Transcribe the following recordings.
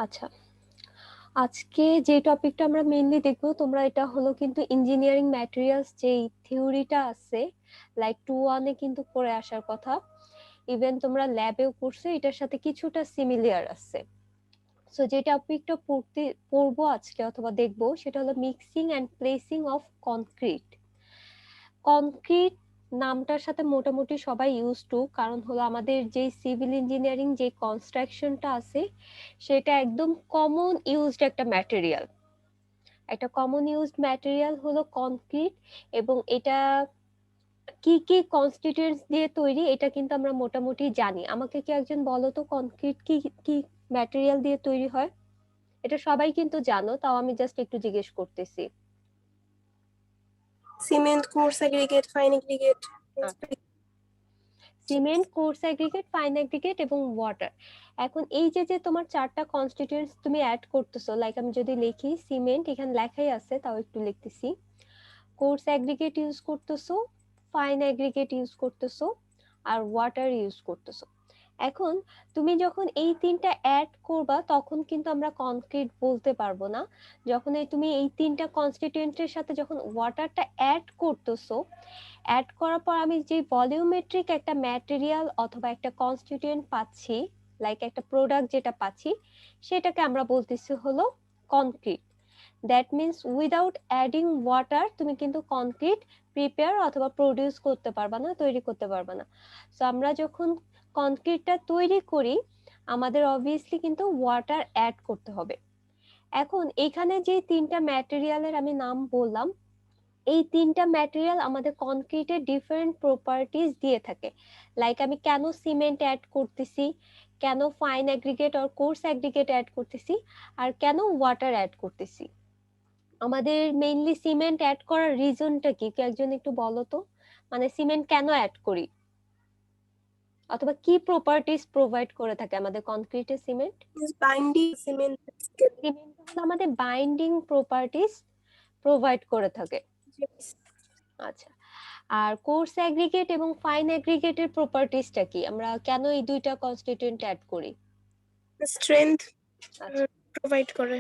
আচ্ছা, আজকে যে টপিকটা আমরা মেইনলি দেখবো, তোমরা এটা হলো কিন্তু ইঞ্জিনিয়ারিং ম্যাটেরিয়ালস যেই থিওরিটা আছে, লাইক 2-1 এ কিন্তু পড়ে আসার কথা। ইভেন তোমরা ল্যাবেও পড়ছো, এটার সাথে কিছুটা সিমিলার আছে। সো যে টপিকটা পড়বো আজকে অথবা দেখবো, সেটা হলো mixing and placing of concrete. Concrete নামটার সাথে মোটামুটি সবাই ইউজ টু, কারণ হলো আমাদের যে সিভিল ইঞ্জিনিয়ারিং যে কনস্ট্রাকশনটা আছে, সেটা একদম কমন ইউজড একটা ম্যাটেরিয়াল। একটা কমন ইউজড ম্যাটেরিয়াল হলো কনক্রিট, এবং এটা কি কি কনস্টিটিউয়েন্টস দিয়ে তৈরি এটা কিন্তু আমরা মোটামুটি জানি। আমাকে কি একজন বলো তো, কনক্রিট কি কি ম্যাটেরিয়াল দিয়ে তৈরি হয়? এটা সবাই কিন্তু জানো, তাও আমি জাস্ট একটু জিজ্ঞেস করতেছি। Cement, course aggregate, fine aggregate, cement, course aggregate, fine aggregate এবং ওয়াটার। এখন এই যে যে তোমার চারটা কনস্টিটিউয়েন্টস তুমি অ্যাড করতেছো, লাইক আমি যদি লিখি সিমেন্ট, এখানে লেখাই আছে তাও একটু লিখতেছি, কোর্স অ্যাগ্রিগেট ইউজ করতেছো, ফাইন অ্যাগ্রিগেট ইউজ করতেছো, আর ওয়াটার ইউজ করতেছো। এখন তুমি যখন এই তিনটা অ্যাড করবা, তখন কিন্তু আমরা কনক্রিট বলতে পারবো না। যখন তুমি এই তিনটা কনস্টিটিউয়েন্টের সাথে যখন ওয়াটারটা অ্যাড করতেছো, অ্যাড করার পর আমি যে ভলিউমেট্রিক একটা ম্যাটেরিয়াল অথবা একটা কনস্টিটিউয়েন্ট পাচ্ছি, লাইক একটা প্রোডাক্ট যেটা পাচ্ছি, সেটাকে আমরা বলতেছি হলো concrete. That means without adding water তুমি কিন্তু কনক্রিট প্রিপেয়ার অথবা প্রডিউস করতে পারবা না, তৈরি করতে পারবা না। সো আমরা যখন কনক্রিটটা তৈরি করি, আমাদের অবভিয়াসলি কিন্তু ওয়াটার অ্যাড করতে হবে। এখন এখানে যে তিনটা ম্যাটেরিয়ালের আমি নাম বললাম, এই তিনটা ম্যাটেরিয়াল আমাদের কনক্রিটের ডিফারেন্ট প্রপার্টিজ দিয়ে থাকে। লাইক আমি কেন সিমেন্ট অ্যাড করতেছি, কেন fine aggregate or coarse aggregate add করতেছি, আর কেন ওয়াটার অ্যাড করতেছি। আমাদের মেইনলি সিমেন্ট অ্যাড করার রিজনটা কি, কেউ একজন একটু বলো তো, মানে সিমেন্ট কেন অ্যাড করি, অথবা কি প্রপার্টিজ প্রোভাইড করে থাকে আমাদের কনক্রিটের সিমেন্ট? Binding cement. সিমেন্ট হলো আমাদের বাইন্ডিং প্রপার্টিজ প্রোভাইড করে থাকে। আচ্ছা, আর কোর্স অ্যাগ্রিগেট এবং ফাইন অ্যাগ্রিগেটের প্রপার্টিজটা কি, আমরা কেন এই দুইটা কনস্টিটিউয়েন্ট অ্যাড করি? স্ট্রেংথ আচ্ছা, প্রোভাইড করে,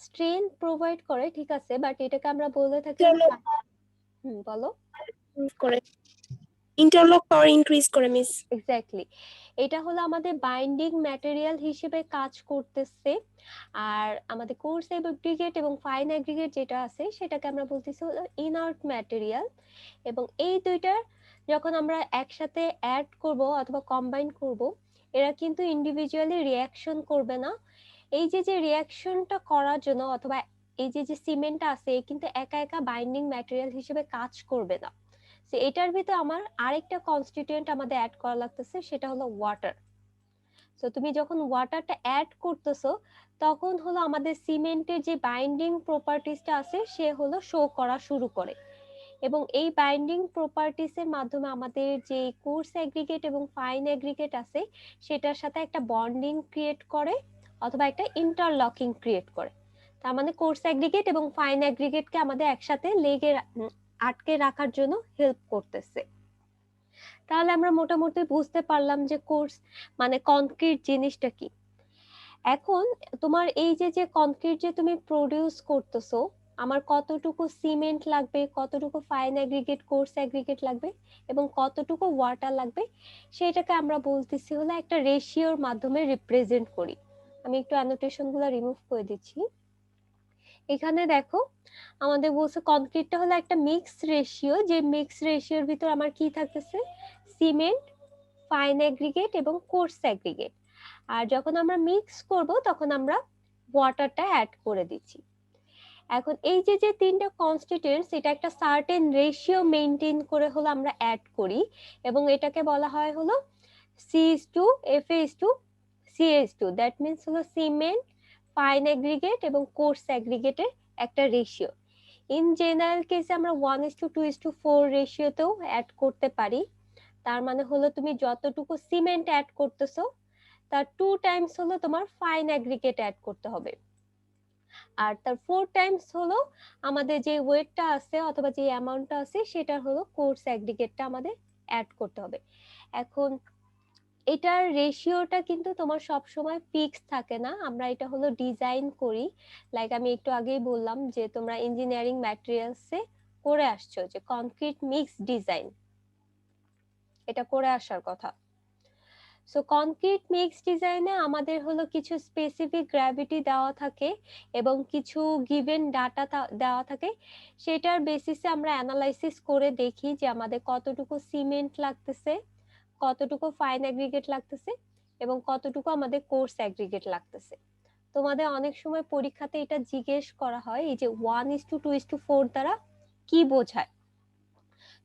স্ট্রেংথ প্রোভাইড করে, ঠিক আছে, বাট এটাকে আমরা বলে থাকি বলো। করে ইন্টারলক পাওয়ার ইনক্রিজ করে মিস। এক্স্যাক্টলি, এটা হলো আমাদের বাইন্ডিং ম্যাটেরিয়াল হিসেবে কাজ করতেছে। আর আমাদের কোর্স অ্যাগ্রিগেট এবং ফাইন অ্যাগ্রিগেট যেটা আছে, সেটাকে আমরা বলতেছি হলো ইনার্ট ম্যাটেরিয়াল। এবং এই দুইটার যখন আমরা একসাথে অ্যাড করব অথবা কম্বাইন করব, এরা কিন্তু ইন্ডিভিজুয়ালি রিয়াকশন করবে না। এই যে যে রিয়াকশনটা করার জন্য, অথবা এই যে যে সিমেন্টটা আছে, কিন্তু একা একা বাইন্ডিং ম্যাটেরিয়াল হিসেবে কাজ করবে না। তো এটার ভিতরে আমার আরেকটা কনস্টিটিউয়েন্ট আমাদের অ্যাড করা লাগতেছে, সেটা হলো ওয়াটার। তো তুমি যখন ওয়াটারটা অ্যাড করতেছো, তখন হলো আমাদের সিমেন্টের যে বাইন্ডিং প্রপার্টিসটা আছে, সে হলো শো করা শুরু করে। এবং এই বাইন্ডিং প্রপার্টিস এর মাধ্যমে আমাদের যে কোর্স অ্যাগ্রিগেট এবং ফাইন অ্যাগ্রিগেট আছে, সেটার সাথে একটা বন্ডিং ক্রিয়েট করে অথবা একটা ইন্টারলকিং ক্রিয়েট করে। তার মানে কোর্স অ্যাগ্রিগেট এবং ফাইন অ্যাগ্রিগেটকে আমাদের একসাথে লেগে আটকে রাখার জন্য হেল্প করতেছে। তাহলে আমরা মোটামুটি বুঝতে পারলাম যে কোর্স মানে কনক্রিট জিনিসটা কি। এখন তোমার এই যে যে কনক্রিট যে তুমি প্রডিউস করতেছো, আমার কতটুকু সিমেন্ট লাগবে, কতটুকু ফাইন অ্যাগ্রিগেট, কোর্স অ্যাগ্রিগেট লাগবে, এবং কতটুকু ওয়াটার লাগবে, সেটাকে আমরা বলতেছি হলো একটা রেশিওর মাধ্যমে রিপ্রেজেন্ট করি। আমি একটু অ্যানোটেশন গুলো রিমুভ করে দিচ্ছি। এখানে দেখো, আমাদের বলছে কনক্রিটটা হলো একটা মিক্স রেশিও, যে মিক্স রেশিওর ভিতর আমার কি থাকতেছে, সিমেন্ট, ফাইন অ্যাগ্রিগেট এবং কোর্স অ্যাগ্রিগেট। আর যখন আমরা মিক্স করব, তখন আমরা ওয়াটারটা অ্যাড করে দিচ্ছি। এখন এই যে যে তিনটা কনস্টিটিউয়েন্টস, এটা একটা সার্টেন রেশিও মেইনটেইন করে হলো আমরা অ্যাড করি, এবং এটাকে বলা হয় হলো CH2 FH2 CH2। That means হলো সিমেন্ট, ফাইন অ্যাগ্রিগেট এবং কোর্স অ্যাগ্রিগেটের একটা রেশিও। ইন জেনারেল কেসে আমরা 1:2:4 রেশিওতেও অ্যাড করতে পারি। তার মানে হলো তুমি যতটুকু সিমেন্ট অ্যাড করতেছো, তার 2 টাইমস হলো তোমার ফাইন অ্যাগ্রিগেট অ্যাড করতে হবে, আর তার 4 টাইমস হলো আমাদের যে ওয়েটটা আছে অথবা যে অ্যামাউন্টটা আছে, সেটা হলো কোর্স অ্যাগ্রিগেটটা আমাদের অ্যাড করতে হবে। এখন এটার রেশিওটা কিন্তু তোমার সবসময় ফিক্স থাকে না, আমরা এটা হলো ডিজাইন করি। লাইক আমি একটু আগেই বললাম যে তোমরা ইঞ্জিনিয়ারিং ম্যাটেরিয়ালসে করে আসছো যে কনক্রিট মিক্স ডিজাইন, এটা করে আসার কথা। সো কনক্রিট মিক্স ডিজাইনে আমাদের হলো কিছু স্পেসিফিক গ্র্যাভিটি দেওয়া থাকে এবং কিছু গিভেন ডাটা দেওয়া থাকে, সেটার বেসিসে আমরা অ্যানালাইসিস করে দেখি যে আমাদের কতটুকু সিমেন্ট লাগতেছে, কতটুকু ফাইন অ্যাগ্রিগেট লাগতেছে এবং কতটুকু আমাদের কোর্স অ্যাগ্রিগেট লাগতেছে। তোমাদের অনেক সময় পরীক্ষাতে এটা জিজ্ঞেস করা হয় এই যে 1:2:4 দ্বারা কি বোঝায়।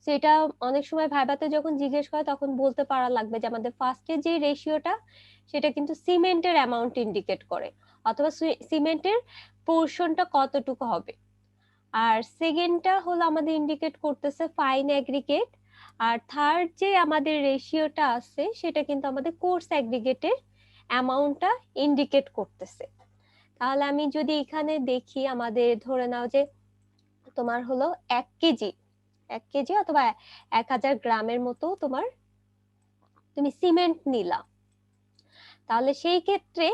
তো এটা অনেক সময় ভাইভাতে যখন জিজ্ঞেস করে তখন বলতে পারা লাগবে যে আমাদের ফার্স্টে যে রেশিওটা সেটা কিন্তু সিমেন্টের অ্যামাউন্ট ইন্ডিকেট করে, অথবা সিমেন্টের পোর্শনটা কতটুকু হবে। আর সেকেন্ডটা হলো আমাদের ইন্ডিকেট করতেছে ফাইন অ্যাগ্রিগেট। আর থার্ড যে আমাদের রেশিওটা আছে সেটা কিন্তু আমাদের কোর্স অ্যাগ্রিগেটের অ্যামাউন্টটা ইন্ডিকেট করতেছে। তাহলে আমি যদি এখানে দেখি, আমাদের ধরে নাও যে তোমার হলো 1 কেজি অথবা 1000 গ্রামের মতো তুমি সিমেন্ট নিলা, তাহলে সেই ক্ষেত্রে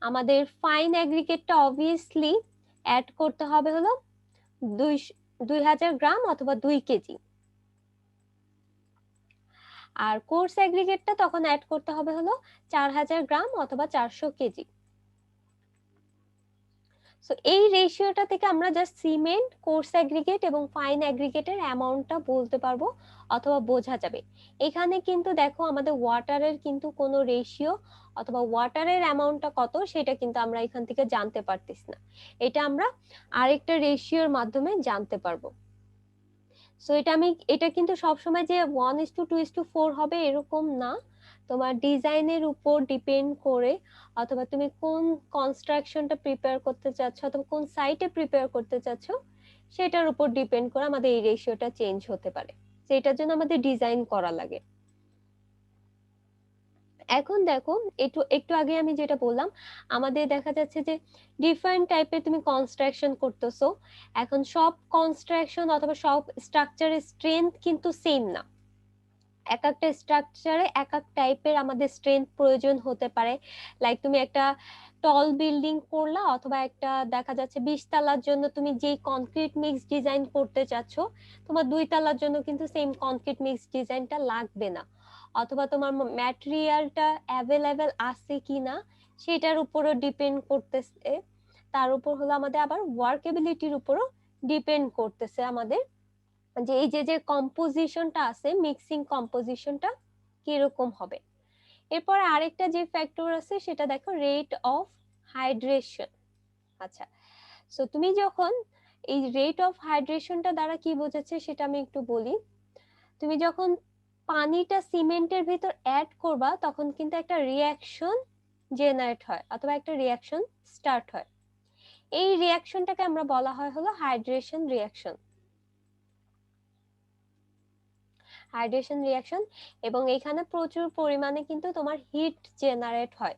আমাদের ফাইন অ্যাগ্রিগেটটা অবভিয়াসলি অ্যাড করতে হবে হলো 2000 গ্রাম অথবা 2 কেজি। আর কোর্স অ্যাগ্রিগেটটা তখন অ্যাড করতে হবে হলো 4000 গ্রাম অথবা 400 কেজি। সো এই রেশিওটা থেকে আমরা জাস্ট সিমেন্ট, কোর্স অ্যাগ্রিগেট এবং ফাইন অ্যাগ্রিগেটের অ্যামাউন্টটা বলতে পারবো অথবা বোঝা যাবে। এখানে কিন্তু দেখো আমাদের ওয়াটারের কিন্তু কোনো রেশিও অথবা ওয়াটারের অ্যামাউন্টটা কত সেটা কিন্তু আমরা এখান থেকে জানতে পারতেছি না, এটা আমরা আরেকটা রেশিওর মাধ্যমে জানতে পারবো। সো এটা কিন্তু সবসময় যে 1:2:4 হবে এরকম না, তোমার ডিজাইনের উপর ডিপেন্ড করে অথবা তুমি কোন কনস্ট্রাকশনটা প্রিপেয়ার করতে চাচ্ছ অথবা কোন সাইটে প্রিপেয়ার করতে চাচ্ছ সেটার উপর ডিপেন্ড করে আমাদের এই রেশিওটা চেঞ্জ হতে পারে, সেটার জন্য আমাদের ডিজাইন করা লাগে। এখন দেখো, একটু একটু আগে আমি যেটা বললাম, আমাদের দেখা যাচ্ছে যে ডিফারেন্ট টাইপের তুমি কনস্ট্রাকশন করতেছো। এখন সব কনস্ট্রাকশন অথবা সব স্ট্রাকচারের স্ট্রেংথ কিন্তু সেম না, এক একটা স্ট্রাকচারে এক এক টাইপের আমাদের স্ট্রেংথ প্রয়োজন হতে পারে। লাইক তুমি একটা টল বিল্ডিং করলা অথবা একটা দেখা যাচ্ছে 20 তলার জন্য তুমি যেই কনক্রিট মিক্স ডিজাইন করতে চাচ্ছ, তোমার 2 তলার জন্য কিন্তু সেম কনক্রিট মিক্স ডিজাইনটা লাগবে না, অথবা তোমার ম্যাটেরিয়ালটা অ্যাভেলেবেল আছে কিনা সেটার উপরও ডিপেন্ড করতেছে। তার উপর হলো আমাদের আবার ওয়ার্কেবিলিটির উপরও ডিপেন্ড করতেছে আমাদের যে এই যে যে কম্পোজিশনটা আছে, মিক্সিং কম্পোজিশনটা কিরকম হবে। এরপর আরেকটা যে ফ্যাক্টর আছে সেটা দেখো, রেট অফ হাইড্রেশন। আচ্ছা, সো তুমি যখন এই রেট অফ হাইড্রেশনটা দ্বারা কি বোঝাচ্ছে সেটা আমি একটু বলি। তুমি যখন পানিটা সিমেন্টের ভিতর অ্যাড করবা তখন কিন্তু একটা রিয়াকশন জেনারেট হয় অথবা একটা রিয়াকশন স্টার্ট হয়, এই রিয়াকশনটাকে আমরা বলা হয় হলো হাইড্রেশন রিয়াকশন। হাইড্রেশন রিয়াকশন, এবং এখানে প্রচুর পরিমাণে কিন্তু তোমার হিট জেনারেট হয়।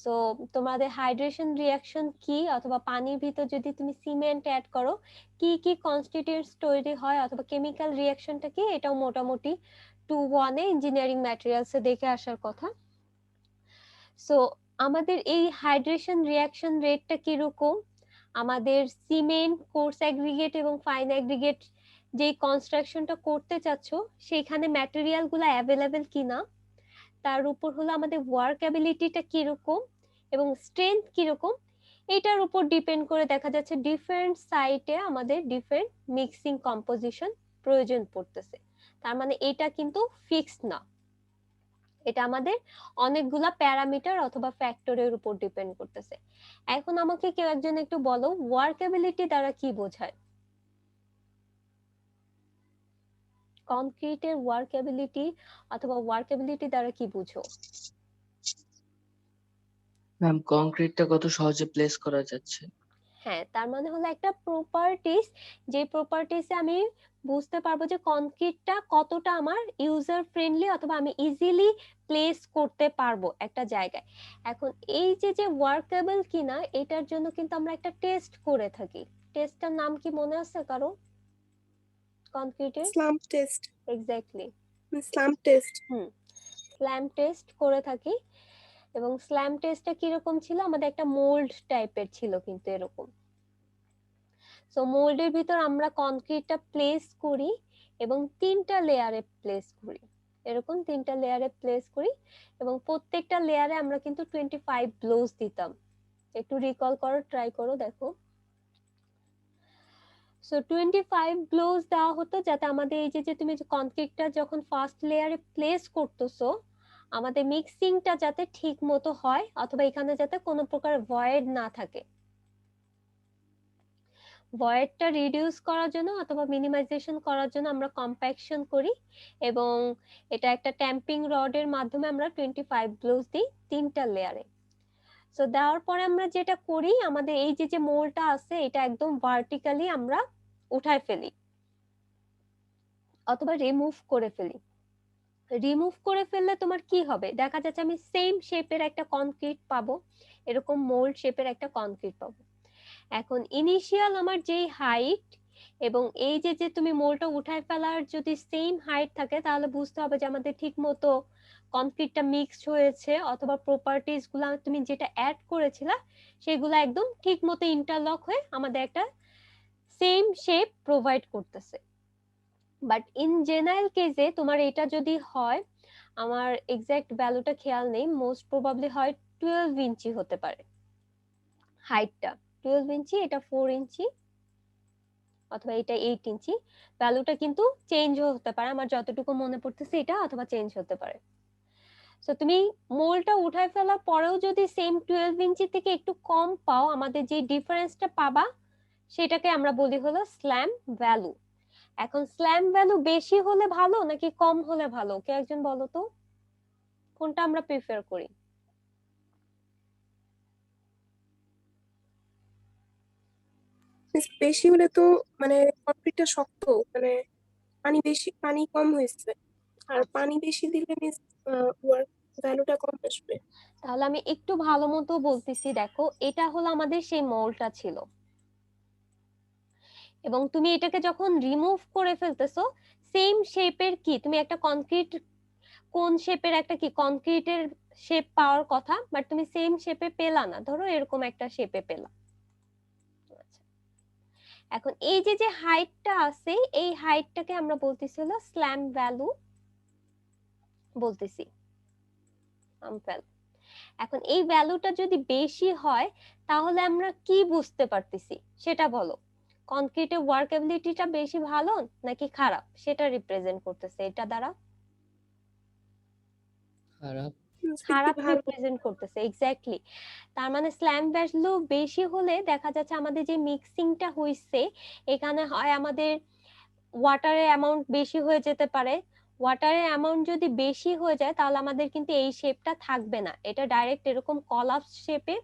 সো তোমাদের হাইড্রেশন রিয়াকশন কি, অথবা পানির ভিতর যদি তুমি সিমেন্ট অ্যাড করো কি কি কনস্টিটিউয়েন্টস তৈরি হয় অথবা কেমিক্যাল রিয়াকশনটা কি, এটাও মোটামুটি 2:1 ইঞ্জিনিয়ারিং ম্যাটেরিয়ালসে দেখে আসার কথা। সো আমাদের এই হাইড্রেশন রিয়াকশন রেটটা কিরকম, আমাদের সিমেন্ট, কোর্স অ্যাগ্রিগেট এবং ফাইন অ্যাগ্রিগেট যে কনস্ট্রাকশনটা করতে চাচ্ছ সেখানে ম্যাটেরিয়াল গুলো অ্যাভেলেবেল কিনা, তার উপর হলো আমাদের ওয়ার্কএবিলিটিটা কিরকম এবং স্ট্রেংথ কিরকম, এটার উপর ডিপেন্ড করে দেখা যাচ্ছে ডিফারেন্ট সাইটে আমাদের ডিফারেন্ট মিক্সিং কম্পোজিশন প্রয়োজন পড়তেছে। তার মানে এটা কিন্তু ফিক্সড না, এটা আমাদের অনেকগুলা প্যারামিটার অথবা ফ্যাক্টরের উপর ডিপেন্ড করতেছে। এখন আমাকে কেউ একজন একটু বলো, ওয়ার্কএবিলিটি দ্বারা কি বোঝায়, কনক্রিটের ওয়ার্কএবিলিটি অথবা ওয়ার্কএবিলিটি দ্বারা কি বুঝো? ম্যাম, কংক্রিটটা কত সহজে প্লেস করা যাচ্ছে। হ্যাঁ, তার মানে হলো একটা প্রপার্টিস, যে প্রপার্টিসে আমি বুঝতে পারবো যে কনক্রিটটা কতটা আমার ইউজার ফ্রেন্ডলি অথবা আমি ইজিলি প্লেস করতে পারবো একটা জায়গায়। এখন এই যে যে ওয়ার্কেবল কিনা এটার জন্য কিন্তু আমরা একটা টেস্ট করে থাকি, টেস্টটার নাম কি মনে আছে কারো কনক্রিটের? Slump test. Exactly, slump test. হুম। স্ল্যাম টেস্ট করে থাকি। এবং স্ল্যাম টেস্টটা কিরকম ছিল, আমাদের একটা মোল্ড টাইপের ছিল কিন্তু এরকম। সো মোল্ডের ভিতর আমরা কনক্রিটটা প্লেস করি এবং 3টা লেয়ারে প্লেস করি, এরকম 3টা লেয়ারে প্লেস করি এবং প্রত্যেকটা লেয়ারে আমরা কিন্তু 25 ব্লোজ দিতাম। একটু রিকল করো, ট্রাই করো, দেখো। সো 25 ব্লোজ দেওয়া হতো যাতে আমাদের এই যে তুমি কনক্রিটটা যখন ফার্স্ট লেয়ারে প্লেস করতেছো, আমাদের মিক্সিংটা যাতে ঠিক মতো হয়, অথবা এখানে যাতে কোনো প্রকার ভয়েড না থাকে। ভয়েডটা রিডিউস করার জন্য অথবা মিনিমাইজেশন করার জন্য আমরা কম্প্যাকশন করি এবং এটা একটা ট্যাম্পিং রডের মাধ্যমে আমরা 25 ব্লোজ দিই 3টা লেয়ারে। সো দেওয়ার পরে আমরা যেটা করি, আমাদের এই যে মোল্ডটা আছে এটা একদম ভার্টিক্যালি আমরা উঠায় ফেলি অথবা রিমুভ করে ফেলি। রিমুভ করে ফেললে তোমার কি হবে, দেখা যাচ্ছে আমি সেম শেপের একটা কনক্রিট পাবো, এরকম মোল্ড শেপের একটা কনক্রিট পাবো। এখন ইনিশিয়াল আমার যেই হাইট এবং এই যে তুমি মোল্ডটা উঠায় ফেলার যদি সেম হাইট থাকে, তাহলে বুঝতে হবে যে আমাদের ঠিক মতো কনক্রিটটা মিক্সড হয়েছে, অথবা প্রপার্টিজ গুলা তুমি যেটা অ্যাড করেছিলা সেগুলো একদম ঠিক মতো ইন্টারলক হয়ে আমাদের একটা সেম শেপ প্রোভাইড করতেছে। বাট ইন জেনারেল কেসে তোমার এটা যদি হয়, আমার এক্সাক্ট ভ্যালুটা খেয়াল নেই, মোস্ট প্রবাবলি হয় 12 ইঞ্চি হতে পারে হাইটটা, 12 ইঞ্চি, এটা 4 ইঞ্চি অথবা এটা 8 ইঞ্চি। ভ্যালুটা কিন্তু চেঞ্জ হতে পারে, আমার যতটুকু মনে পড়তেছে এটা, অথবা চেঞ্জ হতে পারে। সো তুমি মোলটা উঠায় ফেলার পরেও যদি সেম 12 ইঞ্চি থেকে একটু কম পাও, আমাদের যে ডিফারেন্সটা পাবা সেটাকে আমরা বলি হলো স্ল্যাম ভ্যালু। এখন স্ল্যাম ভ্যালু বেশি হলে ভালো নাকি কম হলে ভালো, কে একজন বলো তো, কোনটা আমরা প্রিফার করি? বেশি হলে তো মানে কনক্রিটটা শক্ত, মানে পানি কম হয়েছে, আর পানি বেশি দিলে মিন্স ওয়ার্ক ভ্যালুটা কম আসবে। তাহলে আমি একটু ভালো মতো বলতেছি, দেখো এটা হলো আমাদের সেই মোলটা ছিল, এবং তুমি এটাকে যখন রিমুভ করে ফেলতেছো সেম শেপের কি তুমি একটা কনক্রিট, কোন শেপের একটা কি কনক্রিটের শেপ পাওয়ার কথা, বাট তুমি সেম শেপে পেলা না, ধরো এরকম একটা শেপে পেলা। আচ্ছা, এখন এই যে হাইটটা আছে, এই হাইটটাকে আমরা বলতেছি হলো স্ল্যাম ভ্যালু বলতেছি, এখন এই ভ্যালুটা যদি বেশি হয় তাহলে আমরা কি বুঝতে পারতেছি সেটা বলো, কনক্রিটের ওয়ার্কেবিলিটিটা বেশি ভালো নাকি খারাপ সেটা রিপ্রেজেন্ট করতেছে এটা দ্বারা? খারাপ। দেখতে খারাপ ভালো। রিপ্রেজেন্ট করতেছে, এক্স্যাক্টলি। তার মানে স্ল্যাম ভ্যালু বেশি হলে দেখা যাচ্ছে আমাদের যে মিক্সিংটা হইছে এখানে হয় আমাদের ওয়াটারের অ্যামাউন্ট বেশি হয়ে যেতে পারে। ওয়াটারের অ্যামাউন্ট যদি বেশি হয়ে যায় তাহলে আমাদের কিন্তু এই শেপটা থাকবে না, এটা ডাইরেক্ট এরকম কলাপস শেপে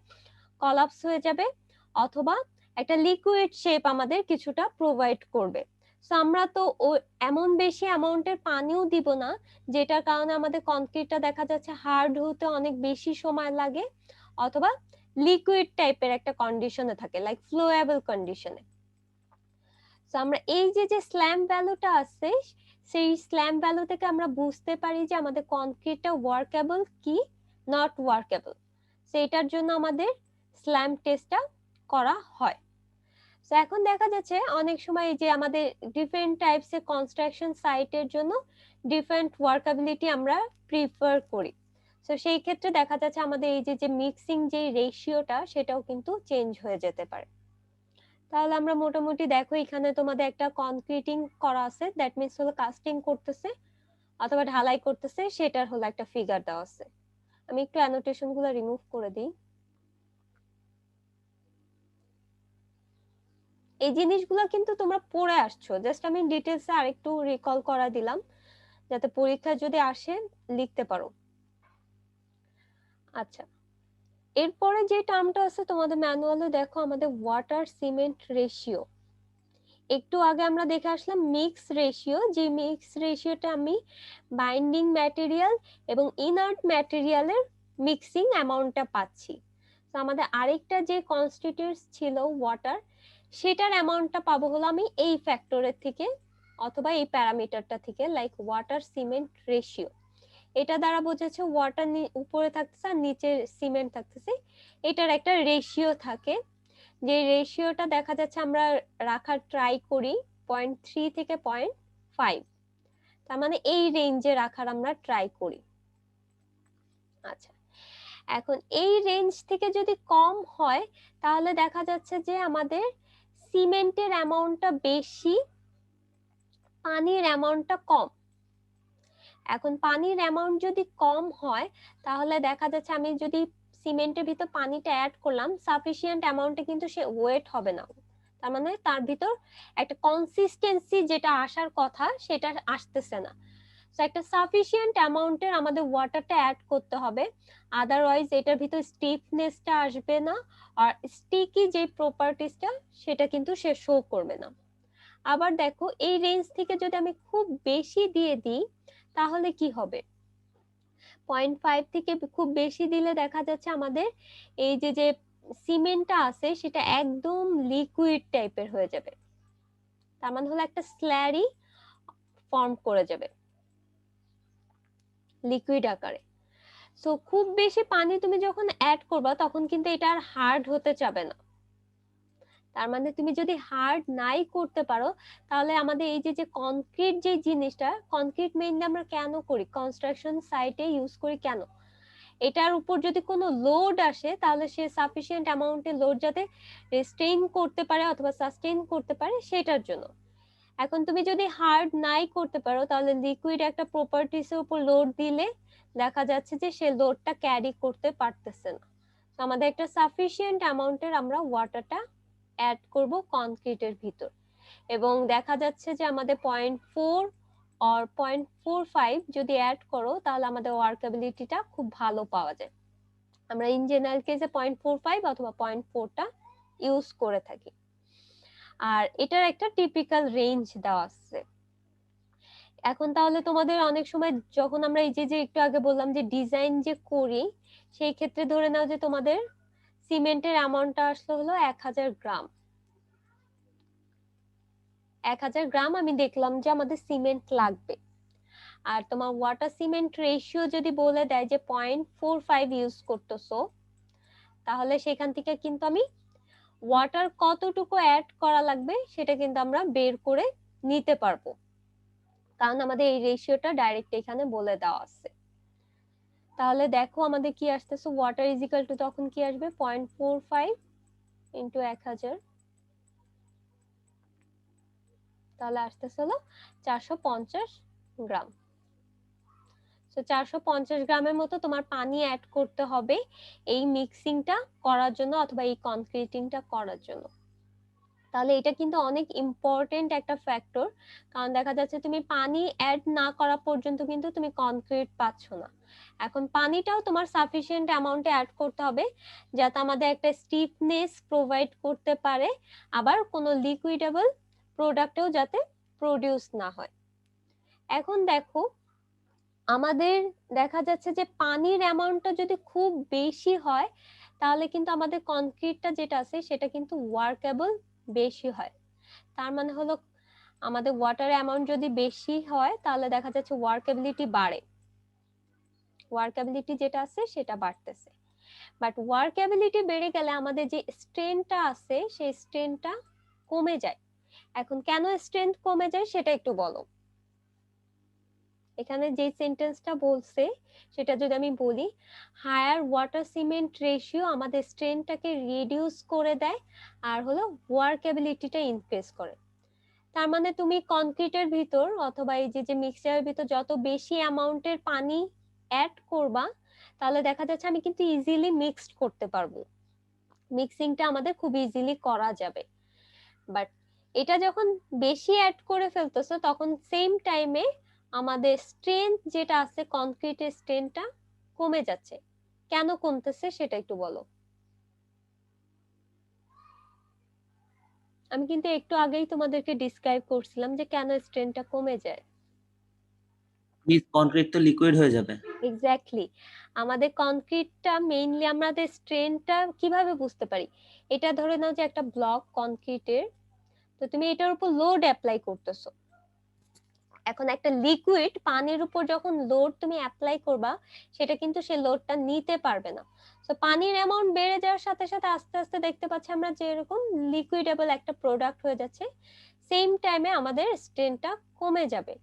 কলাপস হয়ে যাবে, অথবা একটা লিকুইড শেপ আমাদের কিছুটা প্রোভাইড করবে। সো আমরা তো এমন বেশি অ্যামাউন্টের পানিও দিব না যেটার কারণে আমাদের কনক্রিটটা দেখা যাচ্ছে হার্ড হতে অনেক বেশি সময় লাগে, অথবা লিকুইড টাইপের একটা কন্ডিশনে থাকে, লাইক ফ্লোয়েবল কন্ডিশনে। তো আমরা এই যে স্ল্যাম ভ্যালুটা আছে, সেই স্ল্যাম ভ্যালু থেকে আমরা বুঝতে পারি যে আমাদের কনক্রিটটা ওয়ার্কেবল কি নট ওয়ার্কেবল। সেইটার জন্য আমাদের স্ল্যাম টেস্টটা করা হয়। তো এখন দেখা যাচ্ছে অনেক সময় যে আমাদের ডিফারেন্ট টাইপস এর কনস্ট্রাকশন সাইটের জন্য ডিফারেন্ট ওয়ার্কেবিলিটি আমরা প্রিফার করি। তো সেই ক্ষেত্রে দেখা যাচ্ছে আমাদের এই যে মিক্সিং যে রেশিওটা সেটাও কিন্তু চেঞ্জ হয়ে যেতে পারে। তাহলে আমরা মোটামুটি দেখো এখানে তোমাদের একটা কনক্রিটিং করা আছে, দ্যাট মিন্স হলো কাস্টিং করতেছে অথবা ঢালাই করতেছে, সেটার হলো একটা ফিগার দেওয়া আছে। আমি একটু অ্যানোটেশন গুলো রিমুভ করে দিই। এই জিনিসগুলো কিন্তু তোমরা পড়ে আসছো, জাস্ট আমি ডিটেলসে আরেকটু রিকল করা দিলাম যাতে পরীক্ষায় যদি আসে লিখতে পারো। আচ্ছা, এরপরে যে টার্মটা আছে তোমাদের ম্যানুয়ালে দেখো, আমাদের ওয়াটার সিমেন্ট রেশিও। একটু আগে আমরা দেখে আসলাম মিক্স রেশিও, যে মিক্স রেশিওটা আমি বাইন্ডিং ম্যাটেরিয়াল এবং ইনার্ট ম্যাটেরিয়ালের মিক্সিং অ্যামাউন্টটা পাচ্ছি। তো আমাদের আরেকটা যে কনস্টিটিউয়েন্টস ছিল ওয়াটার, সেটার অ্যামাউন্টটা পাবো হলো আমি এই ফ্যাক্টরের থেকে অথবা এই প্যারামিটারটা থেকে, লাইক ওয়াটার সিমেন্ট রেশিও। এটা দ্বারা বোঝাচ্ছে ওয়াটার উপরে থাকতেছে আর নিচে সিমেন্ট থাকতেছে, এটার একটা রেশিও থাকে, যে রেশিওটা দেখা যাচ্ছে আমরা রাখার ট্রাই করি 0.3 থেকে 0.5, তার মানে এই রেঞ্জে রাখার আমরা ট্রাই করি। আচ্ছা, এখন এই রেঞ্জ থেকে যদি কম হয় তাহলে দেখা যাচ্ছে যে আমাদের সিমেন্টের অ্যামাউন্টটা বেশি, পানির অ্যামাউন্টটা কম। এখন পানির অ্যামাউন্ট যদি কম হয় তাহলে দেখা যাচ্ছে আমি যদি সিমেন্টের ভিতর পানিটা অ্যাড করলাম, সাফিসিয়েন্ট অ্যামাউন্টে কিন্তু সে ওয়েট হবে না, তার মানে তার ভিতর একটা কনসিস্টেন্সি যেটা আসার কথা সেটা আসতেছে না। সো একটা সাফিসিয়েন্ট অ্যামাউন্টের আমাদের ওয়াটারটা অ্যাড করতে হবে, আদারওয়াইজ এটার ভিতর স্টিফনেসটা আসবে না, আর স্টিকি যে প্রপার্টিসটা সেটা কিন্তু সে শো করবে না। আবার দেখো এই রেঞ্জ থেকে যদি আমি খুব বেশি দিয়ে দিই তাহলে কি হবে, 0.5 থেকে খুব বেশি দিলে দেখা যাচ্ছে আমাদের এই যে যে সিমেন্টটা আছে সেটা একদম লিকুইড টাইপের হয়ে যাবে, তার মানে হলো একটা স্ল্যারি ফর্ম করে যাবে লিকুইড আকারে। সো খুব বেশি পানি তুমি যখন অ্যাড করবা তখন কিন্তু এটা আর হার্ড হতে চাবে না, তার মানে তুমি যদি হার্ড নাই করতে পারো তাহলে আমাদের এই যে যে কনক্রিট যে জিনিসটা, কনক্রিট মেইনলি আমরা কেন করি, কনস্ট্রাকশন সাইটে ইউজ করি কেন, এটার উপর যদি কোনো লোড আসে তাহলে সে সাফিসিয়েন্ট অ্যামাউন্টে লোড যাতে রেস্টেইন করতে পারে অথবা সাস্টেইন করতে পারে সেটার জন্য। এখন তুমি যদি হার্ড নাই করতে পারো তাহলে লিকুইড একটা প্রপার্টিস এর উপর লোড দিলে দেখা যাচ্ছে যে সে লোডটা ক্যারি করতে পারতেছে না। তো আমাদের একটা সাফিসিয়েন্ট অ্যামাউন্টের আমরা ওয়াটারটা অ্যাড করব কনক্রিটের ভিতর, এবং দেখা যাচ্ছে যে আমাদের 0.4 or 0.45 যদি অ্যাড করো তাহলে আমাদের ওয়ার্কেবিলিটিটা খুব ভালো পাওয়া যায়। আমরা ইন জেনারেল কেসে 0.45 অথবা 0.4টা ইউজ করে থাকি, আর এটার একটা টিপিক্যাল রেঞ্জ দেওয়া আছে। এখন তাহলে তোমাদের অনেক সময় যখন আমরা এই যে যে একটু আগে বললাম যে ডিজাইন যে করি, সেই ক্ষেত্রে ধরে নাও যে তোমাদের সিমেন্টের অ্যামাউন্টটা আসলে হলো 1000 গ্রাম। 1000 গ্রাম আমি দেখলাম যে আমাদের সিমেন্ট লাগবে, আর তোমার ওয়াটার সিমেন্ট রেশিও যদি বলে দেয় যে 0.45 ইউজ করতেছো, তাহলে সেখান থেকে কিন্তু আমি ওয়াটার কতটুকু অ্যাড করা লাগবে সেটা কিন্তু আমরা বের করে নিতে পারবো, কারণ আমাদের এই রেশিওটা ডাইরেক্ট এখানে বলে দেওয়া আছে। তাহলে দেখো আমাদের কি আসতেছে, ওয়াটার ইজ ইকুয়াল টু তখন কি আসবে 0.45 ইন্টু 1000, তাহলে আসতেছে হলো 450 গ্রাম। তো 450 গ্রামের মতো তোমার পানি অ্যাড করতে হবে এই মিক্সিংটা করার জন্য অথবা এই কনক্রিটিংটা করার জন্য। তাহলে এটা কিন্তু অনেক ইম্পর্টেন্ট একটা ফ্যাক্টর, কারণ দেখা যাচ্ছে তুমি পানি অ্যাড না করা পর্যন্ত কিন্তু তুমি কনক্রিট পাচ্ছ না। এখন পানিটাও তোমার সাফিসিয়েন্ট অ্যামাউন্টে অ্যাড করতে হবে যাতে আমাদের একটা স্টিফনেস প্রোভাইড করতে পারে, আবার কোনো লিকুইডেবল প্রোডাক্টেও যাতে প্রোডিউস না হয়। এখন দেখো আমাদের দেখা যাচ্ছে যে পানির অ্যামাউন্টটা যদি খুব বেশি হয় তাহলে কিন্তু আমাদের কনক্রিটটা যেটা আছে সেটা কিন্তু ওয়ার্কেবল বেশি হয়। তার মানে হলো আমাদের ওয়াটার অ্যামাউন্ট যদি বেশি হয় তাহলে দেখা যাচ্ছে ওয়ার্কেবিলিটি বাড়ে, ওয়ার্কেবিলিটি যেটা আছে সেটা বাড়তেছে। বাট ওয়ার্কেবিলিটি বেড়ে গেলে আমাদের যে স্ট্রেনটা আছে সেই স্ট্রেনটা কমে যায়। এখন কেন স্ট্রেন্থ কমে যায় সেটা একটু বলো। এখানে যে সেন্টেন্সটা বলছে সেটা যদি আমি বলি, হায়ার ওয়াটার সিমেন্ট রেশিও আমাদের স্ট্রেনটাকে রিডিউস করে দেয় আর হলো ওয়ার্কেবিলিটিটা ইনক্রিজ করে। তার মানে তুমি কনক্রিটের ভিতর অথবা এই যে যে মিক্সচারের ভিতর যত বেশি অ্যামাউন্টের পানি অ্যাড করবা তাহলে দেখা যাচ্ছে আমি কিন্তু ইজিলি মিক্সড করতে পারবো, মিক্সিংটা আমাদের খুব ইজিলি করা যাবে। বাট এটা যখন বেশি অ্যাড করে ফেলতেছো তখন সেম টাইমে আমাদের স্ট্রেংথ যেটা আছে কনক্রিটের স্ট্রেংথটা কমে যাচ্ছে। কেন কমতেছে সেটা একটু বলো। আমি কিন্তু একটু আগেই তোমাদেরকে ডিসক্রাইব করছিলাম যে কেন স্ট্রেংথটা কমে যায়। কনক্রিট তো লিকুইড হয়ে যাবে। এক্স্যাক্টলি, আমাদের কনক্রিটটা মেইনলি আমাদের স্ট্রেনটা কিভাবে বুঝতে পারি, এটা ধরে নাও যে একটা ব্লক কনক্রিটের, তো তুমি এটার উপর লোড অ্যাপ্লাই করতেছো, এখন একটা লিকুইড পানির উপর যখন লোড তুমি অ্যাপ্লাই করবা, সেটা কিন্তু সেই লোডটা নিতে পারবে না। তো পানির অ্যামাউন্ট বেড়ে যাওয়ার সাথে সাথে আস্তে আস্তে দেখতে পাচ্ছি আমরা যে এরকম লিকুইডেবল একটা প্রোডাক্ট হয়ে যাচ্ছে। সেম টাইমে আমাদের স্ট্রেনটা কমে যাবে,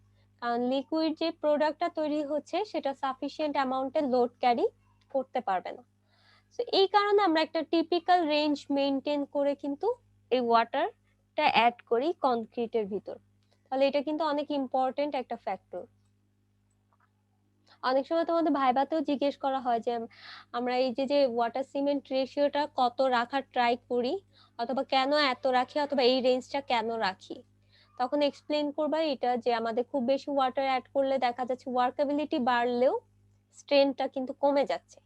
কারণ লিকুইড যে প্রোডাক্টটা তৈরি হচ্ছে সেটা সাফিসিয়েন্ট অ্যামাউন্টে লোড ক্যারি করতে পারবে না। তো এই কারণে আমরা একটা টিপিক্যাল রেঞ্জ মেনটেন করে কিন্তু এই ওয়াটারটা অ্যাড করি কনক্রিটের ভিতর। তাহলে এটা কিন্তু অনেক ইম্পর্টেন্ট একটা ফ্যাক্টর। অনেক সময় তোমাদের ভাইবাতেও জিজ্ঞেস করা হয় যে আমরা এই যে ওয়াটার সিমেন্ট রেশিওটা কত রাখার ট্রাই করি, অথবা কেন এত রাখি, অথবা এই রেঞ্জটা কেন রাখি, তখন এক্সপ্লেন করবা এটা যে আমাদের খুব বেশি ওয়াটার অ্যাড করলে দেখা যাচ্ছে ওয়ার্কেবিলিটি বাড়লেও স্ট্রেনটা কিন্তু কমে যাচ্ছে।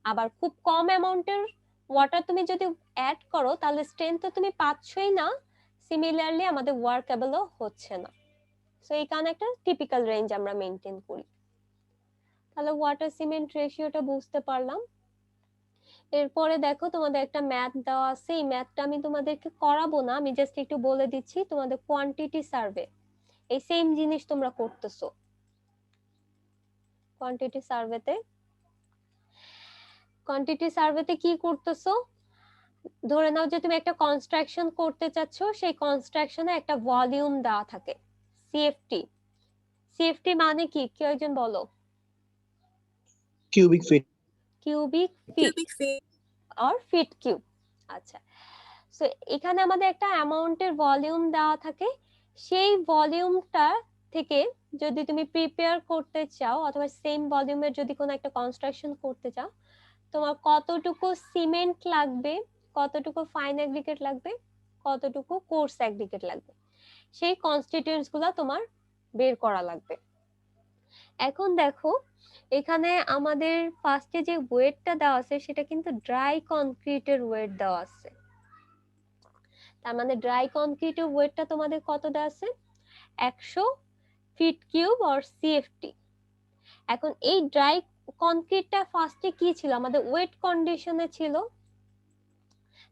আবার খুব কম অ্যামাউন্টের ওয়াটার তুমি যদি অ্যাড করো তাহলে স্ট্রেন তো তুমি পাচ্ছই না, সিমিলারলি আমাদের ওয়ার্কেবলও হচ্ছে না। সো এই কারণে একটা টিপিক্যাল রেঞ্জ আমরা মেনটেন করি। তাহলে ওয়াটার সিমেন্ট রেশিওটা বুঝতে পারলাম। এরপরে দেখো তোমাদের একটা ম্যাথ দেওয়া আছে, এই ম্যাথটা আমি তোমাদেরকে করাবো না, আমি জাস্ট একটু বলে দিচ্ছি। তোমাদের কোয়ান্টিটি সার্ভে এই সেম জিনিস তোমরা করতেছো। কোয়ান্টিটি সার্ভেতে কি করতেছো, ধরে নাও যে তুমি একটা কনস্ট্রাকশন করতে চাচ্ছ, সেই কনস্ট্রাকশনে একটা ভলিউম দেওয়া থাকে সিএফটি। সিএফটি মানে কি, কেউ একজন বলো? cubic feet. Cubic feet cubic feet. আর ফিট কিউব। আচ্ছা, সো এখানে আমাদের একটা অ্যামাউন্টের ভলিউম দেওয়া থাকে। সেই ভলিউমটা থেকে যদি তুমি প্রিপেয়ার করতে চাও, অথবা সেম ভলিউমের যদি কোনো একটা কনস্ট্রাকশন করতে চাও, তোমার কতটুকু সিমেন্ট লাগবে, কতটুকু ফাইন অ্যাগ্রিগেট লাগবে, কতটুকু কোর্স অ্যাগ্রিগেট লাগবে, সেই কনস্টিটিউয়েন্টস গুলা তোমার বের করা লাগবে। এখন দেখো এখানে আমাদের ফার্স্টে যে ওয়েটটা দেওয়া আছে সেটা কিন্তু ড্রাই কনক্রিটের ওয়েট দেওয়া আছে। তার মানে ড্রাই কনক্রিটের ওয়েটটা তোমাদের কত দেওয়া আছে, 100 ফিট কিউব অর সিএফটি। এখন এই ড্রাই কনক্রিটটা ফার্স্টে কি ছিল, আমাদের ওয়েট কন্ডিশনে ছিল।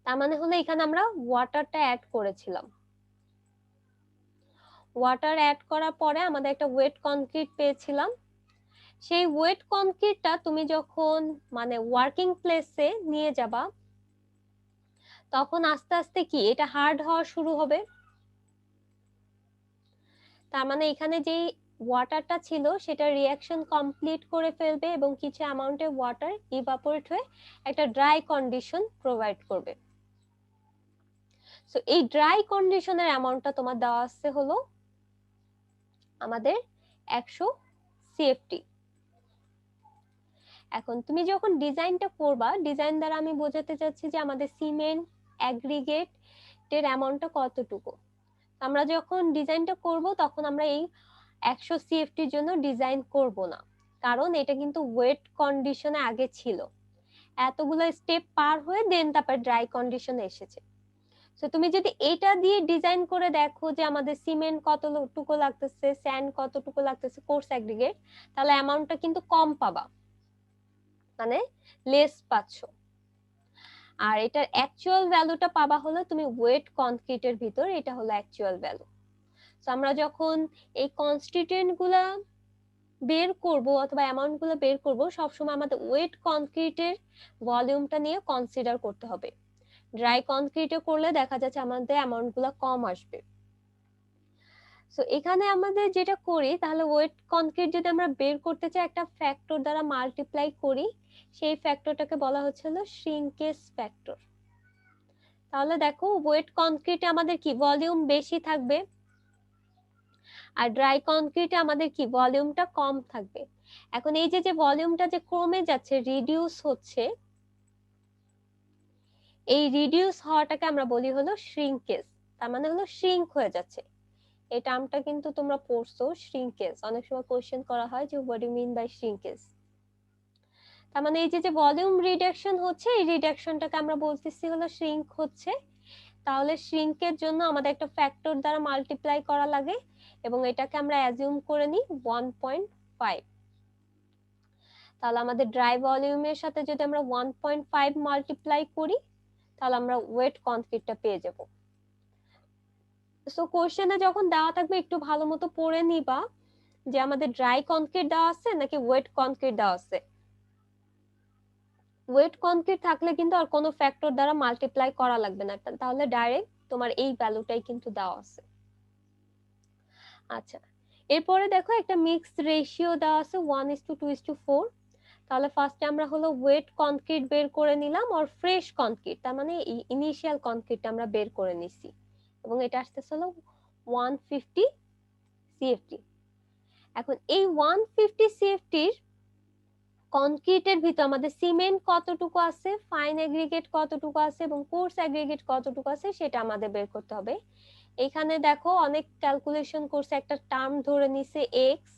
তার মানে হলো এখানে আমরা ওয়াটারটা অ্যাড করেছিলাম। ওয়াটার অ্যাড করার পরে আমাদের একটা ওয়েট কনক্রিট পেয়েছিলাম। সেই ওয়েট কনক্রিটটা তুমি যখন মানে ওয়ার্কিং প্লেসে নিয়ে যাবা, তখন আস্তে আস্তে কি এটা হার্ড হওয়া শুরু হবে। তার মানে এখানে যে ওয়াটারটা ছিল সেটা রিঅ্যাকশন কমপ্লিট করে ফেলবে এবং কিছু অ্যামাউন্টের ওয়াটার ইভাপোরেট হয়ে একটা ড্রাই কন্ডিশন প্রোভাইড করবে। সো এই ড্রাই কন্ডিশনের অ্যামাউন্টটা তোমার দেওয়া আছে হলো আমাদের 100 সিএফটি। এখন তুমি যখন ডিজাইনটা করবা, ডিজাইন দ্বারা আমি বোঝাতে চাচ্ছি যে আমাদের সিমেন্ট অ্যাগ্রিগেট এর অ্যামাউন্টটা কতটুকু। আমরা যখন ডিজাইনটা করব তখন আমরা এই 100 সিএফটির জন্য ডিজাইন করব না, কারণ এটা কিন্তু ওয়েট কন্ডিশনে আগে ছিল, এতগুলো স্টেপ পার হয়ে দেন তারপর ড্রাই কন্ডিশনে এসেছে। তো তুমি যদি এটা দিয়ে ডিজাইন করে দেখো যে আমাদের সিমেন্ট কতটুকু লাগতেছে, স্যান্ড কতটুকু লাগতেছে, কোর্স অ্যাগ্রিগেট, তাহলে অ্যামাউন্টটা কিন্তু কম পাবা, মানে লেস পাচ্ছ। আর এটার অ্যাকচুয়াল ভ্যালুটা পাবা হলো তুমি ওয়েট কনক্রিটের ভিতর, এটা হলো অ্যাকচুয়াল ভ্যালু। তো আমরা যখন এই কনস্টিটিউয়েন্ট গুলা বের করব অথবা অ্যামাউন্ট গুলো বের করব, সবসময় আমাদের ওয়েট কনক্রিটের ভলিউমটা নিয়ে কনসিডার করতে হবে। ড্রাই কনক্রিটে করলে দেখা যাচ্ছে আমাদের অ্যামাউন্ট গুলো কম আসবে। সো এখানে আমাদের যেটা করি, তাহলে ওয়েট কনক্রিট যদি আমরা বের করতে চাই একটা ফ্যাক্টর দ্বারা মাল্টিপ্লাই করি, সেই ফ্যাক্টরটাকে বলা হচ্ছে হলো শ্রিঙ্কেজ ফ্যাক্টর। তাহলে দেখো ওয়েট কনক্রিটে আমাদের কি ভলিউম বেশি থাকবে, আর ড্রাই কনক্রিটে আমাদের কি ভলিউমটা কম থাকবে। এখন এই যে ভলিউমটা যে কমে যাচ্ছে, রিডিউস হচ্ছে, এই রিডিউস হওয়াটাকে আমরা বলি হলো শ্রিঙ্কেজ। তার মানে হলো শ্রিঙ্ক হয়ে যাচ্ছে। এই টার্মটা কিন্তু তোমরা পড়ছো, শ্রিঙ্কেজ। অনেক সময় কোশ্চেন করা হয় যে what do mean by shrinkage. তার মানে এই যে ভলিউম রিডাকশন হচ্ছে, এই রিডাকশনটাকে আমরা বলতেছি হলো শ্রিঙ্ক হচ্ছে। তাহলে শ্রিঙ্কের জন্য আমাদের একটা ফ্যাক্টর দ্বারা মাল্টিপ্লাই করা লাগে এবং এটাকে আমরা অ্যাজিউম করে নিই 1.5। তাহলে আমাদের ড্রাই ভলিউমের সাথে যদি আমরা 1.5 মাল্টিপ্লাই করি, তাহলে আমরা ওয়েট কনক্রিটটা পেয়ে যাব। সো কোশ্চেনে যখন দেওয়া থাকবে একটু ভালো মতো পড়ে নিবা যে আমাদের ড্রাই কনক্রিট দেওয়া আছে নাকি ওয়েট কনক্রিট দেওয়া আছে। ওয়েট কনক্রিট থাকলে কিন্তু আর কোনো ফ্যাক্টর দ্বারা মাল্টিপ্লাই করা লাগবে না, তাহলে ডাইরেক্ট তোমার এই ভ্যালুটাই কিন্তু দেওয়া আছে। আচ্ছা, এরপরে দেখো একটা মিক্সড রেশিও দেওয়া আছে 1:2:4। তাহলে ফার্স্টে আমরা হলো ওয়েট কনক্রিট বের করে নিলাম আর ফ্রেশ কনক্রিট, তার মানে ইনিশিয়াল কনক্রিট আমরা বের করে নিছি, এবং এটা আসতেছে হলো 150 সিএফটি। এখন এই 150 সিএফটির কনক্রিটের ভিতর আমাদের সিমেন্ট কতটুকু আছে, ফাইন এগ্রিগেট কতটুকু আছে এবং কোর্স এগ্রিগেট কতটুকু আছে সেটা আমাদের বের করতে হবে। এখানে দেখো অনেক ক্যালকুলেশন করছে, একটা টার্ম ধরে নিছে এক্স,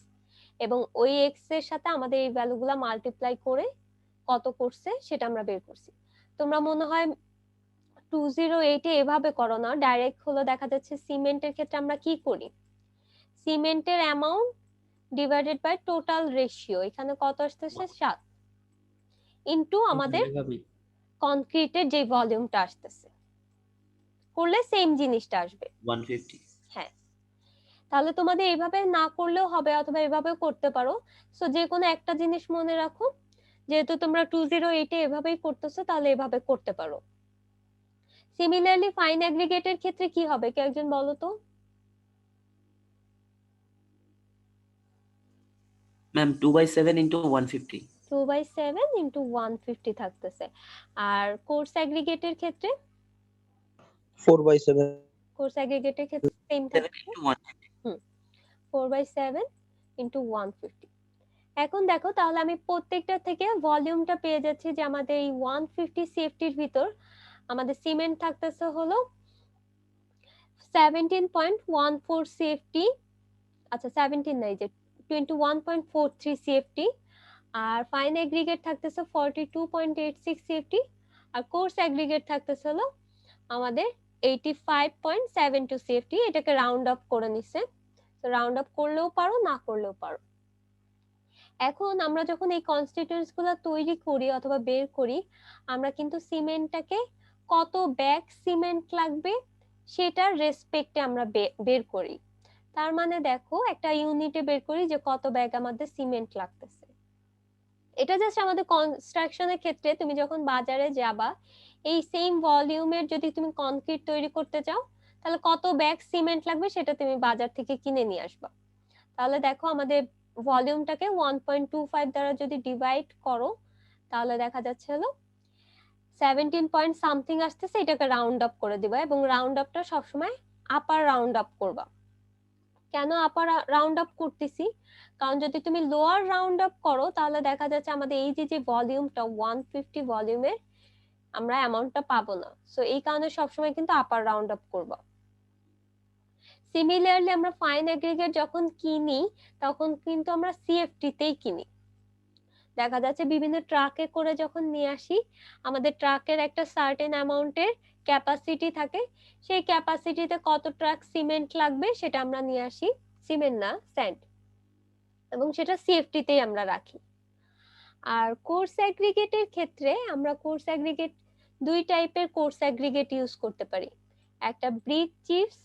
এবং ওই এক্স এর সাথে আমাদের এই ভ্যালুগুলা মাল্টিপ্লাই করে কত করছে সেটা আমরা বের করছি। তোমরা মনে হয় 208 এ এভাবে করো না, ডাইরেক্ট হলো দেখা যাচ্ছে সিমেন্টের ক্ষেত্রে আমরা কি করি, সিমেন্টের amount divided by total ratio, এখানে কত আসতেছে 7 ইনটু আমাদের কনক্রিটের যে ভলিউমটা আসতেছে, করলে সেম জিনিসটা আসবে 150। হ্যাঁ, তাহলে তোমাদের এইভাবে না করলেও হবে অথবা এভাবেও করতে পারো। সো যে কোনো একটা জিনিস মনে রাখো, যেহেতু তোমরা 208 এ এভাবেই করতেছো তাহলে এভাবে করতে পারো। সিমিলারলি ফাইন অ্যাগ্রিগেটের ক্ষেত্রে কি হবে, কে একজন বলো তো? Ma'am 2/7 into 150। 2/7 ইনটু 150 থাকতেছে। আর কোর্স অ্যাগ্রিগেটের ক্ষেত্রে 4/7 কোর্স অ্যাগ্রিগেটের ক্ষেত্রে সেম 7 থাকবে। ইনটু 150। 4/7 ইনটু 150। এখন দেখো তাহলে আমি প্রত্যেকটা থেকে ভলিউমটা পেয়ে যাচ্ছি যে আমাদের এই 150 সিএফটির ভিতর আমাদের সিমেন্ট থাকতেছে হলো 17.14 সিএফটি, আচ্ছা 17 নাই, যে 21.43 সিএফটি, আর ফাইন এগ্রিগেট থাকতেছে 42.86 সিএফটি, আর কোর্স এগ্রিগেট থাকতেছে হলো আমাদের 85.72 সিএফটি। এটাকে রাউন্ড আপ করে নিছে, তো রাউন্ড আপ করলেও পারো না করলেও পারো। এখন আমরা যখন এই কনস্টিটিউয়েন্টস গুলো তৈরি করি অথবা বের করি, আমরা কিন্তু সিমেন্টটাকে কত ব্যাগ সিমেন্ট লাগবে সেটার রেসপেক্টে আমরা বের করি। তার মানে দেখো একটা ইউনিটে বের করি যে কত ব্যাগ আমাদের সিমেন্ট লাগতেছে। এটা জাস্ট আমাদের কনস্ট্রাকশনের ক্ষেত্রে, তুমি যখন বাজারে যাবা এই সেম ভলিউমের যদি তুমি কনক্রিট তৈরি করতে চাও তাহলে কত ব্যাগ সিমেন্ট লাগবে সেটা তুমি বাজার থেকে কিনে নিয়ে আসবা। তাহলে দেখো আমাদের ভলিউমটাকে 1.25 দ্বারা যদি ডিভাইড করো তাহলে দেখা যাচ্ছে হলো 17 পয়েন্ট সামথিং আসতেছে, এটাকে রাউন্ড আপ করে দিবা এবং রাউন্ড আপটা সবসময় আপার রাউন্ড আপ করবা। কেন আপার রাউন্ড আপ করতেছি, কারণ যদি তুমি লোয়ার রাউন্ড আপ করো তাহলে দেখা যাচ্ছে আমাদের এই যে ভলিউমটা 150 ভলিউমের আমরা অ্যামাউন্টটা পাবো না, সো এই কারণে সবসময় কিন্তু আপার রাউন্ড আপ করবা। সিমিলারলি আমরা ফাইন এগ্রিগেট যখন কিনি তখন কিন্তু আমরা সিএফটি তেই কিনি। দেখা যাচ্ছে বিভিন্ন ট্রাকে করে যখন নিয়ে আসি, আমাদের ট্রাকের একটা সার্টেন অ্যামাউন্টের ক্যাপাসিটি থাকে, সেই ক্যাপাসিটিতে কত ট্রাক সিমেন্ট লাগবে সেটা আমরা নিয়ে আসি, সিমেন্ট না স্যান্ড, এবং সেটা সিএফটি তেই আমরা রাখি। আর কোর্স অ্যাগ্রিগেটের ক্ষেত্রে আমরা কোর্স অ্যাগ্রিগেট দুই টাইপের কোর্স অ্যাগ্রিগেট ইউজ করতে পারি, একটা ব্রিক চিপস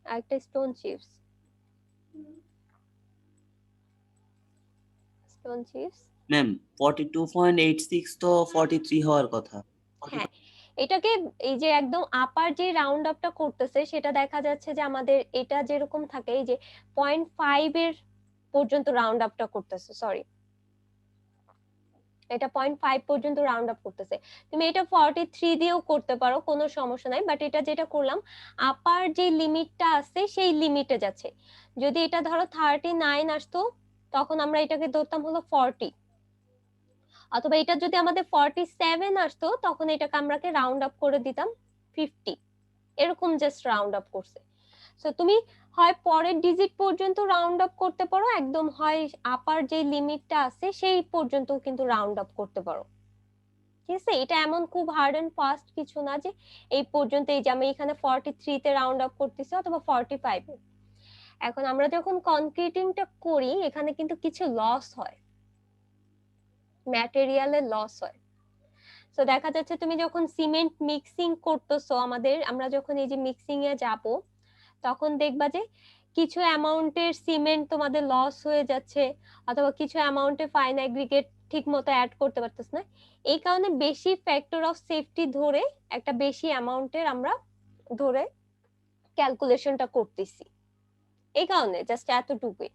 আর একটা stone chips. Stone chips ma'am 42.86 তো 43 হওয়ার কথা। হ্যাঁ, এটাকে এই যে একদম আপার যে রাউন্ড আপটা করতেছে সেটা দেখা যাচ্ছে যে আমাদের এটা যেরকম থাকে এই যে 0.5 এর পর্যন্ত রাউন্ড আপটা করতেছে, সরি এটা 0.5 পর্যন্ত রাউন্ড আপ করতেছে। তুমি এটা 43 দিয়েও করতে পারো, কোনো সমস্যা নাই, বাট এটা যেটা করলাম আপার যে লিমিটটা আছে সেই লিমিটে যাচ্ছে। যদি এটা ধরো 39 আসতো তখন আমরা এটাকে ধরতাম হলো 40, অথবা এটা যদি আমাদের 47 আসতো তখন এটাকে আমরা রাউন্ড আপ করে দিতাম 50, এরকম জাস্ট রাউন্ড আপ করছে। সো তুমি হয় পরের ডিজিট পর্যন্ত রাউন্ড আপ করতে পারো, একদম হয় আপার যে লিমিটটা আছে সেই পর্যন্ত কিন্তু রাউন্ড আপ করতে পারো। ঠিক আছে, এটা এমন খুব হার্ড এন্ড ফাস্ট কিছু না যে এই পর্যন্ত, এই যে আমি এখানে 43 তে রাউন্ড আপ করতেছি অথবা 45 এ। এখন আমরা যখন কনক্রিটিংটা করি এখানে কিন্তু কিছু লস হয়, ম্যাটেরিয়ালের লস হয়। তো দেখা যাচ্ছে তুমি যখন সিমেন্ট মিক্সিং করতেছো, আমরা যখন এই যে মিক্সিং এ যাব তখন দেখবা যে কিছু অ্যামাউন্টের সিমেন্ট তোমাদের লস হয়ে যাচ্ছে, অথবা কিছু অ্যামাউন্টে ফাইন অ্যাগ্রিগেট ঠিক মতো অ্যাড করতে পারতেছ না। এই কারণে বেশি ফ্যাক্টর অফ সেফটি ধরে একটা বেশি অ্যামাউন্টের আমরা ধরে ক্যালকুলেশনটা করতেছি। এই কারণে জাস্ট এতটুকুই।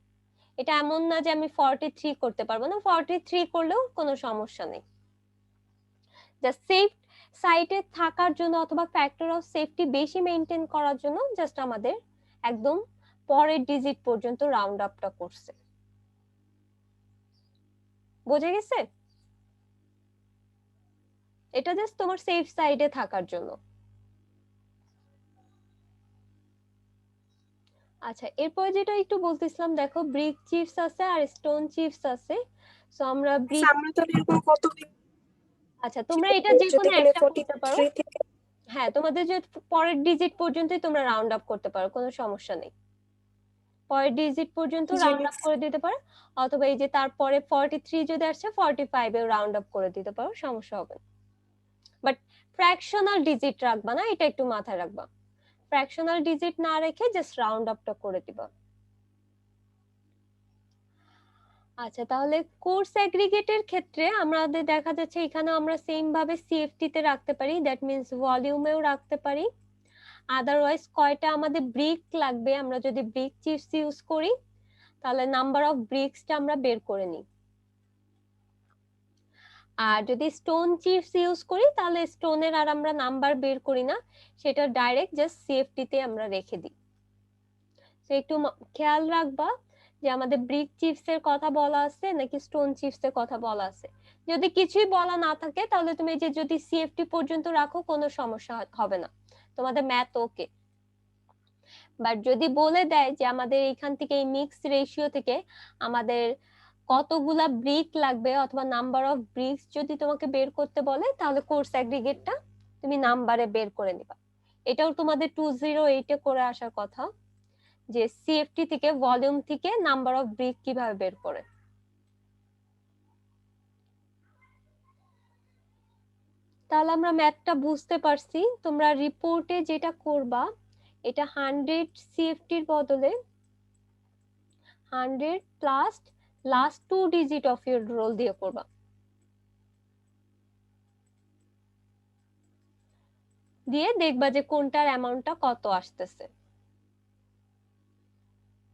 এটা এমন না যে আমি 43 করতে পারবো না, 43 করলেও কোনো সমস্যা নেই। জাস্ট সেফ সাইটে থাকার জন্য অথবা ফ্যাক্টর অফ সেফটি বেশি মেইনটেইন করার জন্য জাস্ট আমাদের একদম পরের ডিজিট পর্যন্ত রাউন্ড আপটা করছে। বোঝা গেছে? এটা জাস্ট তোমার সেফ সাইডে থাকার জন্য। আচ্ছা, এরপর যেটা একটু বলতেছিলাম, দেখো ব্রিক চিপস আছে আর স্টোন চিপস আছে। সো আমরা ব্রিক, আমরা তো এরকম কত আচ্ছা তোমরা এটা যে কোনো মানে একটা করতে পারো। 43 থেকে হ্যাঁ, তোমাদের যে পরের ডিজিট পর্যন্তই তোমরা রাউন্ড আপ করতে পারো, কোনো সমস্যা নেই। পরের ডিজিট পর্যন্ত রাউন্ড আপ করে দিতে পারো, অথবা এই যে তারপরে 43 যদি আসছে 45 এও রাউন্ড আপ করে দিতে পারো, সমস্যা হবে না। বাট ফ্র্যাকশনাল ডিজিট রাখবা না, এটা একটু মাথায় রাখবা। ফ্র্যাকশনাল ডিজিট না রেখে জাস্ট রাউন্ড আপটা করে দিবা। আচ্ছা, তাহলে কোর্স এগ্রিগেটের ক্ষেত্রে আমাদের দেখা যাচ্ছে এখানে আমরা সেম ভাবে সিএফটি তে রাখতে পারি, দ্যাট মিন্স ভলিউমেও রাখতে পারি। আদারওয়াইজ কয়টা আমাদের ব্রিক লাগবে, আমরা যদি ব্রিক চিপস ইউজ করি তাহলে নাম্বার অফ ব্রিক্সটা আমরা বের করে নিই। আর যদি স্টোন চিপস ইউজ করি তাহলে স্টোনের আর আমরা নাম্বার বের করি না, সেটা ডাইরেক্ট জাস্ট সিএফটি তে আমরা রেখে দিই। তো একটু খেয়াল রাখবা যে আমাদের ব্রিক চিপস এর কথা বলা আছে নাকি স্টোন চিপস এর কথা বলা আছে। যদি কিছুই বলা না থাকে তাহলে তুমি যে যদি সিএফটি পর্যন্ত রাখো কোনো সমস্যা হবে না, তোমাদের ম্যাথ ওকে। বাট যদি বলে দেয় যে আমাদের এখান থেকে এই মিক্স রেশিও থেকে আমাদের কতগুলা ব্রিক লাগবে অথবা নাম্বার অফ ব্রিক্স যদি তোমাকে বের করতে বলে, তাহলে কোর্স অ্যাগ্রিগেটটা তুমি নাম্বারে বের করে নিবা। এটাও তোমাদের 208 এ করে আসার কথা, যে সিএফটি থেকে ভলিউম থেকে নাম্বার অফ ব্রিক কিভাবে বের করে। তাহলে আমরা ম্যাথটা বুঝতে পারছি। তোমরা রিপোর্টে যেটা করবা, এটা 100 সিএফটির বদলে 100 plus last 2 digit of your roll দিয়ে করবা। দিয়ে দেখবা যে কোনটার অ্যামাউন্টটা কত আসতেছে।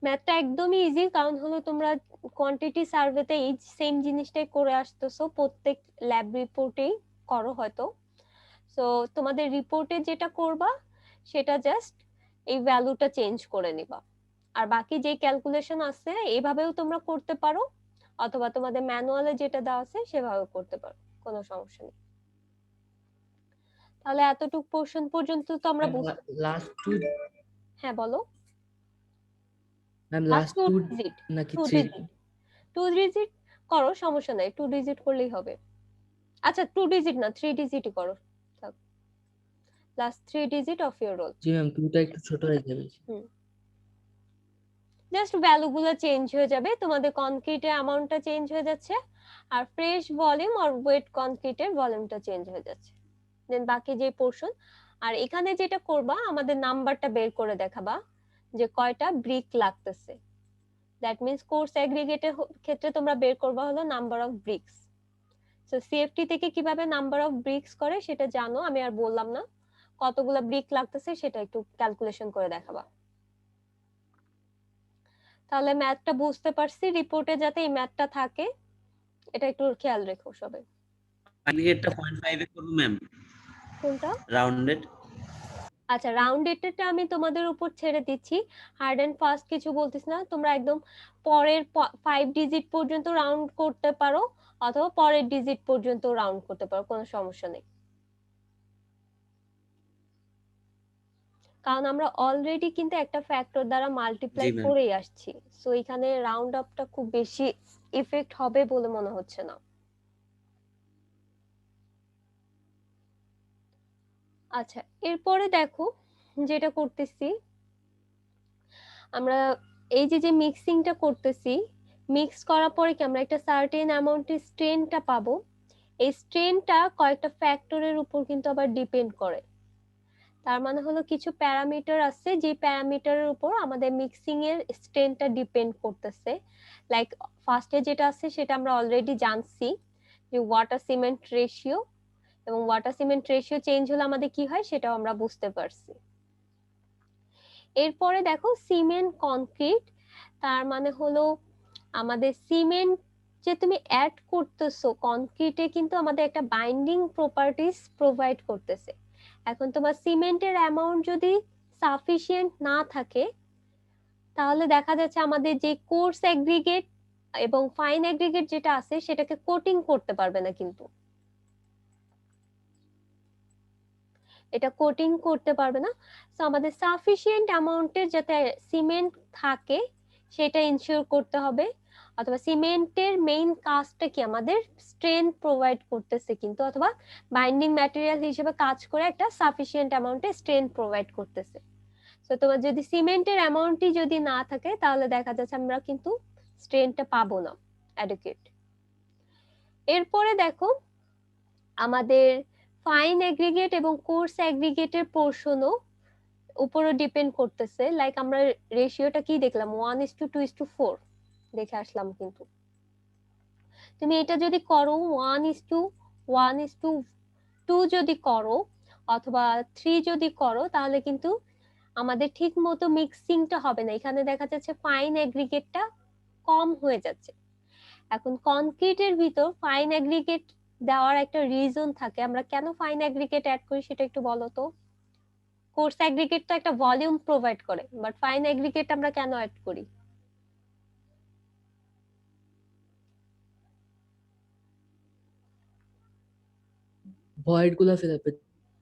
ম্যাথটা একদমই ইজি, কারণ হলো তোমরা কোয়ান্টিটি সার্ভেতে এই সেম জিনিসটাই করে আসতেছো, প্রত্যেক ল্যাব রিপোর্টেই করো হয়তো। সো তোমাদের রিপোর্টে যেটা করবা সেটা জাস্ট এই ভ্যালুটা চেঞ্জ করে নিবা। আর বাকি যে ক্যালকুলেশন আছে এইভাবেও তোমরা করতে পারো, অথবা তোমাদের ম্যানুয়ালে যেটা দেওয়া আছে সেভাবে করতে পারো, কোনো সমস্যা নেই। তাহলে এতটুকু পোরশন পর্যন্ত তো আমরা বুঝতে। লাস্ট টু, হ্যাঁ বলো। Ma'am last last 2 two digit, নাকি 2 3? ডিজিট, 2 ডিজিট করো, সমস্যা নাই, 2 ডিজিট করলেই হবে। আচ্ছা 2 ডিজিট না, 3 ডিজিটই করো, থাক। Last 3 digit of your roll. জি ম্যাম, টুটা একটু ছোট হয়ে যাবে। জাস্ট ভ্যালুগুলো চেঞ্জ হয়ে যাবে, তোমাদের কনক্রিটের অ্যামাউন্টটা চেঞ্জ হয়ে যাচ্ছে, আর ফ্রেশ ভলিউম আর ওয়েট কনক্রিটের ভলিউমটা চেঞ্জ হয়ে যাচ্ছে। দেন বাকি যে পোরশন, আর এখানে যেটা করবা আমাদের নাম্বারটা বের করে দেখাবা যে কয়টা ব্রিক লাগতেছে। দ্যাট মিন্স কোর্স অ্যাগ্রিগেটের ক্ষেত্রে তোমরা বের করবা হলো number of bricks. So CFT থেকে কিভাবে নাম্বার অফ ব্রিক্স করে সেটা জানো, আমি আর বললাম না। কতগুলা ব্রিক লাগতেছে সেটা একটু ক্যালকুলেশন করে দেখাবা। তাহলে ম্যাথটা বুঝতে পারছি, রিপোর্টে যাতে এই ম্যাথটা থাকে এটা একটু খেয়াল রেখো সবাই। অ্যাগ্রিগেটটা 0.5 এ করব ম্যাম, কোনটা? রাউন্ডেড। আচ্ছা, রাউন্ডেডটা আমি তোমাদের উপর ছেড়ে দিচ্ছি, হার্ড এন্ড ফাস্ট কিছু বলতেছি না। তোমরা একদম পরের 5 ডিজিট পর্যন্ত রাউন্ড করতে পারো, অথবা পরের ডিজিট পর্যন্ত রাউন্ড করতে পারো, কোনো সমস্যা নেই। কারণ আমরা অলরেডি কিন্তু একটা ফ্যাক্টর দ্বারা মাল্টিপ্লাই জি ম্যাম। করেই আসছি, সো এখানে রাউন্ড আপটা খুব বেশি ইফেক্ট হবে বলে মনে হচ্ছে না। আচ্ছা, এরপরে দেখো যেটা করতেছি আমরা, এই যে যে মিক্সিংটা করতেছি, মিক্স করার পরে কি আমরা একটা সার্টেন অ্যামাউন্টের স্ট্রেনটা পাবো। এই স্ট্রেনটা কয়েকটা ফ্যাক্টরের উপর কিন্তু আবার ডিপেন্ড করে। তার মানে হলো কিছু প্যারামিটার আছে যে প্যারামিটারের উপর আমাদের মিক্সিং এর স্ট্রেনটা ডিপেন্ড করতেছে। লাইক ফার্স্টে যেটা আছে সেটা আমরা অলরেডি জানছি যে ওয়াটার সিমেন্ট রেশিও, এবং ওয়াটার সিমেন্ট রেশিও চেঞ্জ হলে আমাদের কি হয় সেটাও আমরা বুঝতে পারছি। এরপরে দেখো সিমেন্ট কনক্রিট, তার মানে হলো আমাদের সিমেন্ট যে তুমি অ্যাড করতেছো কনক্রিটে কিন্তু আমাদের একটা বাইন্ডিং প্রপার্টিস প্রোভাইড করতেছে। এখন তোমার সিমেন্টের অ্যামাউন্ট যদি সাফিসিয়েন্ট না থাকে তাহলে দেখা যাচ্ছে আমাদের যে কোর্স অ্যাগ্রিগেট এবং ফাইন অ্যাগ্রিগেট যেটা আছে সেটাকে কোটিং করতে পারবে না, কিন্তু এটা কোটিং করতে পারবে না। সো আমাদের সাফিসিয়েন্ট অ্যামাউন্টের যাতে সিমেন্ট থাকে সেটা ইনশিওর করতে হবে। অথবা সিমেন্টের মেইন কাজটা কি আমাদের স্ট্রেংথ প্রোভাইড করতেছে কিন্তু, অথবা বাইন্ডিং ম্যাটেরিয়াল হিসেবে কাজ করে একটা সাফিসিয়েন্ট অ্যামাউন্টে স্ট্রেংথ প্রোভাইড করতেছে। তো তোমার যদি সিমেন্টের অ্যামাউন্টই যদি না থাকে তাহলে দেখা যাচ্ছে আমরা কিন্তু স্ট্রেংথটা পাবো না অ্যাডুকেট। এরপরে দেখো আমাদের ফাইন এগ্রিগেট এবং কোর্স এগ্রিগেটের পোর্শনও উপরে ডিপেন্ড করতেছে। লাইক আমরা রেশিওটা কি দেখলাম 1:2:4 দেখে আসলাম, কিন্তু তুমি এটা যদি করো 1:1:2 যদি করো অথবা 3 যদি করো তাহলে কিন্তু আমাদের ঠিক মতো মিক্সিংটা হবে না। এখানে দেখা যাচ্ছে ফাইন এগ্রিগেটটা কম হয়ে যাচ্ছে। এখন কনক্রিটের ভিতর ফাইন এগ্রিগেট দেওয়ার একটা রিজন থাকে, আমরা কেন ফাইন এগ্রিগেট অ্যাড করি সেটা একটু বলো তো। কোর্স এগ্রিগেট তো একটা ভলিউম প্রোভাইড করে, বাট ফাইন এগ্রিগেট আমরা কেন অ্যাড করি? ভয়েড গুলা ফিল আপ।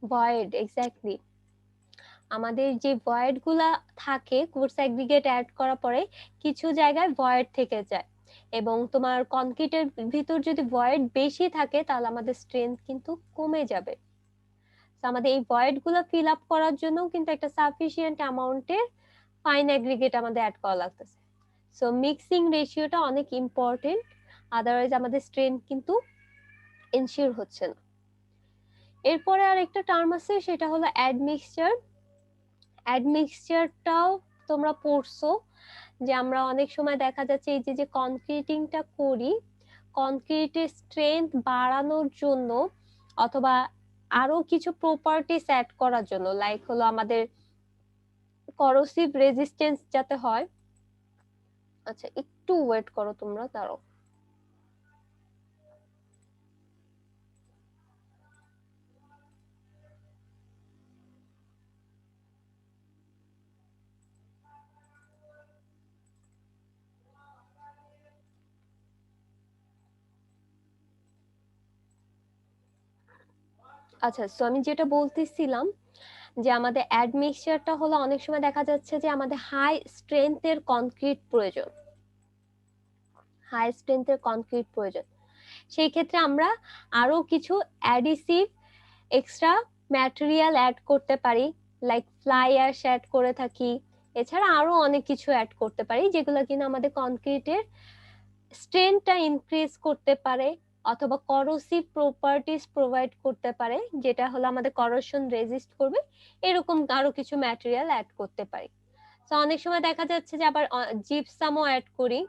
Void, exactly. আমাদের যে ভয়েড গুলা থাকে কোর্স এগ্রিগেট অ্যাড করার পরে কিছু জায়গায় ভয়েড থেকে যায়, এবং তোমার কনক্রিটের ভিতর যদি ভয়েড বেশি থাকে তাহলে আমাদের স্ট্রেংথ কিন্তু কমে যাবে। আমাদের এই ভয়েড গুলো ফিল আপ করার জন্য কিন্তু একটা সাফিসিয়েন্ট অ্যামাউন্টের ফাইন এগ্রিগেট আমাদের অ্যাড করা লাগতেছে। সো মিক্সিং রেশিওটা অনেক ইম্পর্টেন্ট, আদারওয়াইজ আমাদের স্ট্রেংথ কিন্তু এনশিওর হচ্ছে না। এরপরে আর একটা টার্ম আছে সেটা হলো অ্যাডমিক্সচার। অ্যাডমিক্সচারটাও তোমরা পড়ছো যে আমরা অনেক সময় দেখা যাচ্ছে এই যে কনক্রিটিংটা করি কনক্রিটের স্ট্রেংথ বাড়ানোর জন্য অথবা আরো কিছু প্রপার্টিস অ্যাড করার জন্য, লাইক হলো আমাদের করোসিভ রেজিস্ট্যান্স যাতে হয়। আচ্ছা একটু ওয়েট করো তোমরা, দাঁড়াও। আচ্ছা, সো আমি যেটা বলতেছিলাম যে আমাদের অ্যাডমিক্সচারটা হলো অনেক সময় দেখা যাচ্ছে যে আমাদের হাই স্ট্রেংথের কনক্রিট প্রয়োজন, হাই স্ট্রেংথের কনক্রিট প্রয়োজন। সেই ক্ষেত্রে আমরা আরো কিছু অ্যাডিসিভ এক্সট্রা ম্যাটেরিয়াল অ্যাড করতে পারি, লাইক ফ্লাই অ্যাশ অ্যাড করে থাকি। এছাড়া আরো অনেক কিছু অ্যাড করতে পারি যেগুলো কিনা আমাদের কনক্রিটের স্ট্রেংথটা ইনক্রিজ করতে পারে অথবা করোসিভ প্রপার্টিস প্রোভাইড করতে পারে, যেটা হলো আমাদের করোশন রেজিস্ট করবে। এরকম আরো কিছু ম্যাটেরিয়াল অ্যাড করতে পারি। তো অনেক সময় দেখা যাচ্ছে যে আবার জিপসামও অ্যাড করি।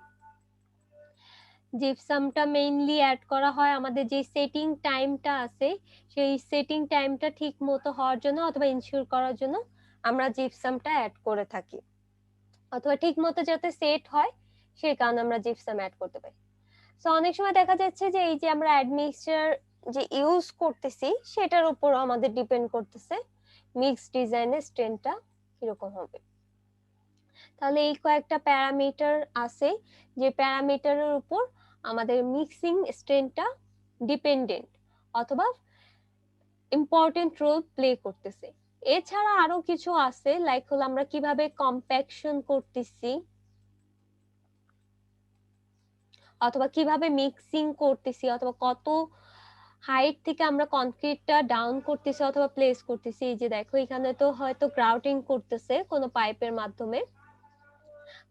জিপসামটা মেইনলি অ্যাড করা হয় আমাদের যে সেটিং টাইমটা আছে সেই সেটিং টাইমটা ঠিক মতো হওয়ার জন্য অথবা ইনশিওর করার জন্য আমরা জিপসামটা অ্যাড করে থাকি, অথবা ঠিক মতো যাতে সেট হয় সেই কারণে আমরা জিপসাম অ্যাড করতে পারি। সো অনেক সময় দেখা যাচ্ছে যে এই যে আমরা অ্যাডমিক্সচার যে ইউজ করতেছি সেটার উপর আমাদের ডিপেন্ড করতেছে মিক্স ডিজাইনের স্ট্রেংথটা কিরকম হবে। তাহলে এই কয়েকটা প্যারামিটার আছে যে প্যারামিটারের উপর আমাদের মিক্সিং স্ট্রেংথটা ডিপেন্ডেন্ট অথবা ইম্পর্টেন্ট রোল প্লে করতেছে। এছাড়া আরো কিছু আছে, লাইক হলো আমরা কিভাবে কম্প্যাকশন করতেছি অথবা কিভাবে মিক্সিং করতেছি অথবা কত হাইট থেকে আমরা কনক্রিটটা ডাউন করতেছি অথবা প্লেস করতেছি। এই যে দেখো এখানে তো হয়তো গ্রাউটিং করতেছে কোনো পাইপের মাধ্যমে,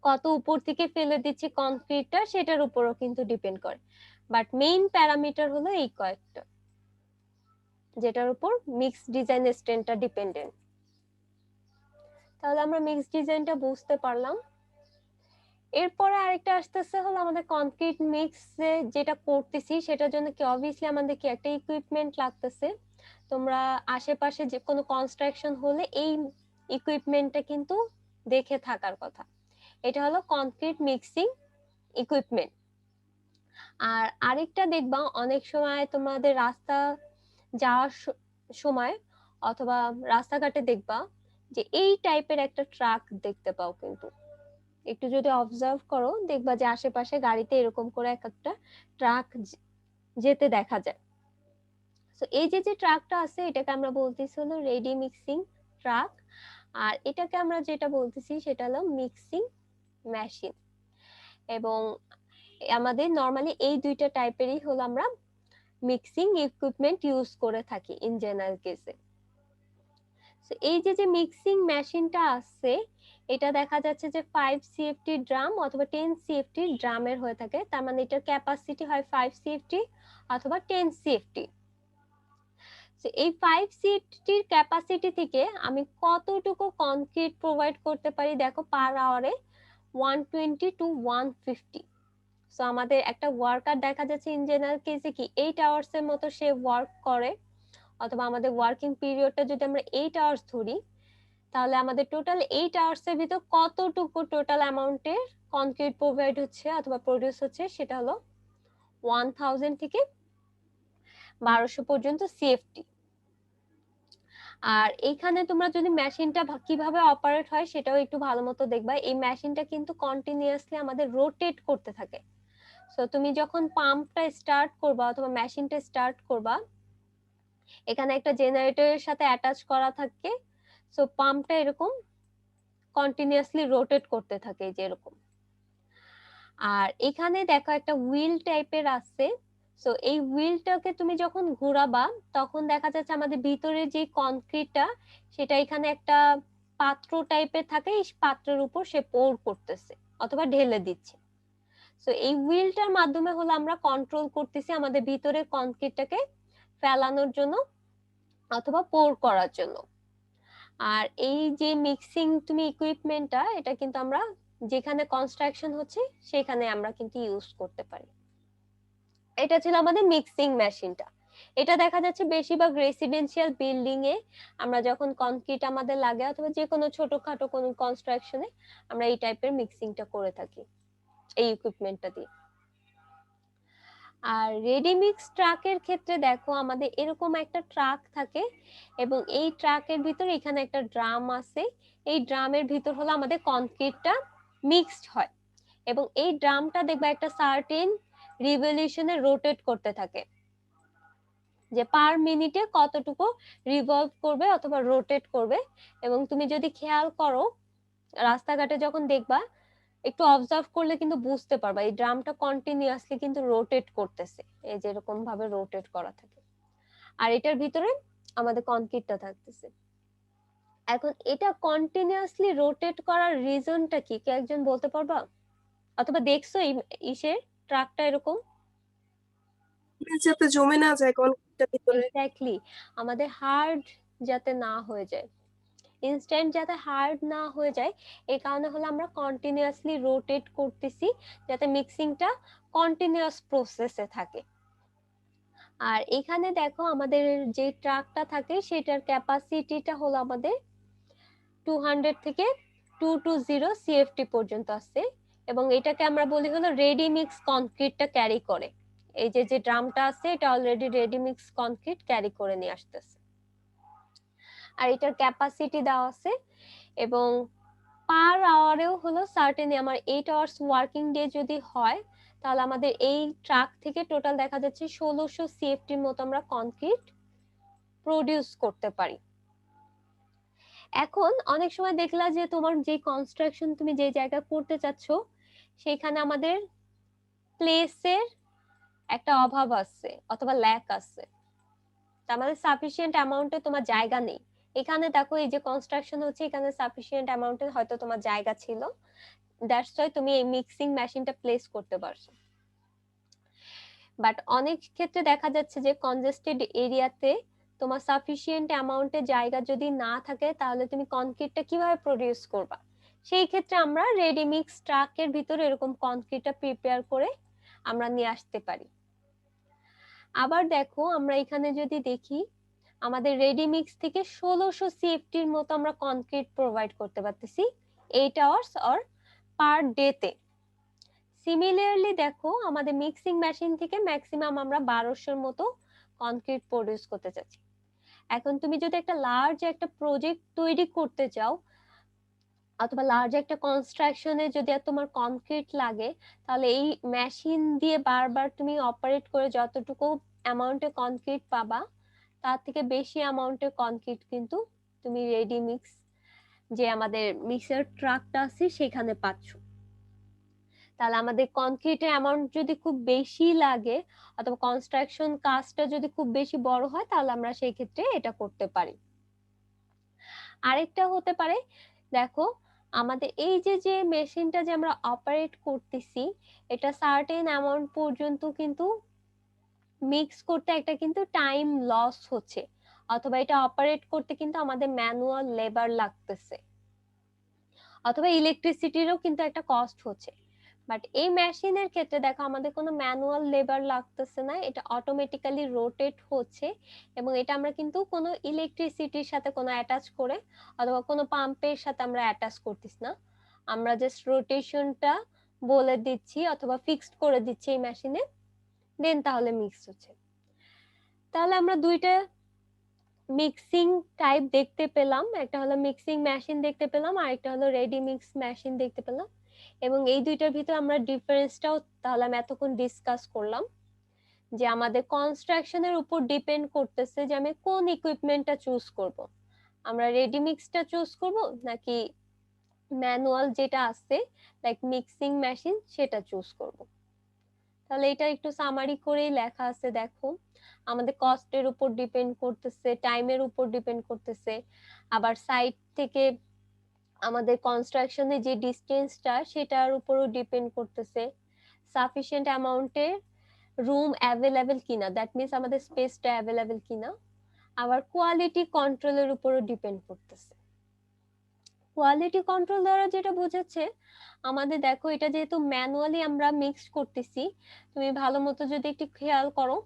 কত উপর থেকে ফেলে দিচ্ছি কনক্রিটটা সেটার উপরও কিন্তু ডিপেন্ড করে। বাট মেইন প্যারামিটার হলো এই কয়েকটা যেটার উপর মিক্স ডিজাইন স্ট্রেংথটা ডিপেন্ডেন্ট। তাহলে আমরা মিক্স ডিজাইনটা বুঝতে পারলাম। এরপরে আরেকটা আসতেছে হলো আমাদের কনক্রিট মিক্সে যেটা করতেছি সেটার জন্য কি অবভিয়াসলি আমাদের কি একটা ইকুইপমেন্ট লাগতেছে। তোমরা আশেপাশে যে কোনো কনস্ট্রাকশন হলে এই ইকুইপমেন্টটা কিন্তু দেখে থাকার কথা। এটা হলো কনক্রিট মিক্সিং ইকুইপমেন্ট। আর আরেকটা দেখবা অনেক সময় তোমাদের রাস্তা যাওয়ার সময় অথবা রাস্তাঘাটে দেখবা যে এই টাইপের একটা ট্রাক দেখতে পাও। কিন্তু একটু যদি অবজার্ভ করো দেখবা যে আশেপাশে গাড়িতে এরকম করে একটা ট্রাক যেতে দেখা যায়। তো এই যে ট্রাকটা আছে এটাকে আমরা বলতেছি হলো রেডি মিক্সিং ট্রাক, আর এটাকে আমরা যেটা বলতেছি সেটা হলো মিক্সিং মেশিন। এবং আমাদের নরমালি এই দুইটা টাইপেরই হলো আমরা মিক্সিং ইকুইপমেন্ট ইউজ করে থাকি ইন জেনারেল কেসে। সো এই যে মিক্সিং মেশিনটা আছে এটা দেখা যাচ্ছে যে 5 CFT ড্রাম অথবা 10 CFT ড্রামের হয়ে থাকে। তার মানে এটার ক্যাপাসিটি হয় 5 CFT অথবা 10 CFT। সো এই 5 CFT এর ক্যাপাসিটি থেকে আমি কতটুকু কনক্রিট প্রোভাইড করতে পারি দেখো পার আওয়ারে 120 টু 150। সো আমাদের একটা ওয়ার্কার দেখা যাচ্ছে ইন জেনারেল কেসে কি 8 আওয়ার্স এর মতো সে ওয়ার্ক করে, অথবা আমাদের ওয়ার্কিং পিরিয়ডটা যদি আমরা 8 আওয়ার্স ধরি তাহলে আমাদের টোটাল 8 আওয়ার্স এর ভিতর কতটুকু টোটাল অ্যামাউন্টের কনক্রিট প্রোভাইড হচ্ছে অথবা প্রোডিউস হচ্ছে সেটা হলো 1000 থেকে 1200 পর্যন্ত সিএফটি। আর এইখানে তোমরা যদি মেশিনটা কিভাবে অপারেট হয় সেটাও একটু ভালো মতো দেখবা। এই মেশিনটা কিন্তু কন্টিনিউয়াসলি আমাদের রোটেট করতে থাকে। সো তুমি যখন পাম্পটা স্টার্ট করবা অথবা মেশিনটা স্টার্ট করবা এখানে একটা জেনারেটরের সাথে অ্যাটাচ করা থাকে। সো পাম্পটা এরকম কন্টিনিউয়াসলি রোটেট করতে থাকে যেরকম। আর এখানে দেখো একটা হুইল টাইপের আছে। সো এই হুইলটাকে তুমি যখন ঘোরাবা তখন দেখা যাচ্ছে আমাদের ভিতরে যে কনক্রিটটা সেটা এখানে একটা পাত্র টাইপের থাকে, এই পাত্রের উপর সে পোর করতেছে অথবা ঢেলে দিচ্ছে। সো এই হুইলটার মাধ্যমে হলো আমরা কন্ট্রোল করতেছি আমাদের ভিতরের কনক্রিটটাকে ফেলানোর জন্য অথবা পোর করার জন্য। আর এই যে মিক্সিং তুমি ইকুইপমেন্টটা এটা কিন্তু আমরা যেখানে কনস্ট্রাকশন হচ্ছে সেখানে আমরা কিন্তু ইউজ করতে পারি। এটা ছিল আমাদের মিক্সিং মেশিনটা। এটা দেখা যাচ্ছে বেশিরভাগ রেসিডেন্সিয়াল বিল্ডিং এ আমরা যখন কনক্রিট আমাদের লাগে অথবা যে কোনো ছোটখাটো কোনো কনস্ট্রাকশনে আমরা এই টাইপের মিক্সিংটা করে থাকি এই ইকুইপমেন্টটা দিয়ে। আর রেডি মিক্স ট্রাকের ক্ষেত্রে দেখো আমাদের এরকম একটা ট্রাক থাকে এবং এই ট্রাকের ভিতরে এখানে একটা ড্রাম আছে। এই ড্রামের ভিতর হলো আমাদের কনক্রিটটা মিক্সড হয় এবং এই ড্রামটা দেখবা একটা সার্টেন রিভলিউশনে রোটেট করতে থাকে, যে পার মিনিটে কতটুকু রিভলভ করবে অথবা রোটেট করবে। এবং তুমি যদি খেয়াল করো রাস্তাঘাটে যখন দেখবা একটু অবজার্ভ করলে কিন্তু বুঝতে পারবা এই ড্রামটা কন্টিনিউয়াসলি কিন্তু রোটেট করতেছে, এই যে এরকম ভাবে রোটেট করা থাকে। আর এটার ভিতরে আমাদের কনক্রিটটা থাকতেছে। এখন এটা কন্টিনিউয়াসলি রোটেট করার রিজনটা কি কে একজন বলতে পারবা? অথবা দেখছো এই ইসের ট্রাকটা এরকম? যাতে জমে না যায় কনক্রিটটা ভিতরে। এক্স্যাক্টলি, আমাদের হার্ড যাতে না হয়ে যায়, ইনস্ট্যান্ট যাতে হার্ড না হয়ে যায় এই কারণে হলো আমরা কন্টিনিউয়াসলি রোটেট করতেছি যাতে মিক্সিংটা কন্টিনিউয়াস প্রসেসে থাকে। আর এখানে দেখো আমাদের যে ট্রাকটা থাকে সেটার ক্যাপাসিটিটা হলো আমাদের 200 থেকে 220 সিএফটি পর্যন্ত আছে এবং এটাকে আমরা বলি হলো রেডি মিক্স কনক্রিটটা ক্যারি করে। এই যে ড্রামটা আছে এটা already ready mix concrete carry করে নিয়ে আসতেছে। আর এটার ক্যাপাসিটি দেওয়া আছে এবং পার আওয়ারেও হলো সার্টেনলি আমার 8 আওয়ার্স ওয়ার্কিং ডে যদি হয় তাহলে আমাদের এই ট্রাক থেকে টোটাল দেখা যাচ্ছে 1600 সিএফটির মতো আমরা কনক্রিট প্রোডিউস করতে পারি। এখন অনেক সময় দেখলা যে তোমার যে কনস্ট্রাকশন তুমি যে জায়গা করতে চাচ্ছ সেখানে আমাদের প্লেসের একটা অভাব আছে অথবা ল্যাক আছে, তার মানে সাফিসিয়েন্ট অ্যামাউন্টে তোমার জায়গা নেই। এখানে দেখো এই যে কনস্ট্রাকশন হচ্ছে এখানে সাফিসিয়েন্ট অ্যামাউন্টে হয়তো তোমার জায়গা ছিল, দ্যাটস ওয়াই তুমি এই মিক্সিং মেশিনটা প্লেস করতে পারছো। বাট অনেক ক্ষেত্রে দেখা যাচ্ছে যে কনজেস্টেড এরিয়াতে তোমার সাফিসিয়েন্ট অ্যামাউন্টে জায়গা যদি না থাকে তাহলে তুমি কনক্রিটটা কিভাবে প্রডিউস করবা? সেই ক্ষেত্রে আমরা রেডি মিক্স ট্রাকের ভিতরে এরকম কনক্রিটটা প্রিপেয়ার করে আমরা নিয়ে আসতে পারি। আবার দেখো আমরা এখানে যদি দেখি আমাদের রেডি মিক্স থেকে 1600 সিএফটির মতো আমরা কনক্রিট প্রোভাইড করতে পারতেছি 8 আওয়ার্স অর পার ডেতে। সিমিলারলি দেখো আমাদের মিক্সিং মেশিন থেকে ম্যাক্সিমাম আমরা 1200-র মতো কনক্রিট প্রডিউস করতে চাচ্ছি। এখন তুমি যদি একটা লার্জ একটা প্রজেক্ট তৈরি করতে চাও অথবা লার্জ একটা কনস্ট্রাকশনে যদি তোমার কনক্রিট লাগে, তাহলে এই মেশিন দিয়ে বারবার তুমি অপারেট করে যতটুকু অ্যামাউন্টে কনক্রিট পাবা তার থেকে বেশি অ্যামাউন্টের কনক্রিট কিন্তু তুমি রেডি মিক্স যে আমাদের মিক্সার ট্রাকটা আছে সেখানে পাচ্ছ। তাহলে আমাদের কনক্রিটের অ্যামাউন্ট যদি খুব বেশি লাগে অথবা কনস্ট্রাকশন কাজটা যদি খুব বেশি বড় হয় তাহলে আমরা সেই ক্ষেত্রে এটা করতে পারি। আরেকটা হতে পারে দেখো আমাদের এই যে যে মেশিনটা যে আমরা অপারেট করতেছি এটা সার্টেন অ্যামাউন্ট পর্যন্ত কিন্তু মিক্স করতে একটা কিন্তু টাইম লস হচ্ছে অথবা এটা অপারেট করতে কিন্তু আমাদের ম্যানুয়াল লেবার লাগতেছে অথবা ইলেকট্রিসিটিরও কিন্তু একটা কস্ট হচ্ছে। বাট এই মেশিনের ক্ষেত্রে দেখো আমাদের কোনো ম্যানুয়াল লেবার লাগতেছে না, এটা অটোমেটিক্যালি রোটেট হচ্ছে এবং এটা আমরা কিন্তু কোনো ইলেকট্রিসিটির সাথে কোনো অ্যাটাচ করে অথবা কোনো পাম্পের সাথে আমরা অ্যাটাচ করতেছি না, আমরা জাস্ট রোটেশনটা বলে দিচ্ছি অথবা ফিক্সড করে দিচ্ছি এই মেশিনে, দেন তাহলে মিক্স হচ্ছে। তাহলে আমরা দুইটা মিক্সিং টাইপ দেখতে পেলাম, একটা হলো মিক্সিং মেশিন দেখতে পেলাম আর একটা হলো রেডি মিক্স মেশিন দেখতে পেলাম এবং এই দুইটার ভিতরে আমরা ডিফারেন্সটাও তাহলে আমি এতক্ষণ ডিসকাস করলাম যে আমাদের কনস্ট্রাকশনের উপর ডিপেন্ড করতেছে যে আমি কোন ইকুইপমেন্টটা চুজ করব, আমরা রেডি মিক্সটা চুজ করব নাকি ম্যানুয়াল যেটা আছে লাইক মিক্সিং মেশিন সেটা চুজ করব। তাহলে এটা একটু সামারি করেই লেখা আছে দেখো, আমাদের কস্টের উপর ডিপেন্ড করতেছে, টাইমের উপর ডিপেন্ড করতেছে, আবার সাইট থেকে আমাদের কনস্ট্রাকশনের যে ডিসটেন্সটা সেটার উপরও ডিপেন্ড করতেছে, সাফিসিয়েন্ট অ্যামাউন্টের রুম অ্যাভেলেবেল কিনা, দ্যাট মিন্স আমাদের স্পেসটা অ্যাভেলেবেল কিনা, আবার কোয়ালিটি কন্ট্রোলের উপরও ডিপেন্ড করতেছে। কোয়ালিটি কন্ট্রোল দ্বারা যেটা বোঝাচ্ছে আমাদের দেখো এটা যেহেতু ম্যানুয়ালি আমরা মিক্স করতেছি, তুমি ভালো মতো যদি একটু খেয়াল করো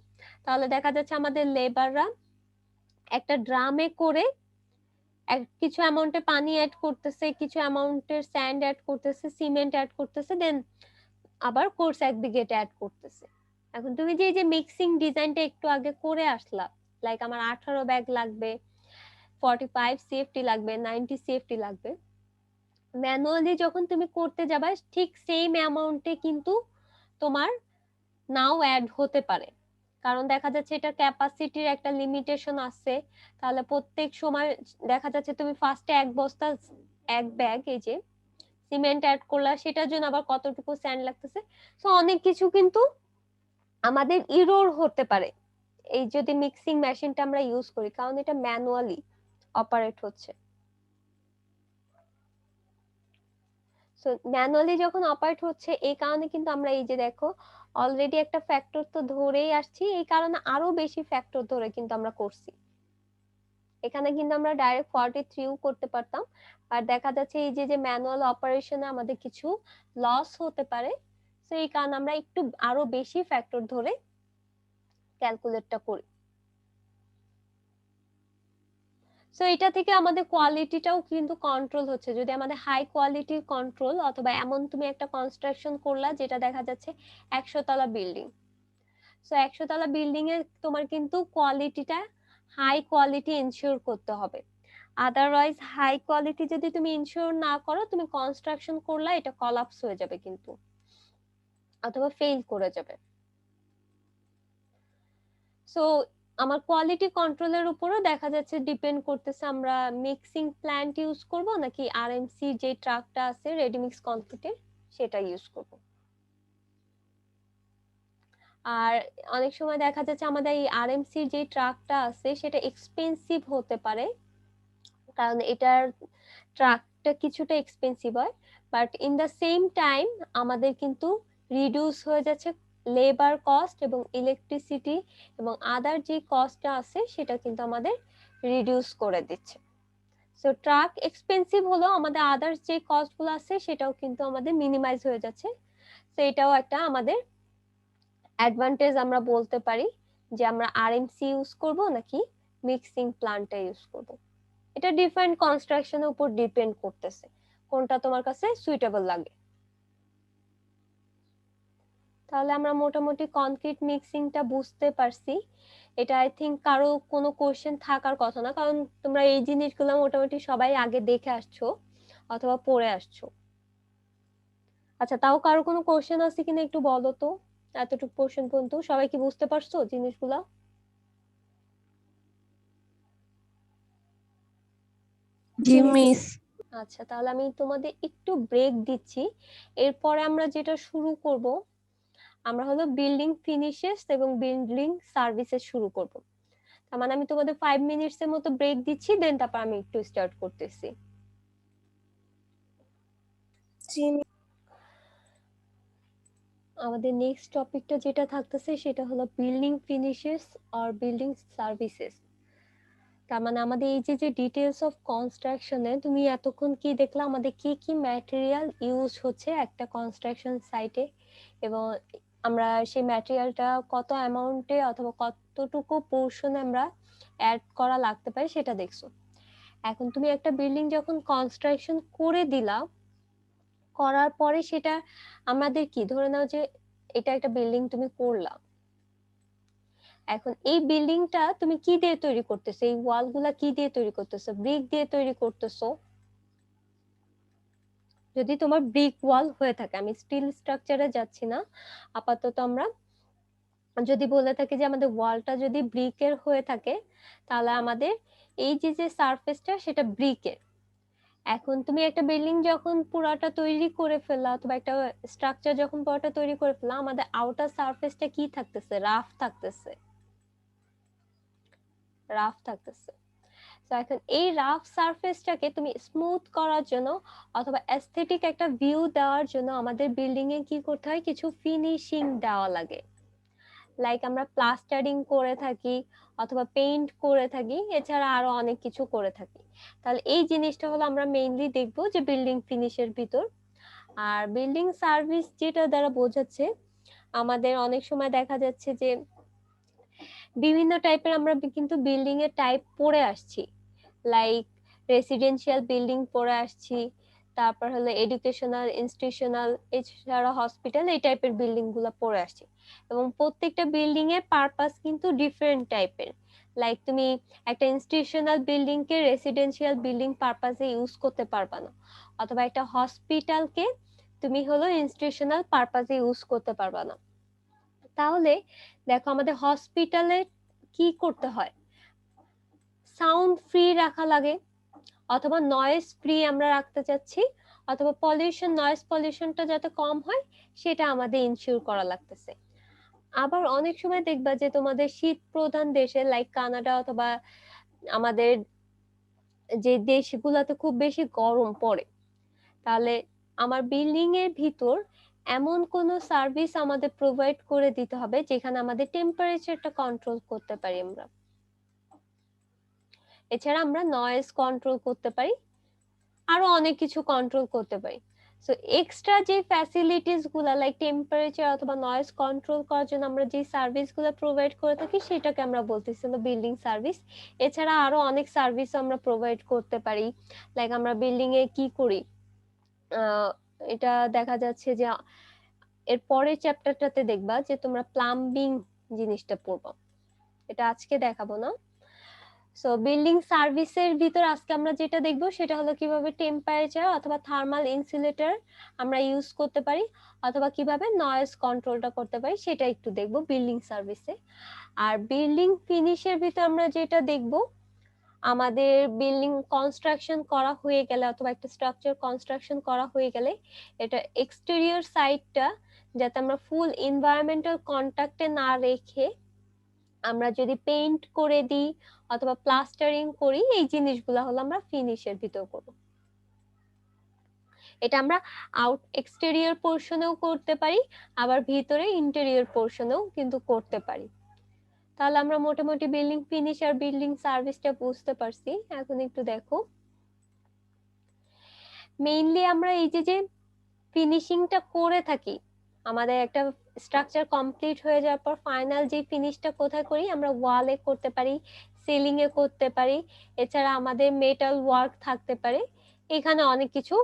তাহলে দেখা যাচ্ছে আমাদের লেবাররা একটা ড্রামে করে কিছু অ্যামাউন্টে পানি অ্যাড করতেছে, কিছু অ্যামাউন্টের স্যান্ড অ্যাড করতেছে, সিমেন্ট অ্যাড করতেছে, দেন আবার কোর্স অ্যাগ্রিগেট অ্যাড করতেছে। এখন তুমি যে এই যে মিক্সিং ডিজাইনটা একটু আগে করে আসলা, লাইক আমার 18 ব্যাগ লাগবে, 45 সিএফটি লাগবে, 90 সিএফটি লাগবে, ম্যানুয়ালি যখন তুমি করতে যাবে ঠিক সেম অ্যামাউন্টে কিন্তু তোমার নাও অ্যাড হতে পারে, কারণ দেখা যাচ্ছে এটা ক্যাপাসিটির একটা লিমিটেশন আছে। তাহলে প্রত্যেক সময় দেখা যাচ্ছে তুমি ফার্স্টে এক বস্তা এক ব্যাগ এই যে সিমেন্ট অ্যাড করলা, সেটার জন্য আবার কতটুকু স্যান্ড লাগতেছে, সো অনেক কিছু কিন্তু আমাদের ইরোর হতে পারে এই যদি মিক্সিং মেশিনটা আমরা ইউজ করি, কারণ এটা ম্যানুয়ালি অপারেট হচ্ছে। সো ম্যানুয়ালি যখন অপারেট হচ্ছে এই কারণে কিন্তু আমরা এই যে দেখো অলরেডি একটা ফ্যাক্টর তো ধরেই আসছি, এই কারণে আরো বেশি ফ্যাক্টর ধরে কিন্তু আমরা করছি। এখানে কিন্তু আমরা ডাইরেক্ট 43ও করতে পারতাম, আর দেখা যাচ্ছে এই যে যে ম্যানুয়াল অপারেশনে আমাদের কিছু লস হতে পারে, তো এই কারণে আমরা একটু আরো বেশি ফ্যাক্টর ধরে ক্যালকুলেটটা করি। সো এটা থেকে আমাদের কোয়ালিটিটাও কিন্তু কন্ট্রোল হচ্ছে, যদি আমাদের হাই কোয়ালিটির কন্ট্রোল অথবা এমন তুমি একটা কনস্ট্রাকশন করলা যেটা দেখা যাচ্ছে 100 তলা বিল্ডিং, সো 100 তলা বিল্ডিং এ তোমার কিন্তু কোয়ালিটিটা হাই কোয়ালিটি এনশিওর করতে হবে, আদারওয়াইজ হাই কোয়ালিটি যদি তুমি ইনশিওর না করো তুমি কনস্ট্রাকশন করলা এটা কলাপস হয়ে যাবে কিন্তু অথবা ফেল করে যাবে। সো আমার কোয়ালিটি কন্ট্রোলের উপরও দেখা যাচ্ছে ডিপেন্ড করতেছে আমরা মিক্সিং প্ল্যান্ট ইউজ করব নাকি আরএমসি যে ট্রাকটা আছে রেডি মিক্স কনক্রিটের সেটা ইউজ করব। আর অনেক সময় দেখা যাচ্ছে আমাদের এই আরএমসি যে ট্রাকটা আছে সেটা এক্সপেন্সিভ হতে পারে, কারণ এটার ট্রাকটা কিছুটা এক্সপেন্সিভ হয়, but in the same time আমাদের কিন্তু রিডিউস হয়ে যাচ্ছে লেবার কস্ট এবং ইলেকট্রিসিটি এবং আদার যে কস্টটা আছে সেটা কিন্তু আমাদের রিডিউস করে দিচ্ছে। সো ট্রাক এক্সপেন্সিভ হলো আমাদের আদার্স যে কস্টগুলো আছে সেটাও কিন্তু আমাদের মিনিমাইজ হয়ে যাচ্ছে। তো এটাও একটা আমাদের অ্যাডভান্টেজ আমরা বলতে পারি যে আমরা আরএমসি ইউজ করব নাকি মিক্সিং প্ল্যান্টটা ইউজ করব। এটা ডিফারেন্ট কনস্ট্রাকশনের উপর ডিপেন্ড করতেছে কোনটা তোমার কাছে সুইটেবল লাগে। তাহলে আমরা মোটামুটি কনক্রিট মিক্সিংটা বুঝতে পারছি। এটা আই থিংক কারো কোনো কোশ্চেন থাকার কথা না, কারণ তোমরা এই জিনিসগুলো মোটামুটি সবাই আগে দেখে আসছো অথবা পড়ে আসছো। আচ্ছা, তাও কারো কোনো কোশ্চেন আছে কিনা একটু বলো তো। এতটুকু পোর্শন পর্যন্ত সবাই কি বুঝতে পারছো জিনিসগুলা? জি মিস। আচ্ছা, তাহলে আমি তোমাদের একটু ব্রেক দিচ্ছি। এরপরে আমরা যেটা শুরু করব, আমরা হলো বিল্ডিং ফিনিশেস এবং বিল্ডিং সার্ভিসেস শুরু করব। তার মানে আমি তোমাদের 5 মিনিটস এর মতো ব্রেক দিচ্ছি, দেন তারপর আমি একটু স্টার্ট করতেছি। জি মিস। আমাদের নেক্সট টপিকটা যেটা থাকতেছে সেটা হলো বিল্ডিং ফিনিশেস আর বিল্ডিং সার্ভিসেস। তার মানে আমাদের এই যে ডিটেইলস অফ কনস্ট্রাকশনে তুমি এতক্ষণ কি দেখলা, আমাদের কি কি ম্যাটেরিয়াল ইউজ হচ্ছে একটা কনস্ট্রাকশন সাইটে, এবং আমরা সেই ম্যাটেরিয়ালটা কত অ্যামাউন্টে অথবা কতটুকু পোর্শনে আমরা অ্যাড করা লাগতে পারে সেটা দেখছো। এখন তুমি একটা বিল্ডিং যখন কনস্ট্রাকশন করে দিলা, করার পরে সেটা আমাদের কি ধরে নাও যে এটা একটা বিল্ডিং তুমি করলা, এখন এই বিল্ডিংটা তুমি কি দিয়ে তৈরি করতেছো, এই ওয়াল গুলা কি দিয়ে তৈরি করতেছো, ব্রিক দিয়ে তৈরি করতেছো। যদি তোমার ব্রিক ওয়াল হয়ে থাকে, আমি স্টিল স্ট্রাকচারে যাচ্ছি না, আপাতত আমরা যদি বলে থাকি যে আমাদের ওয়ালটা যদি ব্রিকের হয়ে থাকে, তাহলে আমাদের এই যে সারফেসটা সেটা ব্রিকের। এখন তুমি একটা বিল্ডিং যখন পুরাটা তৈরি করে ফেললা অথবা একটা স্ট্রাকচার যখন পুরাটা তৈরি করে ফেললা, আমাদের আউটার সারফেসটা কি থাকতেছে, রাফ থাকতেছে, রাফ থাকতেছে। তো এখন এই রাফ সারফেসটাকে তুমি স্মুথ করার জন্য অথবা অ্যাস্থেটিক একটা ভিউ দেওয়ার জন্য আমাদের বিল্ডিং এ কি করতে হয়, কিছু ফিনিশিং দেওয়া লাগে। লাইক আমরা প্লাস্টারিং করে থাকি অথবা পেইন্ট করে থাকি, এছাড়া আরো অনেক কিছু করে থাকি। তাহলে এই জিনিসটা হলো আমরা মেইনলি দেখবো যে বিল্ডিং ফিনিশের ভিতর। আর বিল্ডিং সার্ভিস যেটা দ্বারা বোঝাচ্ছে, আমাদের অনেক সময় দেখা যাচ্ছে যে বিভিন্ন টাইপের আমরা কিন্তু বিল্ডিং এর টাইপ পড়ে আসছি, লাইক রেসিডেন্সিয়াল বিল্ডিং পড়ে আসছি, তারপর হলো এডুকেশনাল ইনস্টিটিউশনাল, এছাড়া হসপিটাল, এই টাইপের বিল্ডিং গুলো পড়ে আসছে। এবং প্রত্যেকটা বিল্ডিং এর পারপাস কিন্তু ডিফারেন্ট টাইপের। লাইক তুমি একটা ইনস্টিটিউশনাল বিল্ডিং কে রেসিডেন্সিয়াল বিল্ডিং পারপাসে ইউজ করতে পারবা না, অথবা একটা হসপিটালকে তুমি হলো ইনস্টিটিউশনাল পারপাসে ইউজ করতে পারবা না। তাহলে দেখো আমাদের হসপিটালে কি করতে হয়, সাউন্ড ফ্রি রাখা লাগে, অথবা নয়েজ ফ্রি আমরা রাখতে চাচ্ছি, অথবা পলিউশন, নয়েজ পলিউশনটা যাতে কম হয় সেটা আমাদের ইনশিওর করা লাগতেছে। আবার অনেক সময় দেখবা যে তোমাদের শীত প্রধান দেশে লাইক কানাডা অথবা আমাদের যে দেশগুলোতে খুব বেশি গরম পড়ে, তাহলে আমার বিল্ডিং এর ভিতর এমন কোন সার্ভিস আমাদের প্রোভাইড করে দিতে হবে যেখানে আমাদের টেম্পারেচারটা কন্ট্রোল করতে পারি আমরা। এছাড়া আমরা নয়েজ কন্ট্রোল করতে পারি, আরো অনেক কিছু কন্ট্রোল করতে পারি। সো এক্সট্রা যে ফ্যাসিলিটিস গুলা লাইক টেম্পারেচার অথবা নয়েজ কন্ট্রোল করার জন্য আমরা যে সার্ভিস গুলা প্রোভাইড করে থাকি সেটাকে আমরা বলতেছি বিল্ডিং সার্ভিস। এছাড়া আরো অনেক সার্ভিস আমরা প্রোভাইড করতে পারি, লাইক আমরা বিল্ডিং এ কি করি, এটা দেখা যাচ্ছে যে এর পরের চ্যাপ্টারটাতে দেখবা যে তোমরা প্লাম্বিং জিনিসটা পড়বা, এটা আজকে দেখাবো না। সো বিল্ডিং সার্ভিসের ভিতর আজকে আমরা যেটা দেখবো সেটা হলো কিভাবে টেম্পারেচার অথবা থার্মাল ইনসুলেটর আমরা ইউজ করতে পারি, অথবা কিভাবে নয়েজ কন্ট্রোলটা করতে পারি সেটা একটু দেখবো বিল্ডিং সার্ভিসে। আর বিল্ডিং ফিনিশের ভিতর আমরা যেটা দেখবো, আমাদের বিল্ডিং কনস্ট্রাকশন করা হয়ে গেলে অথবা একটা স্ট্রাকচার কনস্ট্রাকশন করা হয়ে গেলে এটা এক্সটেরিয়র সাইডটা যাতে আমরা ফুল এনভায়রনমেন্টাল কন্টাক্টে না রেখে আমরা যদি পেইন্ট করে দিই অথবা প্লাস্টারিং করি, এই জিনিসগুলো হলো আমরা ফিনিশের ভিতর করব। এটা আমরা এক্সটেরিয়র পোর্শনেও করতে পারি, আবার ভিতরে ইন্টেরিয়র পোর্শনেও কিন্তু করতে পারি। তাহলে আমরা মোটামুটি বিল্ডিং ফিনিশ আর বিল্ডিং সার্ভিসটা বুঝতে পারছি। এখন একটু দেখো, মেইনলি আমরা এই যে ফিনিশিংটা করে থাকি, আমাদের একটা স্ট্রাকচার কমপ্লিট হয়ে যাওয়ার পর ফাইনাল যে ফিনিশটা কোথায় করি, আমরা ওয়ালে করতে পারি, সিলিং এ করতে পারি, এছাড়া আমাদের মেটাল ওয়ার্ক থাকতে পারে, এখানে অনেক কিছু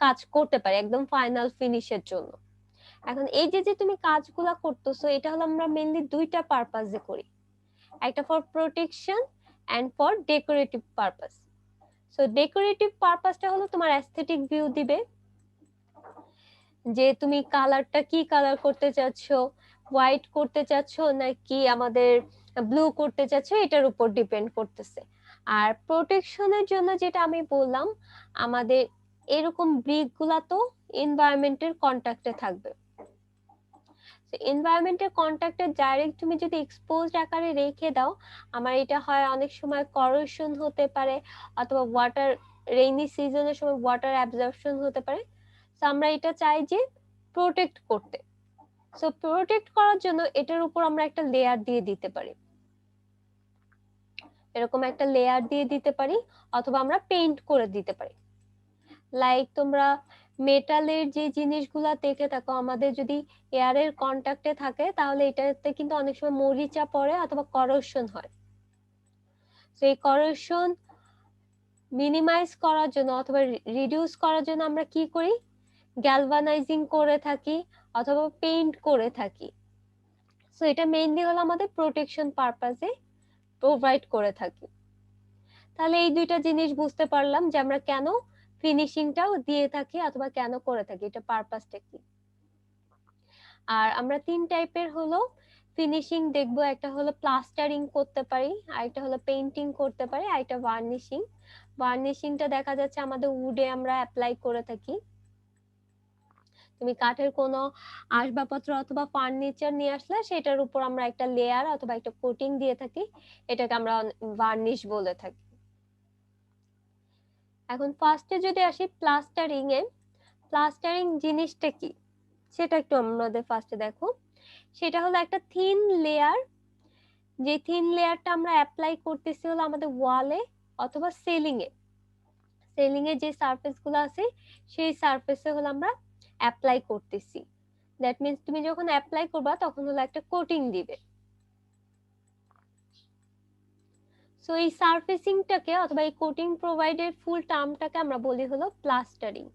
কাজ করতে পারি একদম ফাইনাল ফিনিশের জন্য। এখন এই যে তুমি কাজগুলা করতেছো, এটা হলো আমরা মেইনলি দুইটা পারপাসে করি, একটা for protection and for decorative purpose. So decorative পারপাসটা হলো তোমার অ্যাস্থেটিক ভিউ দিবে, যে তুমি কালারটা কি কালার করতে চাচ্ছ, হোয়াইট করতে চাচ্ছ নাকি আমাদের ব্লু করতে চাচ্ছ, এটার উপর ডিপেন্ড করতেছে। আর প্রোটেকশনের জন্য যেটা আমি বললাম, আমাদের এরকম ব্রিক গুলা তো এনভায়রনমেন্টের কন্টাক্টে থাকবে। এনভায়রনমেন্টের কন্টাক্টে ডাইরেক্ট তুমি যদি এক্সপোজড আকারে রেখে দাও, আমার এটা হয় অনেক সময় করোশন হতে পারে, অথবা ওয়াটার রেইনি সিজনের সময় ওয়াটার অ্যাবজর্পশন হতে পারে। তো আমরা এটা চাই যে প্রোটেক্ট করতে। সো প্রোটেক্ট করার জন্য এটার উপর আমরা একটা লেয়ার দিয়ে দিতে পারি, এরকম একটা লেয়ার দিয়ে দিতে পারি, অথবা আমরা পেইন্ট করে দিতে পারি। লাইক তোমরা মেটালের যে জিনিসগুলা দেখে থাকো, আমাদের যদি এয়ারের কন্টাক্টে থাকে তাহলে এটাতে কিন্তু অনেক সময় মরিচা পড়ে অথবা করোশন হয়। তো এই করোশন মিনিমাইজ করার জন্য অথবা রিডিউস করার জন্য আমরা কি করি, গ্যালভানাইজিং করে থাকি অথবা পেইন্ট করে থাকি। সো এটা মেইনলি হলো আমাদের প্রোটেকশন পারপাসে প্রোভাইড করে থাকি। তাহলে এই দুইটা জিনিস বুঝতে পারলাম যে আমরা কেন ফিনিশিংটাও দিয়ে থাকি অথবা কেন করে থাকি, এটা পারপাসটা কি। আর আমরা তিন টাইপের হলো ফিনিশিং দেখবো, একটা হলো প্লাস্টারিং করতে পারি, আরেকটা হলো পেইন্টিং করতে পারি, আরেকটা ভার্নিশিং। ভার্নিশিংটা দেখা যাচ্ছে আমাদের উডে আমরা অ্যাপ্লাই করে থাকি। তুমি কাঠের কোনো আসবাবপত্র অথবা ফার্নিচার নিয়ে আসলে সেটার উপর আমরা একটা লেয়ার অথবা একটা কোটিং দিয়ে থাকি, এটাকে আমরা ভার্নিশ বলে থাকি। এখন ফার্স্টে যদি আসি প্লাস্টারিং এ, প্লাস্টারিং জিনিসটা কি সেটা একটু আমাদের ফার্স্টে দেখো। সেটা হলো একটা থিন লেয়ার, যে থিন লেয়ারটা আমরা অ্যাপ্লাই করতেছি হলো আমাদের ওয়ালে অথবা সিলিং এ। সিলিং এ যে সারফেস গুলো আছে সেই সারফেসে হলো আমরা অ্যাপ্লাই করতেছি। দ্যাট মিন্স তুমি যখন অ্যাপ্লাই করবা তখন হলো একটা কোটিং দিবে। সো এই সারফেসিংটাকে অথবা এই কোটিং প্রোভাইডের ফুল টার্মটাকে আমরা বলি হলো প্লাস্টারিং।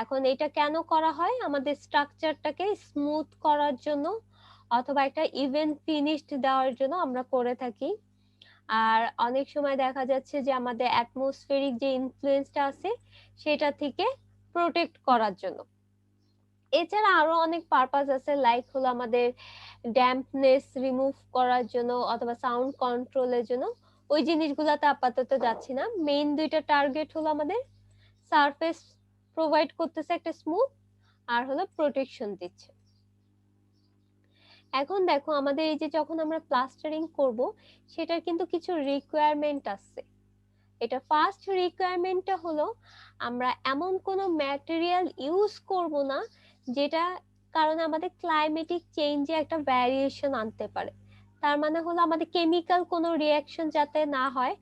এখন এটা কেন করা হয়, আমাদের স্ট্রাকচারটাকে স্মুথ করার জন্য অথবা একটা ইভেন ফিনিশড দেওয়ার জন্য আমরা করে থাকি। আর অনেক সময় দেখা যাচ্ছে যে আমাদের অ্যাটমসফেরিক যে ইনফ্লুয়েন্সটা আছে সেটা থেকে প্রোটেক্ট করার জন্য। এছাড়া আরো অনেক পারপাস আছে, লাইক হলো আমাদের ড্যাম্পনেস রিমুভ করার জন্য অথবা সাউন্ড কন্ট্রোলের জন্য। ওই জিনিসগুলোতে আপাতত যাচ্ছি না। মেইন দুইটা টার্গেট হলো আমাদের সারফেস প্রোভাইড করতেছে একটা স্মুথ, আর হলো প্রোটেকশন দিচ্ছে। এখন দেখো আমাদের এই যে যখন আমরা প্লাস্টারিং করব সেটার কিন্তু কিছু রিকোয়ারমেন্ট আছে। এটা ফার্স্ট রিকোয়ারমেন্টটা হলো আমরা এমন কোনো ম্যাটেরিয়াল ইউজ করব না যেটা কারণে আমাদের ক্লাইমেটিক চেঞ্জে একটা ভ্যারিয়েশন আনতে পারে। তার মানে হলো আমাদের কেমিক্যাল কোনো রিয়াকশন যাতে না হয়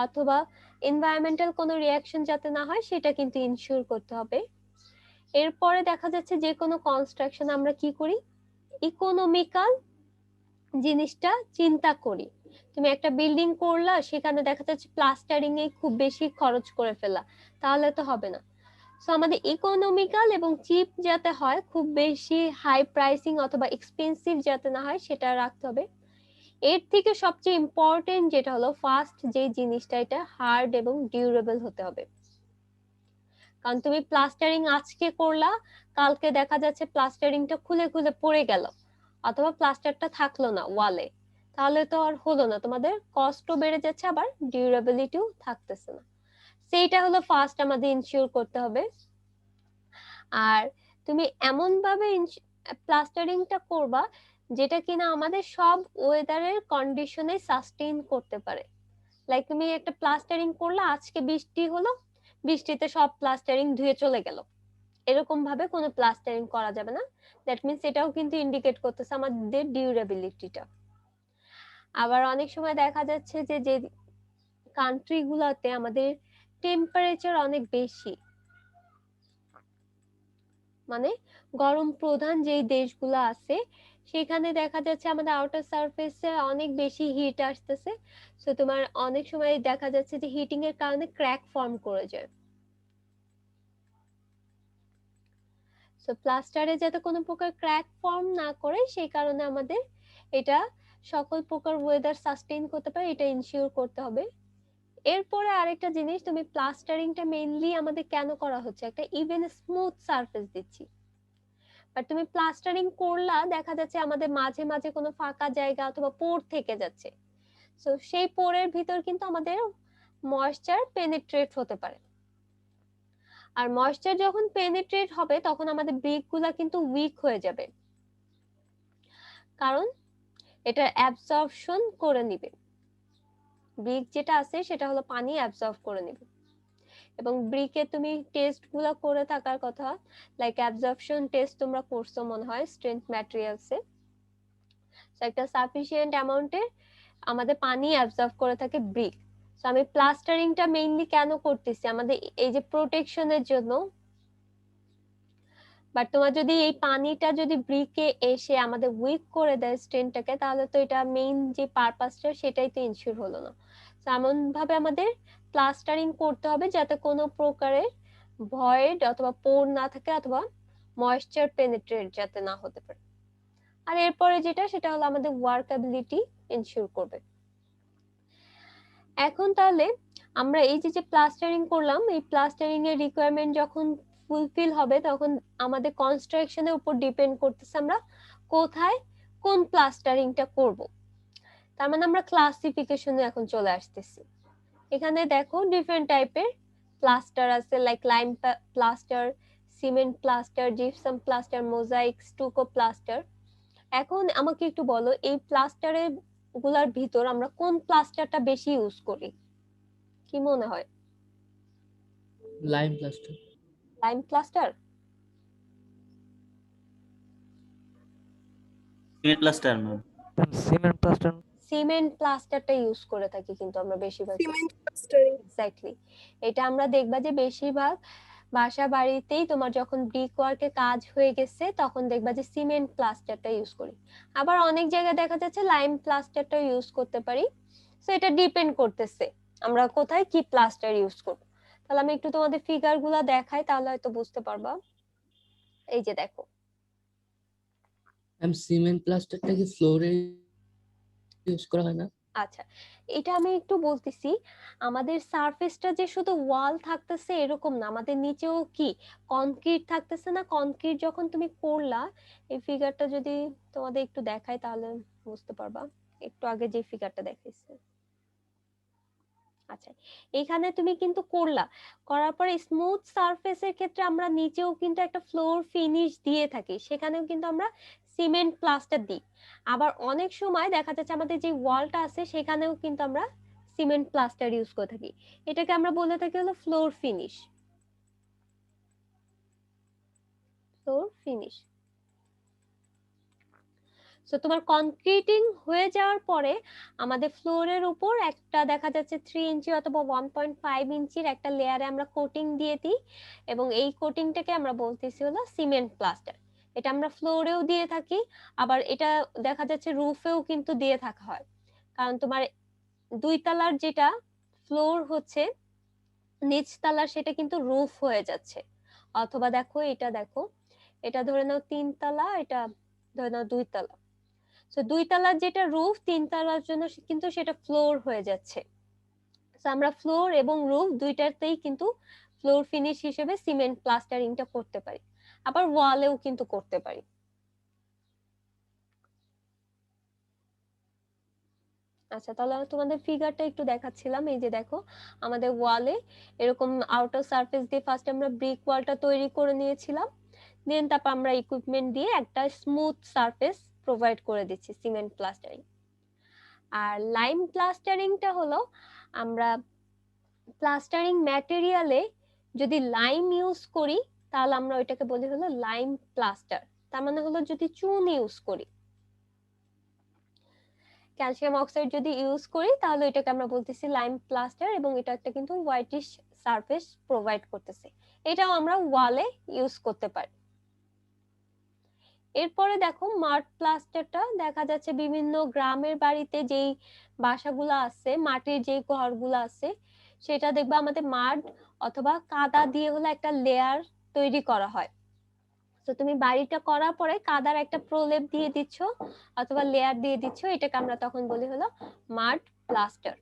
অথবা এনভায়রনমেন্টাল কোনো রিয়াকশন যাতে না হয় সেটা কিন্তু ইনশিওর করতে হবে। এরপরে দেখা যাচ্ছে যে কোনো কনস্ট্রাকশন আমরা কি করি, ইকোনমিক্যাল জিনিসটা চিন্তা করি। তুমি একটা বিল্ডিং করলা, সেখানে দেখা যাচ্ছে প্লাস্টারিং এ খুব বেশি খরচ করে ফেলা, তাহলে তো হবে না। সো আমাদের ইকোনমিক্যাল এবং চিপ যাতে হয়, খুব বেশি হাই প্রাইসিং অথবা এক্সপেন্সিভ যাতে না হয় সেটা রাখতে হবে। এর থেকে সবচেয়ে ইম্পর্টেন্ট যেটা হলো ফার্স্ট যে জিনিসটা, এটা হার্ড এবং ডিউরেবল হতে হবে। কারণ তুমি প্লাস্টারিং আজকে করলা, কালকে দেখা যাচ্ছে প্লাস্টারিংটা খুলে খুলে পড়ে গেল অথবা প্লাস্টারটা থাকলো না ওয়ালে, তাহলে তো আর হলো না, তোমাদের কস্টও বেড়ে যাচ্ছে আবার ডিউরেবিলিটিও থাকতেছে না। সেইটা হলো ফার্স্ট আমাদের ইনশিওর করতে হবে। আর তুমি এমন ভাবে প্লাস্টারিংটা করবা যেটা কিনা আমাদের সব ওয়েদারের কন্ডিশনে সাস্টেইন করতে পারে। লাইক তুমি একটা প্লাস্টারিং করলা, আজকে বৃষ্টি হলো, বৃষ্টিতে সব প্লাস্টারিং ধুয়ে চলে গেল, এরকম ভাবে কোনো প্লাস্টারিং করা যাবে না। দ্যাট মিন্স এটাও কিন্তু ইন্ডিকেট করতেছে আমাদের ডিউরেবিলিটিটা। আবার অনেক সময় দেখা যাচ্ছে যে যে কান্ট্রি গুলাতে আমাদের টেম্পারেচার অনেক বেশি, মানে গরম প্রধান যেই দেশগুলো আছে সেখানে দেখা যাচ্ছে আমাদের আউটার সারফেসে অনেক বেশি হিট আসতেছে। সো তোমার অনেক সময় দেখা যাচ্ছে যে হিটিং এর কারণে ক্র্যাক ফর্ম করে যায়। সো প্লাস্টারে যাতে কোনো প্রকার ক্র্যাক ফর্ম না করে সেই কারণে আমাদের এটা সকল প্রকার ওয়েদার সাস্টেইন করতে পারে, এটা ইনশিওর করতে হবে। এরপরে আরেকটা জিনিস, তুমি প্লাস্টারিংটা মেইনলি আমাদের কেন করা হচ্ছে, একটা ইভেন স্মুথ সারফেস দিচ্ছি, বাট তুমি প্লাস্টারিং করলা দেখা যাচ্ছে আমাদের মাঝে মাঝে কোনো ফাঁকা জায়গা অথবা পোর থেকে যাচ্ছে। সো সেই পোরের ভিতর কিন্তু আমাদের ময়েশ্চার পেনিট্রেট হতে পারে, আর ময়েশ্চার যখন পেনিট্রেট হবে তখন আমাদের ব্রিক গুলা কিন্তু উইক হয়ে যাবে, কারণ এটা অ্যাবজর্পশন করে নিবে। ব্রিক যেটা আছে সেটা হলো পানি অ্যাবজর্ব করে নিবে, এবং ব্রিকে তুমি টেস্ট গুলো করে থাকার কথা, লাইক অ্যাবজর্পশন টেস্ট তোমরা করছো মনে হয় স্ট্রেংথ ম্যাটেরিয়ালসে। একটা সাফিসিয়েন্ট অ্যামাউন্টে আমাদের পানি অ্যাবজর্ব করে থাকে ব্রিক। সো আমি প্লাস্টারিংটা মেইনলি কেন করতেছি, আমাদের এই যে প্রোটেকশনের জন্য। বাট তোমার যদি এই পানিটা যদি ব্রিকে এসে আমাদের উইক করে দেয় স্ট্রেনটাকে, তাহলে তো এটা মেইন যে পারপাসটা সেটাই তো ইনশিওর হলো না। তো এমন ভাবে আমাদের প্লাস্টারিং করতে হবে যাতে কোনো প্রকারের ভয়েড অথবা পোর না থাকে, অথবা ময়েশ্চার পেনিট্রেট যাতে না হতে পারে। আর এরপরে যেটা সেটা হলো আমাদের ওয়ার্কাবিলিটি ইনশিওর করবে। এখন তাহলে আমরা এই যে যে প্লাস্টারিং করলাম, এই প্লাস্টারিং এর রিকোয়ারমেন্ট যখন ফুলফিল হবে তখন আমাদের কনস্ট্রাকশনের উপর ডিপেন্ড করতেছে আমরা কোথায় কোন প্লাস্টারিংটা করব। তার মানে আমরা ক্লাসিফিকেশনে এখন চলে আসতেছি। এখানে দেখো ডিফারেন্ট টাইপের প্লাস্টার আছে, like lime plaster, cement plaster, gypsum plaster, mosaic, stucco plaster. এখন আমাকে একটু বলো এই প্লাস্টারের গুলার ভিতর আমরা কোন প্লাস্টারটা বেশি ইউজ করি, কি মনে হয়? Lime plaster. Lime plaster, cement plaster ma'am. Cement plaster. Cement প্লাস্টারটা ইউজ করে থাকি কিন্তু আমরা বেশিরভাগ। Cement plastering. এক্স্যাক্টলি, এটা আমরা দেখবা যে বেশিরভাগ বাসা বাড়িতেই তোমার যখন ব্রিক ওয়ার্কে কাজ হয়ে গেছে তখন দেখবা যে সিমেন্ট প্লাস্টারটা ইউজ করি। আবার অনেক জায়গায় দেখা যাচ্ছে লাইম প্লাস্টারটা ইউজ করতে পারি। সো এটা ডিপেন্ড করতেছে আমরা কোথায় কি প্লাস্টার ইউজ করব। তাহলে আমি একটু তোমাদের ফিগার গুলা দেখাই, তাহলে হয়তো বুঝতে পারবা। এই যে দেখো, সিমেন্ট প্লাস্টারটা কি ফ্লোরে ইউজ করা হয় না? আচ্ছা এটা আমি একটু বলতেছি, আমাদের সারফেসটা যে শুধু ওয়াল থাকতেছে এরকম না, আমাদের নিচেও কি কনক্রিট থাকতেছে না। কনক্রিট যখন তুমি করলা, এই ফিগারটা যদি তোমাদের একটু দেখাই তাহলে বুঝতে পারবা, একটু আগে যে ফিগারটা দেখাইছে। আচ্ছা এখানে তুমি কিন্তু করলা, করার পরে স্মুথ সারফেসের ক্ষেত্রে আমরা নিচেও কিন্তু একটা ফ্লোর ফিনিশ দিয়ে থাকি, সেখানেও কিন্তু আমরা সিমেন্ট প্লাস্টার দিই। আবার অনেক সময় দেখা যাচ্ছে আমাদের যে ওয়ালটা আছে সেখানেও কিন্তু আমরা সিমেন্ট প্লাস্টার ইউজ করে থাকি। এটাকে আমরা বলে থাকি হলো floor finish. Floor finish. So তোমার কনক্রিটিং হয়ে যাওয়ার পরে আমাদের ফ্লোরের উপর একটা দেখা যাচ্ছে 3 ইঞ্চি অথবা 1.5 ইঞ্চির একটা লেয়ারে আমরা কোটিং দিয়ে দিই, এবং এই কোটিংটাকে আমরা বলতেছি হলো সিমেন্ট প্লাস্টার। এটা আমরা ফ্লোরেও দিয়ে থাকি, আবার এটা দেখা যাচ্ছে রুফেও কিন্তু দিয়ে থাকা হয়, কারণ তোমার দুই তলার যেটা ফ্লোর হচ্ছে নিচ তলার সেটা কিন্তু রুফ হয়ে যাচ্ছে। অথবা দেখো এটা দেখো, এটা ধরে নাও 3 তলা, এটা ধরে নাও 2 তলা। তো 2 তলার যেটা রুফ 3 তলার জন্য কিন্তু সেটা ফ্লোর হয়ে যাচ্ছে। তো আমরা ফ্লোর এবং রুফ দুইটাতেই কিন্তু ফ্লোর ফিনিশ হিসেবে সিমেন্ট প্লাস্টারিংটা করতে পারি, আবার ওয়ালেও কিন্তু করতে পারি। আচ্ছা তাহলে আমি তোমাদের ফিগারটা একটু দেখাচ্ছিলাম। এই যে দেখো আমাদের ওয়ালে এরকম আউটার সারফেস দিয়ে ফার্স্ট আমরা ব্রিক ওয়ালটা তৈরি করে নিয়েছিলাম, দেন তারপর আমরা ইকুইপমেন্ট দিয়ে একটা স্মুথ সারফেস প্রোভাইড করে দিচ্ছি সিমেন্ট প্লাস্টারিং। আর লাইম প্লাস্টারিংটা হলো আমরা প্লাস্টারিং ম্যাটেরিয়ালে যদি লাইম ইউজ করি তাহলে আমরা ওইটাকে বলি হলো লাইম প্লাস্টার। তার মানে হলো যদি চুন ইউজ করি, ক্যালসিয়াম অক্সাইড যদি ইউজ করি, তাহলে এটাকে আমরা বলতেছি লাইম প্লাস্টার, এবং এটা একটা কিন্তু হোয়াইটিশ সারফেস প্রোভাইড করতেছে। এটাও আমরা ওয়ালে ইউজ করতে পারি। এরপরে দেখো মাড প্লাস্টারটা দেখা যাচ্ছে বিভিন্ন গ্রামের বাড়িতে যেই বাসাগুলো আছে, মাটির যে ঘরগুলো আছে, সেটা দেখবে আমাদের মাড অথবা কাদা দিয়ে হলো একটা লেয়ার তৈরি করা হয়। তো তুমি বাড়িটা করার পরে কাদার একটা প্রলেপ দিয়ে দিচ্ছ অথবা লেয়ার দিয়ে দিচ্ছ, এটাকে আমরা তখন বলি হলো মাড প্লাস্টার।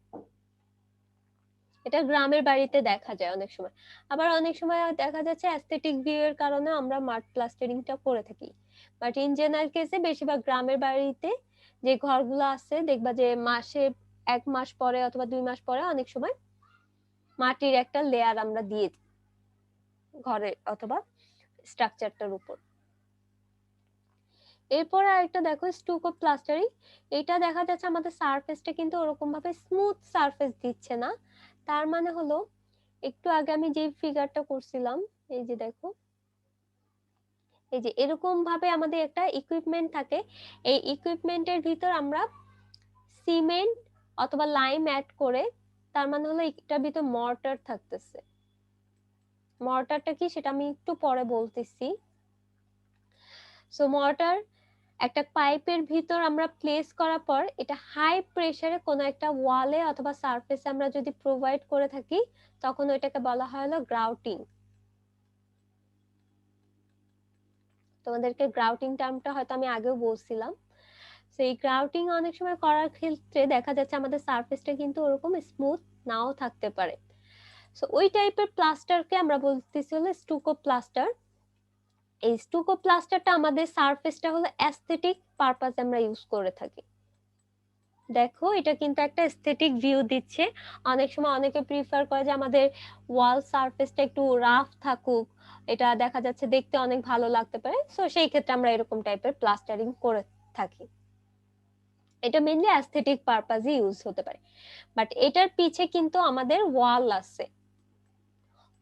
এটা গ্রামের বাড়িতে দেখা যায় অনেক সময়। আবার অনেক সময় দেখা যাচ্ছে অ্যাস্থেটিক ভিউ এর কারণে আমরা মাড প্লাস্টারিংটা করে থাকি। বাট ইন জেনারেল কেসে বেশিরভাগ গ্রামের বাড়িতে যে ঘরগুলো আছে দেখবা যে মাসে 1 মাস পরে অথবা 2 মাস পরে অনেক সময় মাটির একটা লেয়ার আমরা দিয়ে দিই ঘরে অথবা স্ট্রাকচারটার উপর। এরপর আরেকটা দেখো স্টুকো প্লাস্টারিং। এটা দেখা যাচ্ছে আমাদের সারফেসটা কিন্তু ওরকম ভাবে স্মুথ সারফেস দিচ্ছে না। তার মানে হলো একটু আগে আমি যে ফিগারটা করছিলাম, এই যে দেখো, এই যে এরকম ভাবে আমাদের একটা ইকুইপমেন্ট থাকে, এই ইকুইপমেন্টের ভিতর আমরা সিমেন্ট অথবা লাইম অ্যাড করে, তার মানে হলো এটার ভিতর মর্টার থাকতেছে। মর্টারটা কি সেটা আমি একটু পরে বলতেছি। সো মর্টার একটা পাইপের ভিতর আমরা প্লেস করার পর এটা হাই প্রেসারে কোনো একটা ওয়ালে অথবা সারফেসে আমরা যদি প্রোভাইড করে থাকি, তখন ওইটাকে বলা হয় হলো গ্রাউটিং। তোমাদেরকে গ্রাউটিং টার্মটা হয়তো আমি আগেও বলছিলাম। তো এই গ্রাউটিং অনেক সময় করার ক্ষেত্রে দেখা যাচ্ছে আমাদের সারফেসটা কিন্তু ওরকম স্মুথ নাও থাকতে পারে। সো ওই টাইপের প্লাস্টারকে আমরা বলতেছি হলো স্টুকো প্লাস্টার। এই স্টুকো প্লাস্টারটা আমাদের সারফেসটা হলো অ্যাস্থেটিক পারপাসে আমরা ইউজ করে থাকি। দেখো এটা কিন্তু একটা এস্থেটিক ভিউ দিচ্ছে। অনেক সময় অনেকে প্রিফার করে যে আমাদের ওয়াল সারফেসটা একটু রাফ থাকুক, এটা দেখা যাচ্ছে দেখতে অনেক ভালো লাগতে পারে। সো সেই ক্ষেত্রে আমরা এরকম টাইপের প্লাস্টারিং করে থাকি। এটা মেইনলি অ্যাস্থেটিক পারপাসে ইউজ হতে পারে। বাট এটার পিছে কিন্তু আমাদের ওয়াল আছে,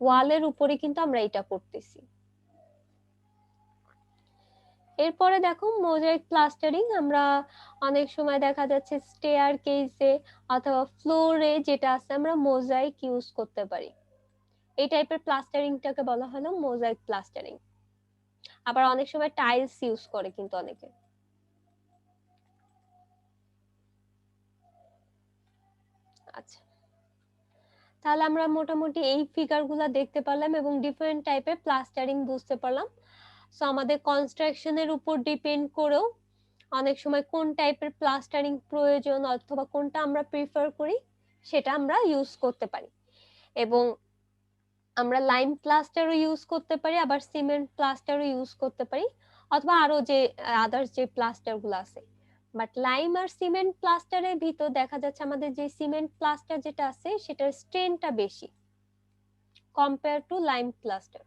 ওয়ালের উপরে কিন্তু আমরা এটা করতেছি। এরপরে দেখো মোজাইক প্লাস্টারিং। আমরা অনেক সময় দেখা যাচ্ছে স্টেয়ার কেসে অথবা ফ্লোরে যেটা আছে আমরা মোজাইক ইউজ করতে পারি। এই টাইপের প্লাস্টারিংটাকে বলা হলো মোজাইক প্লাস্টারিং। আবার অনেক সময় টাইলস ইউজ করে কিন্তু অনেকে। আচ্ছা, তাহলে আমরা মোটামুটি এই ফিগারগুলো দেখতে পারলাম এবং ডিফারেন্ট টাইপের প্লাস্টারিং বুঝতে পারলাম। সো আমাদের কনস্ট্রাকশনের উপর ডিপেন্ড করেও অনেক সময় কোন টাইপের প্লাস্টারিং প্রয়োজন অথবা কোনটা আমরা প্রিফার করি সেটা আমরা ইউজ করতে পারি। এবং আমরা লাইম প্লাস্টারও ইউজ করতে পারি, আবার সিমেন্ট প্লাস্টারও ইউজ করতে পারি, অথবা আরো যে আদার্স যে প্লাস্টার গুলো আছে। বাট লাইম আর সিমেন্ট প্লাস্টারের ভিতর দেখা যাচ্ছে আমাদের যে সিমেন্ট প্লাস্টার যেটা আছে সেটার স্ট্রেনটা বেশি compare to lime plaster.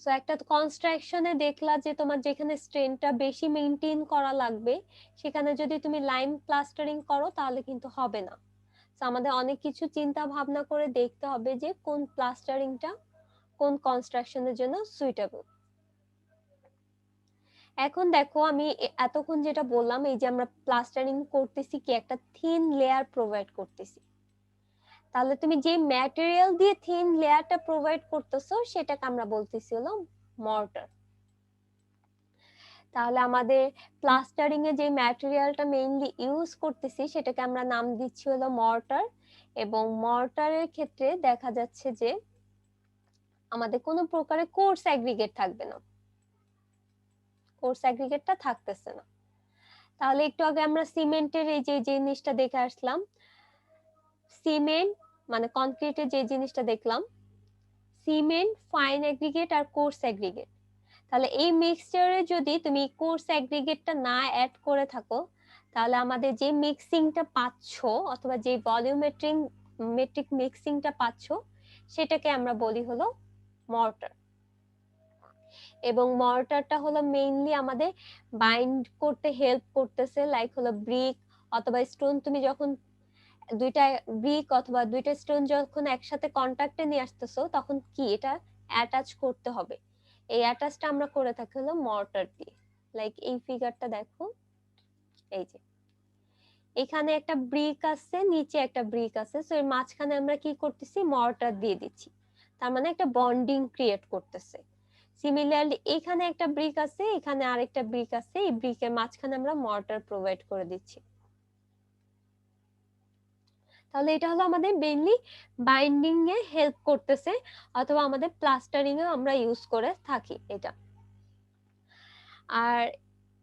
So একটা কনস্ট্রাকশনে দেখলা যে তোমার যেখানে স্ট্রেনটা বেশি মেইনটেইন করা লাগবে, সেখানে যদি তুমি লাইম প্লাস্টারিং করো তাহলে কিন্তু হবে না। সো আমাদের অনেক কিছু চিন্তা ভাবনা করে দেখতে হবে যে কোন প্লাস্টারিংটা কোন কনস্ট্রাকশনের জন্য সুইটেবল। এখন দেখো আমি এতক্ষণ যেটা বললাম, এই যে আমরা প্লাস্টারিং করতেছি কি একটা থিন লেয়ার প্রোভাইড করতেছি, তাহলে তুমি যে ম্যাটেরিয়াল দিয়ে থিন লেয়ারটা প্রোভাইড করতেছো সেটাকে আমরা বলতেছি হলো মর্টার। তাহলে আমাদের প্লাস্টারিং এ যে ম্যাটেরিয়ালটা মেইনলি ইউজ করতেছি সেটাকে আমরা নাম দিচ্ছি হলো মর্টার। এবং মর্টারের ক্ষেত্রে দেখা যাচ্ছে যে আমাদের কোনো প্রকারের কোর্স অ্যাগ্রিগেট থাকবে না, কোর্স অ্যাগ্রিগেটটা থাকতেছে না। তাহলে একটু আগে আমরা সিমেন্টের এই যে জিনিসটা দেখে আসলাম, সিমেন্ট মানে কনক্রিটের যে জিনিসটা দেখলাম, সিমেন্ট, ফাইন অ্যাগ্রিগেট আর কোর্স অ্যাগ্রিগেট। তাহলে এই মিক্সচারে যদি তুমি কোর্স অ্যাগ্রিগেটটা না অ্যাড করে থাকো, তাহলে আমাদের যে মিক্সিংটা পাচ্ছো অথবা যে ভলিউমেট্রিক মিক্সিংটা পাচ্ছো সেটাকে আমরা বলি হলো মর্টার। এবং মর্টারটা হলো মেইনলি আমাদের বাইন্ড করতে হেল্প করতেছে, লাইক হলো ব্রিক অথবা স্টোন। তুমি যখন দুইটা ব্রিক অথবা দুইটা স্টোন যখন একসাথে কন্টাক্টে নিয়ে আসতেছো তখন কি এটা অ্যাটাচ করতে হবে, এই অ্যাটাচটা আমরা করে থাকি হলো মর্টার দিয়ে। লাইক এই ফিগারটা দেখো, এই যে এখানে একটা ব্রিক আছে, নিচে একটা ব্রিক আছে, সো এর মাঝখানে আমরা কি করতেছি, মর্টার দিয়ে দিচ্ছি, তার মানে একটা বন্ডিং ক্রিয়েট করতেছে। সিমিলারলি এখানে একটা ব্রিক আছে, এখানে আরেকটা ব্রিক আছে, এই ব্রিকের মাঝখানে আমরা মর্টার প্রোভাইড করে দিচ্ছি। তাহলে এটা হলো আমাদের মেইনলি বাইন্ডিং এ হেল্প করতেছে, অথবা আমাদের প্লাস্টারিং এ আমরা ইউজ করে থাকি এটা। আর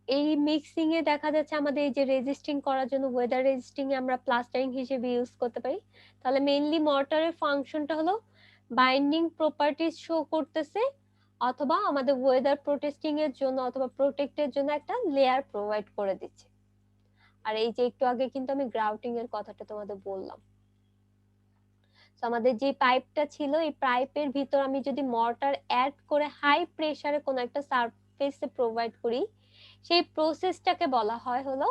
এই মিক্সিং এ দেখা যাচ্ছে আমাদের এই যে রেজিস্টিং করার জন্য ওয়েদার রেজিস্টিং এ আমরা প্লাস্টারিং হিসেবে ইউজ করতে পারি। তাহলে মেইনলি মর্টারের ফাংশনটা হলো বাইন্ডিং প্রপার্টিজ শো করতেছে, অথবা আমাদের ওয়েদার প্রোটেস্টিং এর জন্য অথবা প্রোটেক্টের জন্য একটা লেয়ার প্রোভাইড করে দিচ্ছে। আর এই যে একটু আগে কিন্তু আমি গ্রাউটিং এর কথাটা তোমাদের বললাম। তো আমাদের যে পাইপটা ছিল, এই পাইপের ভিতর আমি যদি মর্টার অ্যাড করে হাই প্রেসারে কোনো একটা সারফেসে প্রোভাইড করি, সেই প্রসেসটাকে বলা হয় হলো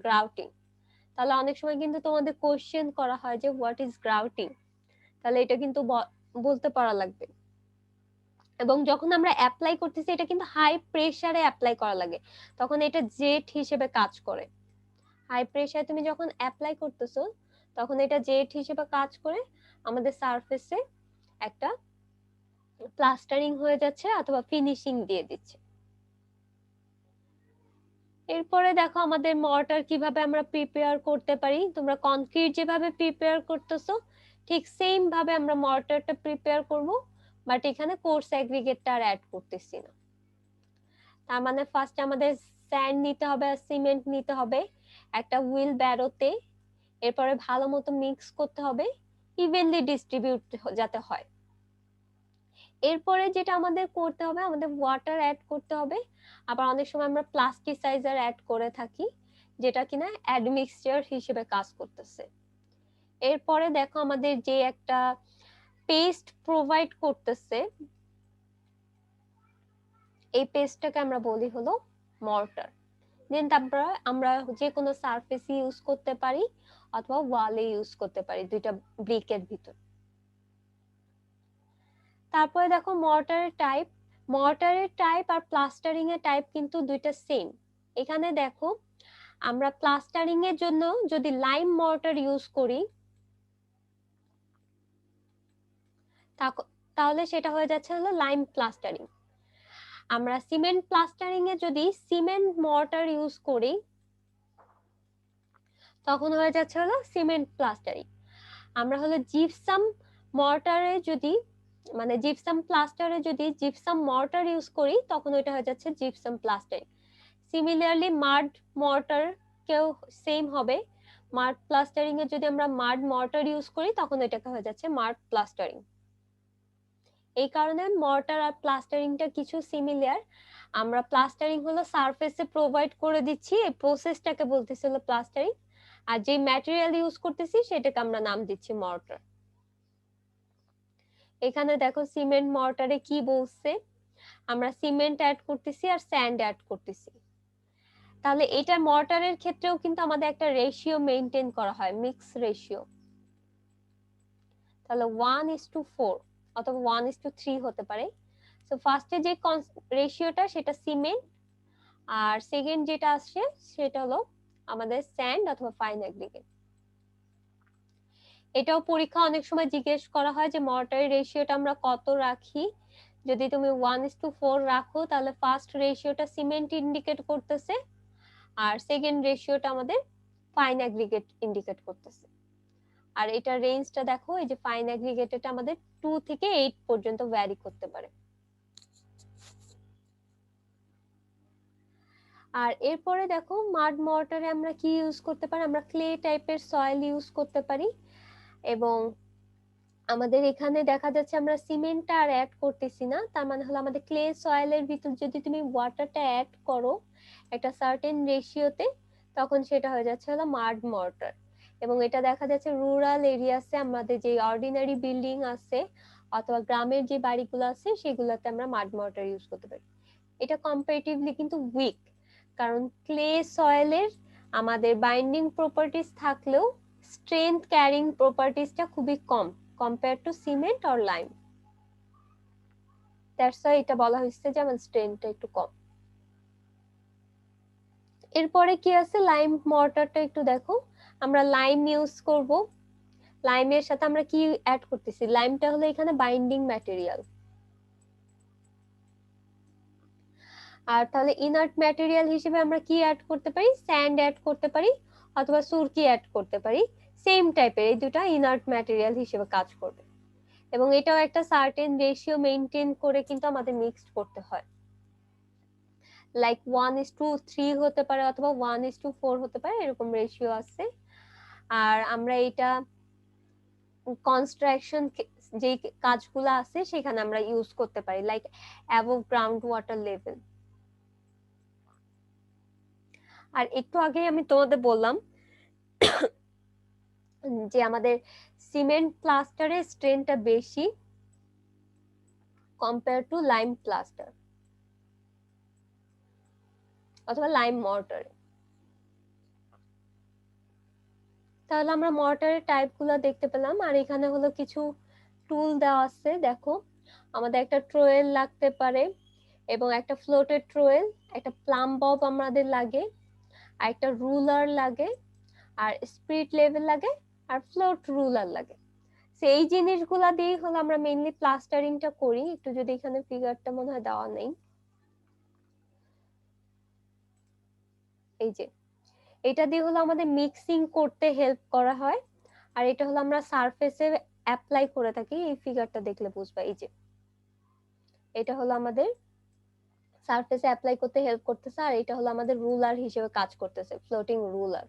গ্রাউটিং। তাহলে অনেক সময় কিন্তু তোমাদের কোশ্চেন করা হয় যে হোয়াট ইজ গ্রাউটিং, তাহলে এটা কিন্তু বলতে পারা লাগবে। এবং যখন আমরা অ্যাপ্লাই করতেছি, এটা কিন্তু হাই প্রেসারে অ্যাপ্লাই করা লাগে, তখন এটা জেট হিসেবে কাজ করে। হাই প্রেসারে তুমি যখন অ্যাপ্লাই করতেছো, তখন এটা জেট হিসেবে কাজ করে আমাদের সারফেসে একটা প্লাস্টারিং হয়ে যাচ্ছে অথবা ফিনিশিং দিয়ে দিচ্ছে। এরপরে দেখো আমাদের মর্টার কিভাবে আমরা প্রিপেয়ার করতে পারি। তোমরা কনক্রিট যেভাবে প্রিপেয়ার করতেছো, ঠিক সেম ভাবে আমরা মর্টারটা প্রিপেয়ার করব, বাট এখানে কোর্স অ্যাগ্রিগেটটা আর অ্যাড করতেছি না। তার মানে ফার্স্ট আমাদের স্যান্ড নিতে হবে আর সিমেন্ট নিতে হবে একটা হুইল ব্যারোতে, এরপরে ভালো মতো মিক্স করতে হবে, ইভেনলি ডিস্ট্রিবিউট যাতে হয়। এরপরে যেটা আমাদের করতে হবে, আমাদের ওয়াটার অ্যাড করতে হবে। আবার অনেক সময় আমরা প্লাস্টিসাইজার অ্যাড করে থাকি, যেটা কিনা অ্যাডমিক্সচার হিসেবে কাজ করতেছে। এরপরে দেখো আমাদের যে একটা পেস্ট প্রোভাইড করতেছে, এই পেস্টটাকে আমরা বলি হলো মর্টার। দেন তারপরে আমরা যে কোনো সারফেসে ইউজ করতে পারি অথবা ওয়ালে ইউজ করতে পারি, দুইটা ব্রিকের ভিতর। তারপরে দেখো মর্টারের টাইপ আর প্লাস্টারিং এর টাইপ কিন্তু দুইটা সেম। এখানে দেখো আমরা প্লাস্টারিং এর জন্য যদি লাইম মর্টার ইউজ করি, তাহলে সেটা হয়ে যাচ্ছে হলো লাইম প্লাস্টারিং। আমরা সিমেন্ট প্লাস্টারিং এ যদি সিমেন্ট মর্টার ইউজ করি, তখন হয়ে যাচ্ছে হলো সিমেন্ট প্লাস্টারিং। আমরা হলো জিপসাম মর্টারে যদি মানে জিপসাম প্লাস্টারে যদি জিপসাম মর্টার ইউজ করি, তখন ওইটা হয়ে যাচ্ছে জিপসাম প্লাস্টারিং। সিমিলারলি মাড মর্টার কেও সেম হবে, মাড প্লাস্টারিং এ যদি আমরা মাড মর্টার ইউজ করি, তখন এটাকে হয়ে যাচ্ছে মাড প্লাস্টারিং। এই কারণে মর্টার আর প্লাস্টারিংটা কিছু সিমিলার। আমরা প্লাস্টারিং হলো সারফেসে প্রোভাইড করে দিচ্ছি, এই প্রসেসটাকে বলতেছি হলো প্লাস্টারিং, আর যে ম্যাটেরিয়াল ইউজ করতেছি সেটাকে আমরা নাম দিচ্ছি মর্টার। এখানে দেখো সিমেন্ট মর্টারে কি বলছে, আমরা সিমেন্ট অ্যাড করতেছি আর স্যান্ড অ্যাড করতেছি। তাহলে এটা মর্টারের ক্ষেত্রেও কিন্তু আমাদের একটা রেশিও মেইনটেইন করা হয়, মিক্স রেশিও। তাহলে 1:4 অথবা 1:3 হতে পারে। সো ফার্স্টে যে রেশিওটা সেটা সিমেন্ট, আর সেকেন্ড যেটা আসছে সেটা হলো আমাদের স্যান্ড অথবা ফাইন অ্যাগ্রিগেট। এটাও পরীক্ষা অনেক সময় জিজ্ঞেস করা হয় যে মর্টারের রেশিওটা আমরা কত রাখি। যদি তুমি 1:4 রাখো, তাহলে ফার্স্ট রেশিওটা সিমেন্ট ইন্ডিকেট করতেছে, আর সেকেন্ড রেশিওটা আমাদের ফাইন অ্যাগ্রিগেট ইন্ডিকেট করতেছে। আর এটা রেঞ্জটা দেখো, এই যে ফাইন অ্যাগ্রিগেট এটা আমাদের 2 থেকে 8 পর্যন্ত ভ্যারি করতে পারে। আর এরপরে দেখো মাড মর্টারে আমরা কি ইউজ করতে পারি, আমরা ক্লে টাইপের সয়েল ইউজ করতে পারি। এবং আমাদের এখানে দেখা যাচ্ছে আমরা সিমেন্টটা আর অ্যাড করতেছি না, তার মানে হলো আমাদের ক্লে সয়েলের ভিতর যদি তুমি ওয়াটারটা অ্যাড করো একটা সার্টেন রেশিওতে, তখন সেটা হয়ে যাচ্ছে হলো মাড মর্টার। এবং এটা দেখা যাচ্ছে রুরাল এরিয়াসে আমাদের যে অর্ডিনারি বিল্ডিং আছে অথবা গ্রামের যে বাড়িগুলো আছে সেগুলোতে আমরা মাড মর্টার ইউজ করতে পারি। এটা কম্পারেটিভলি কিন্তু উইক, কারণ ক্লে সয়েলের আমাদের বাইন্ডিং প্রপার্টিজ থাকলেও স্ট্রেংথ ক্যারিং প্রপার্টিজটা খুবই কম compare to cement or lime. That's why এটা বলা হয়েছে যে আমার স্ট্রেনটা একটু কম। এরপরে কি আছে, লাইম মর্টারটা একটু দেখো। আমরা লাইম ইউজ করব। লাইমের সাথে আমরা কি অ্যাড করতেছি, লাইমটা হলো এখানে বাইন্ডিং ম্যাটেরিয়াল। আর তাহলে ইনার্ট ম্যাটেরিয়াল হিসেবে আমরা কি অ্যাড করতে পারি, স্যান্ড অ্যাড করতে পারি অথবা সুরকি অ্যাড করতে পারি। সেম টাইপের এই দুটো ইনার্ট ম্যাটেরিয়াল হিসেবে কাজ করবে, এবং এটাও একটা সার্টেন রেশিও মেইনটেইন করে কিন্তু আমাদের মিক্সড করতে হয়। লাইক 1:3 হতে পারে অথবা 1:4 হতে পারে, এরকম রেশিও আছে। আর আমরা এটা কনস্ট্রাকশন যে কাজগুলো আছে সেখানে আমরা ইউজ করতে পারি, like above ground water level. আর একটু আগে আমি তোমাদের বললাম যে আমাদের সিমেন্ট প্লাস্টারের স্ট্রেনটা বেশি কম্পেয়ার টু লাইম প্লাস্টার অথবা লাইম মর্টারে। তাহলে আমরা মর্টারের টাইপ গুলা দেখতে পেলাম। আর এখানে হলো কিছু টুল দেওয়া আছে, দেখো আমাদের একটা ট্রোয়েল লাগতে পারে এবং একটা ফ্লোটেড ট্রোয়েল, একটা প্লাম বব আমাদের লাগে, আর একটা রুলার লাগে, আর স্পিরিট লেভেল লাগে, আর ফ্লোট রুলার লাগে। সেই জিনিসগুলা দিয়ে হলো আমরা মেইনলি প্লাস্টারিংটা করি। একটু যদি এখানে ফিগারটা মনে হয় দেওয়া নেই, এই যে এটা দিয়ে হলো আমাদের মিক্সিং করতে হেল্প করা হয়। আর এটা হলো আমরা সারফেসে অ্যাপ্লাই করে থাকি, এই ফিগারটা দেখলে বুঝবা। এই যে এটা হলো আমাদের সারফেসে অ্যাপ্লাই করতে হেল্প করতেছে, আর এটা হলো আমাদের রুলার হিসেবে কাজ করতেছে, ফ্লোটিং রুলার।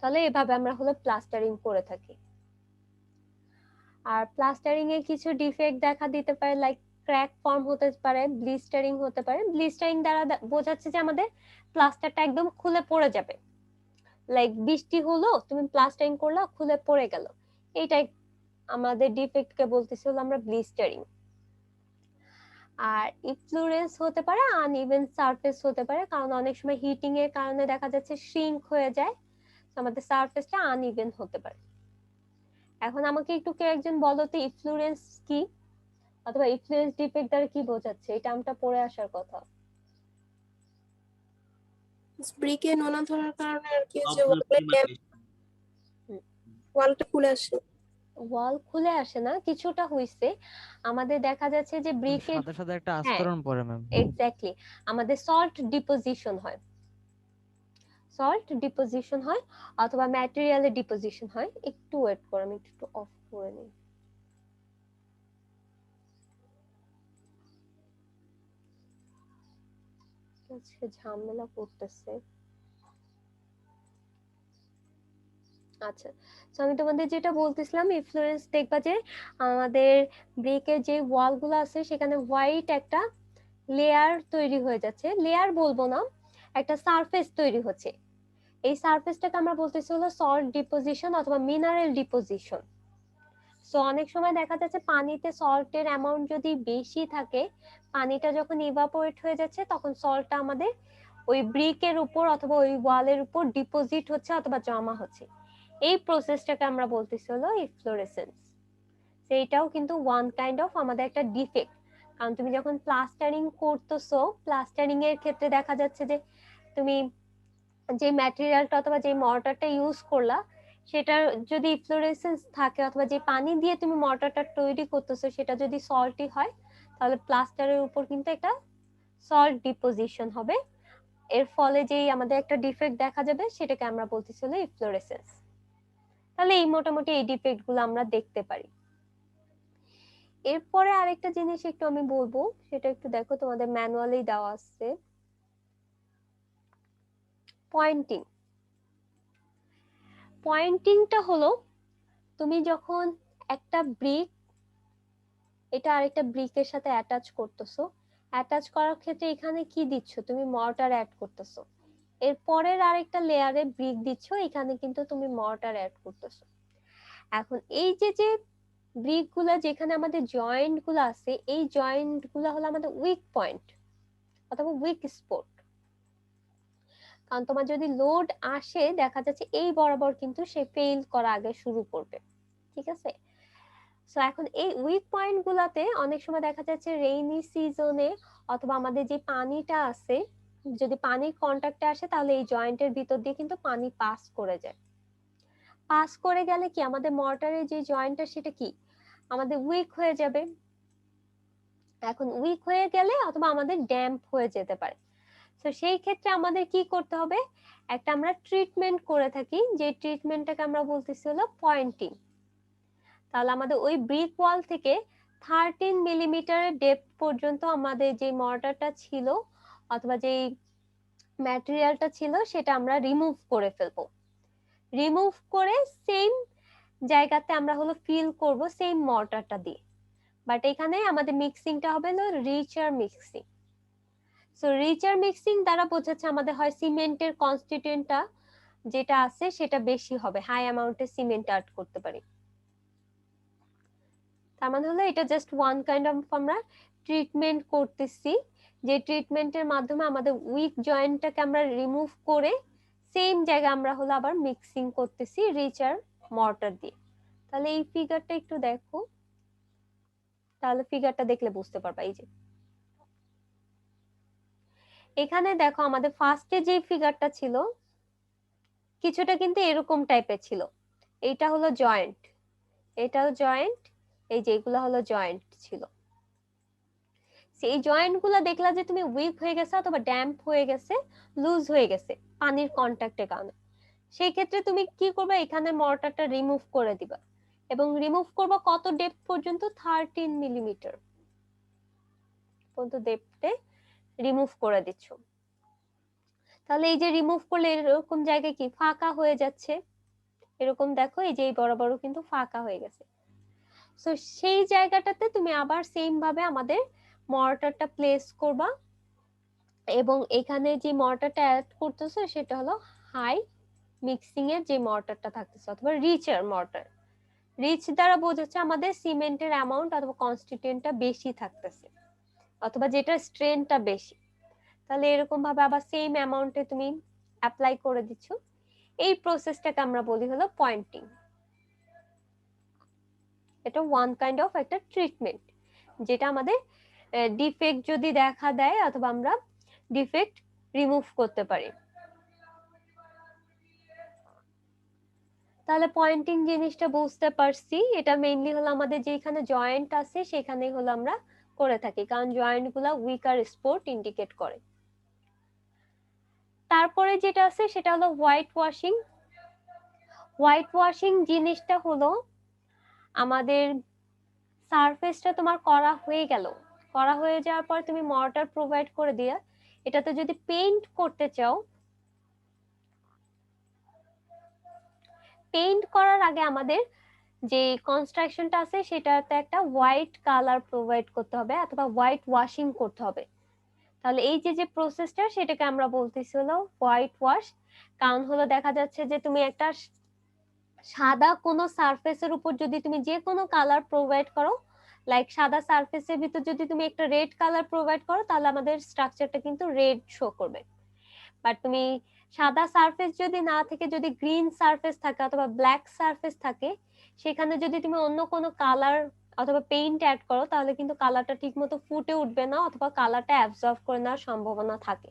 তাহলে এভাবে আমরা হলো প্লাস্টারিং করে থাকি। আর প্লাস্টারিং এ কিছু ডিফেক্ট দেখা দিতে পারে, লাইক ক্র্যাক ফর্ম হতে পারে, ব্লিস্টারিং হতে পারে। ব্লিস্টারিং দ্বারা বোঝাচ্ছে যে আমাদের প্লাস্টারটা একদম খুলে পড়ে যাবে, লাইক বৃষ্টি হলো, তুমি প্লাস্টারিং করলা, খুলে পড়ে গেল, এইটাই আমাদের ডিফেক্ট কে বলতেছি হলো আমরা ব্লিস্টারিং। আর ইনফ্লুরেন্স হতে পারে, আনইভেন সারফেস হতে পারে, কারণ অনেক সময় হিটিং এর কারণে দেখা যাচ্ছে শ্রিঙ্ক হয়ে যায়, আমাদের সারফেসটা আনইভেন হতে পারে। এখন আমাকে একটু কেউ একজন বলো তো ইনফ্লুরেন্স কি, অথবা ইনফ্লুয়েন্স ডিফেক্ট দ্বারা কি বোঝাচ্ছে, এই টার্মটা পড়ে আসার কথা। ব্রিকে নোনা ধরার কারণে আর কি, যে Approximation. ওয়ালটা খুলে আসে। ওয়াল খুলে আসে না, কিছুটা হইছে। আমাদের দেখা যাচ্ছে যে ব্রিকের, সাদা সাদা একটা হ্যাঁ আস্তরণ পড়ে ম্যাম। এক্স্যাক্টলি, আমাদের সল্ট ডিপোজিশন হয়, সল্ট ডিপোজিশন হয় অথবা ম্যাটেরিয়ালের ডিপোজিশন হয়। একটু ওয়েট করো, আমি একটু অফ করে নিই। আজকে ঝামেলা করতেছে। আচ্ছা, তো আমি তোমাদের যেটা বলতেছিলাম, ইনফ্লুয়েন্স দেখবা যে আমাদের ব্রিকের যে ওয়াল গুলো আছে সেখানে হোয়াইট একটা লেয়ার তৈরি হয়ে যাচ্ছে, লেয়ার বলবো না, একটা সারফেস তৈরি হচ্ছে। এই সারফেসটাকে আমরা বলতেছি হলো সল্ট ডিপোজিশন অথবা মিনারেল ডিপোজিশন। সো অনেক সময় দেখা যাচ্ছে পানিতে সল্টের অ্যামাউন্ট যদি বেশি থাকে, পানিটা যখন ইভাপোরেট হয়ে যাচ্ছে তখন সল্টটা আমাদের ওই ব্রিকের উপর অথবা ওই ওয়ালের উপর ডিপোজিট হচ্ছে অথবা জমা হচ্ছে। এই প্রসেসটাকে আমরা বলতেছি হলো ইফ্লোরেসেন্স। সেইটাও কিন্তু ওয়ান কাইন্ড অফ আমাদের একটা ডিফেক্ট, কারণ তুমি যখন প্লাস্টারিং করতেছো, প্লাস্টারিং এর ক্ষেত্রে দেখা যাচ্ছে যে তুমি যে ম্যাটেরিয়ালটা অথবা যে মর্টারটা ইউজ করলা সেটার যদি ইফ্লোরেসেন্স থাকে অথবা যে পানি দিয়ে তুমি মর্টারটা তৈরি করতেছো সেটা যদি সল্টি হয়, তাহলে প্লাস্টারের উপর কিন্তু একটা সল্ট ডিপোজিশন হবে। এর ফলে যেই আমাদের একটা ডিফেক্ট দেখা যাবে সেটাকে আমরা বলতেছি হলো ইফ্লোরেসেন্স। তাহলে এই মোটামুটি এই ডিফেক্ট গুলো আমরা দেখতে পারি। এরপরে আরেকটা জিনিস একটু আমি বলবো, সেটা একটু দেখো, তোমাদের ম্যানুয়ালেই দেওয়া আছে, পয়েন্টিং। পয়েন্টিংটা হলো তুমি যখন একটা ব্রিক এটা আরেকটা ব্রিকের সাথে অ্যাটাচ করতেছো, অ্যাটাচ করার ক্ষেত্রে এখানে কি দিচ্ছ, তুমি মর্টার অ্যাড করতেছো। এর পরের আরেকটা লেয়ারে ব্রিক দিচ্ছ, এখানে কিন্তু তুমি মর্টার অ্যাড করতেছো। এখন এই যে যে ব্রিক গুলা যেখানে আমাদের জয়েন্ট গুলো আছে, এই জয়েন্ট গুলা হলো আমাদের উইক পয়েন্ট অথবা উইক স্পট। কারণ তোমার যদি লোড আসে দেখা যাচ্ছে এই বরাবর কিন্তু সে ফেইল করা আগে শুরু করবে, ঠিক আছে। সো এখন এই উইক পয়েন্ট গুলাতে অনেক সময় দেখা যাচ্ছে রেইনি সিজনে অথবা আমাদের যে পানিটা আছে, যদি পানির কন্টাক্টে আসে তাহলে এই জয়েন্টের ভিতর দিয়ে কিন্তু পানি পাস করে যায়। পাস করে গেলে কি আমাদের মর্টারের যে জয়েন্টটা সেটা কি আমাদের উইক হয়ে যাবে। এখন উইক হয়ে গেলে অথবা আমাদের ড্যাম্প হয়ে যেতে পারে। তো সেই ক্ষেত্রে আমাদের কি করতে হবে, একটা আমরা ট্রিটমেন্ট করে থাকি, যে ট্রিটমেন্টটাকে আমরা বলতেছি হলো পয়েন্টিং। তাহলে আমাদের ওই ব্রিক ওয়াল থেকে 13 মিলিমিটারের ডেপথ পর্যন্ত আমাদের যে মর্টারটা ছিল অথবা যে ম্যাটেরিয়ালটা ছিল সেটা আমরা রিমুভ করে ফেলবো। রিমুভ করে সেম জায়গাতে আমরা হলো ফিল করব সেম মর্টারটা দিয়ে, বাট এখানে আমাদের মিক্সিংটা হবে হলো রিচার মিক্সিং। সো রিচার মিক্সিং দ্বারা বোঝাচ্ছে আমাদের হয় সিমেন্টের কনস্টিটিউয়েন্টটা যেটা আছে সেটা বেশি হবে, হাই অ্যামাউন্টের সিমেন্ট অ্যাড করতে পারি। তার মানে হলো এটা জাস্ট ওয়ান কাইন্ড অফ আমরা ট্রিটমেন্ট করতেছি, যে ট্রিটমেন্টের মাধ্যমে আমাদের উইক জয়েন্টটাকে আমরা রিমুভ করে সেম জায়গায় আমরা হলো আবার মিক্সিং করতেছি রিচার মর্টার দিয়ে। তাহলে এই ফিগারটা একটু দেখো, তাহলে ফিগারটা দেখলে বুঝতে পারবা। এই যে এখানে দেখো আমাদের ফার্স্টে যে ফিগারটা ছিল কিছুটা কিন্তু এরকম টাইপের ছিল, এইটা হলো জয়েন্ট, এটাও জয়েন্ট, এই যে এগুলো হলো জয়েন্ট ছিল। সেই জয়েন্ট গুলা দেখলা যে তুমি উইক হয়ে গেছে অথবা ড্যাম্প হয়ে গেছে, লুজ হয়ে গেছে পানির কন্টাক্টের কারণে, সেই ক্ষেত্রে তুমি কি করবে, এখানে মর্টারটা রিমুভ করে দিবা এবং রিমুভ করবা কত ডেপথ পর্যন্ত, 13 মিলিমিটার পর্যন্ত ডেপথে রিমুভ করে দিচ্ছ। তাহলে এই যে রিমুভ করলে এরকম জায়গায় কি ফাঁকা হয়ে যাচ্ছে, এরকম দেখো এই যে এই বড় কিন্তু ফাঁকা হয়ে গেছে। সো সেই জায়গাটাতে তুমি আবার সেম ভাবে আমাদের মর্টারটা প্লেস করবা এবং এখানে যে মর্টারটা অ্যাড করতেছো সেটা হলো হাই মিক্সিং এর যে মর্টারটা থাকতেছে অথবা রিচার মর্টার। রিচ দ্বারা বোঝাচ্ছে আমাদের সিমেন্টের অ্যামাউন্ট অথবা কনস্টিটিউয়েন্টটা বেশি থাকতেছে অথবা যেটা স্ট্রেনটা বেশি। তাহলে এরকম ভাবে আবার সেম অ্যামাউন্টে তুমি অ্যাপ্লাই করে দিচ্ছ। এই প্রসেসটাকে আমরা বলি হলো পয়েন্টিং। এটা ওয়ান কাইন্ড অফ একটা ট্রিটমেন্ট, যেটা আমাদের ডিফেক্ট যদি দেখা দেয় অথবা আমরা ডিফেক্ট রিমুভ করতে পারি। তাহলে পয়েন্টিং জিনিসটা বুঝতে পারছি, এটা মেইনলি হলো আমাদের যেখানে জয়েন্ট আছে সেখানেই হলো আমরা করে থাকি, কারণ জয়েন্ট গুলা উইকার স্পট ইন্ডিকেট করে। তারপরে যেটা আছে সেটা হলো হোয়াইট ওয়াশিং। হোয়াইট ওয়াশিং জিনিসটা হলো আমাদের সারফেসটা তোমার করা হয়ে গেল, করা হয়ে যাওয়ার পর তুমি মর্টার প্রোভাইড করে দিয়া এটাতে যদি পেইন্ট করতে চাও, পেইন্ট করার আগে আমাদের যে কনস্ট্রাকশনটা আছে সেটাতে একটা হোয়াইট কালার প্রোভাইড করতে হবে অথবা হোয়াইট ওয়াশিং করতে হবে। তাহলে এই যে যে প্রসেসটা সেটাকে আমরা বলতেছি হলো হোয়াইট ওয়াশ। কারণ হলো দেখা যাচ্ছে যে তুমি একটা সাদা কোনো সারফেসের উপর যদি তুমি যে কোনো কালার প্রোভাইড করো, লাইক সাদা সারফেসের ভিতর যদি তুমি একটা রেড কালার প্রোভাইড করো তাহলে আমাদের স্ট্রাকচারটা কিন্তু রেড শো করবে। বাট তুমি সাদা সারফেস যদি না থেকে যদি গ্রিন সারফেস থাকে অথবা ব্ল্যাক সারফেস থাকে, সেখানে যদি তুমি অন্য কোনো কালার অথবা পেইন্ট অ্যাড করো তাহলে কিন্তু কালারটা ঠিকমতো ফুটে উঠবে না অথবা কালারটা অ্যাবজর্ব করে নেওয়ার সম্ভাবনা থাকে।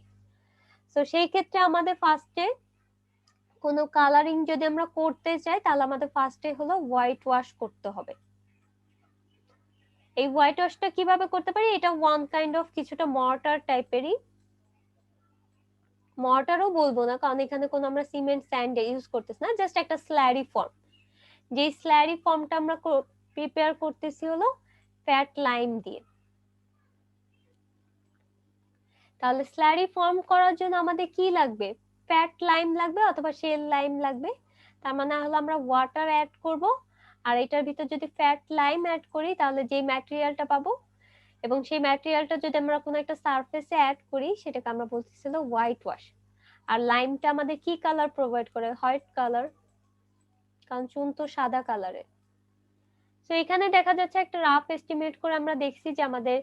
তো সেই ক্ষেত্রে আমাদের ফার্স্টে কোনো কালারিং যদি আমরা করতে চাই তাহলে আমাদের ফার্স্টে হলো হোয়াইট ওয়াশ করতে হবে। এই হোয়াইট ওয়াশটা কিভাবে করতে পারি, এটা ওয়ান কাইন্ড অফ কিছুটা মর্টার টাইপেরই, মর্টারও বলবো না কারণ এখানে কোনো আমরা সিমেন্ট স্যান্ড ইউজ করতেছি না, জাস্ট একটা স্ল্যারি ফর্ম। যে স্ল্যারি ফর্মটা আমরা প্রিপেয়ার করতেছি হলো ফ্যাট লাইম দিয়ে। তাহলে স্ল্যারি ফর্ম করার জন্য আমাদের কি লাগবে, ফ্যাট লাইম লাগবে অথবা শেল লাইম লাগবে। তার মানে হলো আমরা ওয়াটার অ্যাড করব আর এটার ভিতর যদি ফ্যাট লাইম অ্যাড করি তাহলে যে ম্যাটেরিয়ালটা পাবো এবং সেই ম্যাটেরিয়ালটা যদি আমরা কোনো একটা সারফেসে অ্যাড করি সেটাকে আমরা বলতেছিল হোয়াইট ওয়াশ। আর লাইমটা আমাদের কি কালার প্রোভাইড করে, হোয়াইট কালার, কারণ চুন তো সাদা কালারের। তো এখানে দেখা যাচ্ছে একটা রাফ এস্টিমেট করে আমরা দেখছি যে আমাদের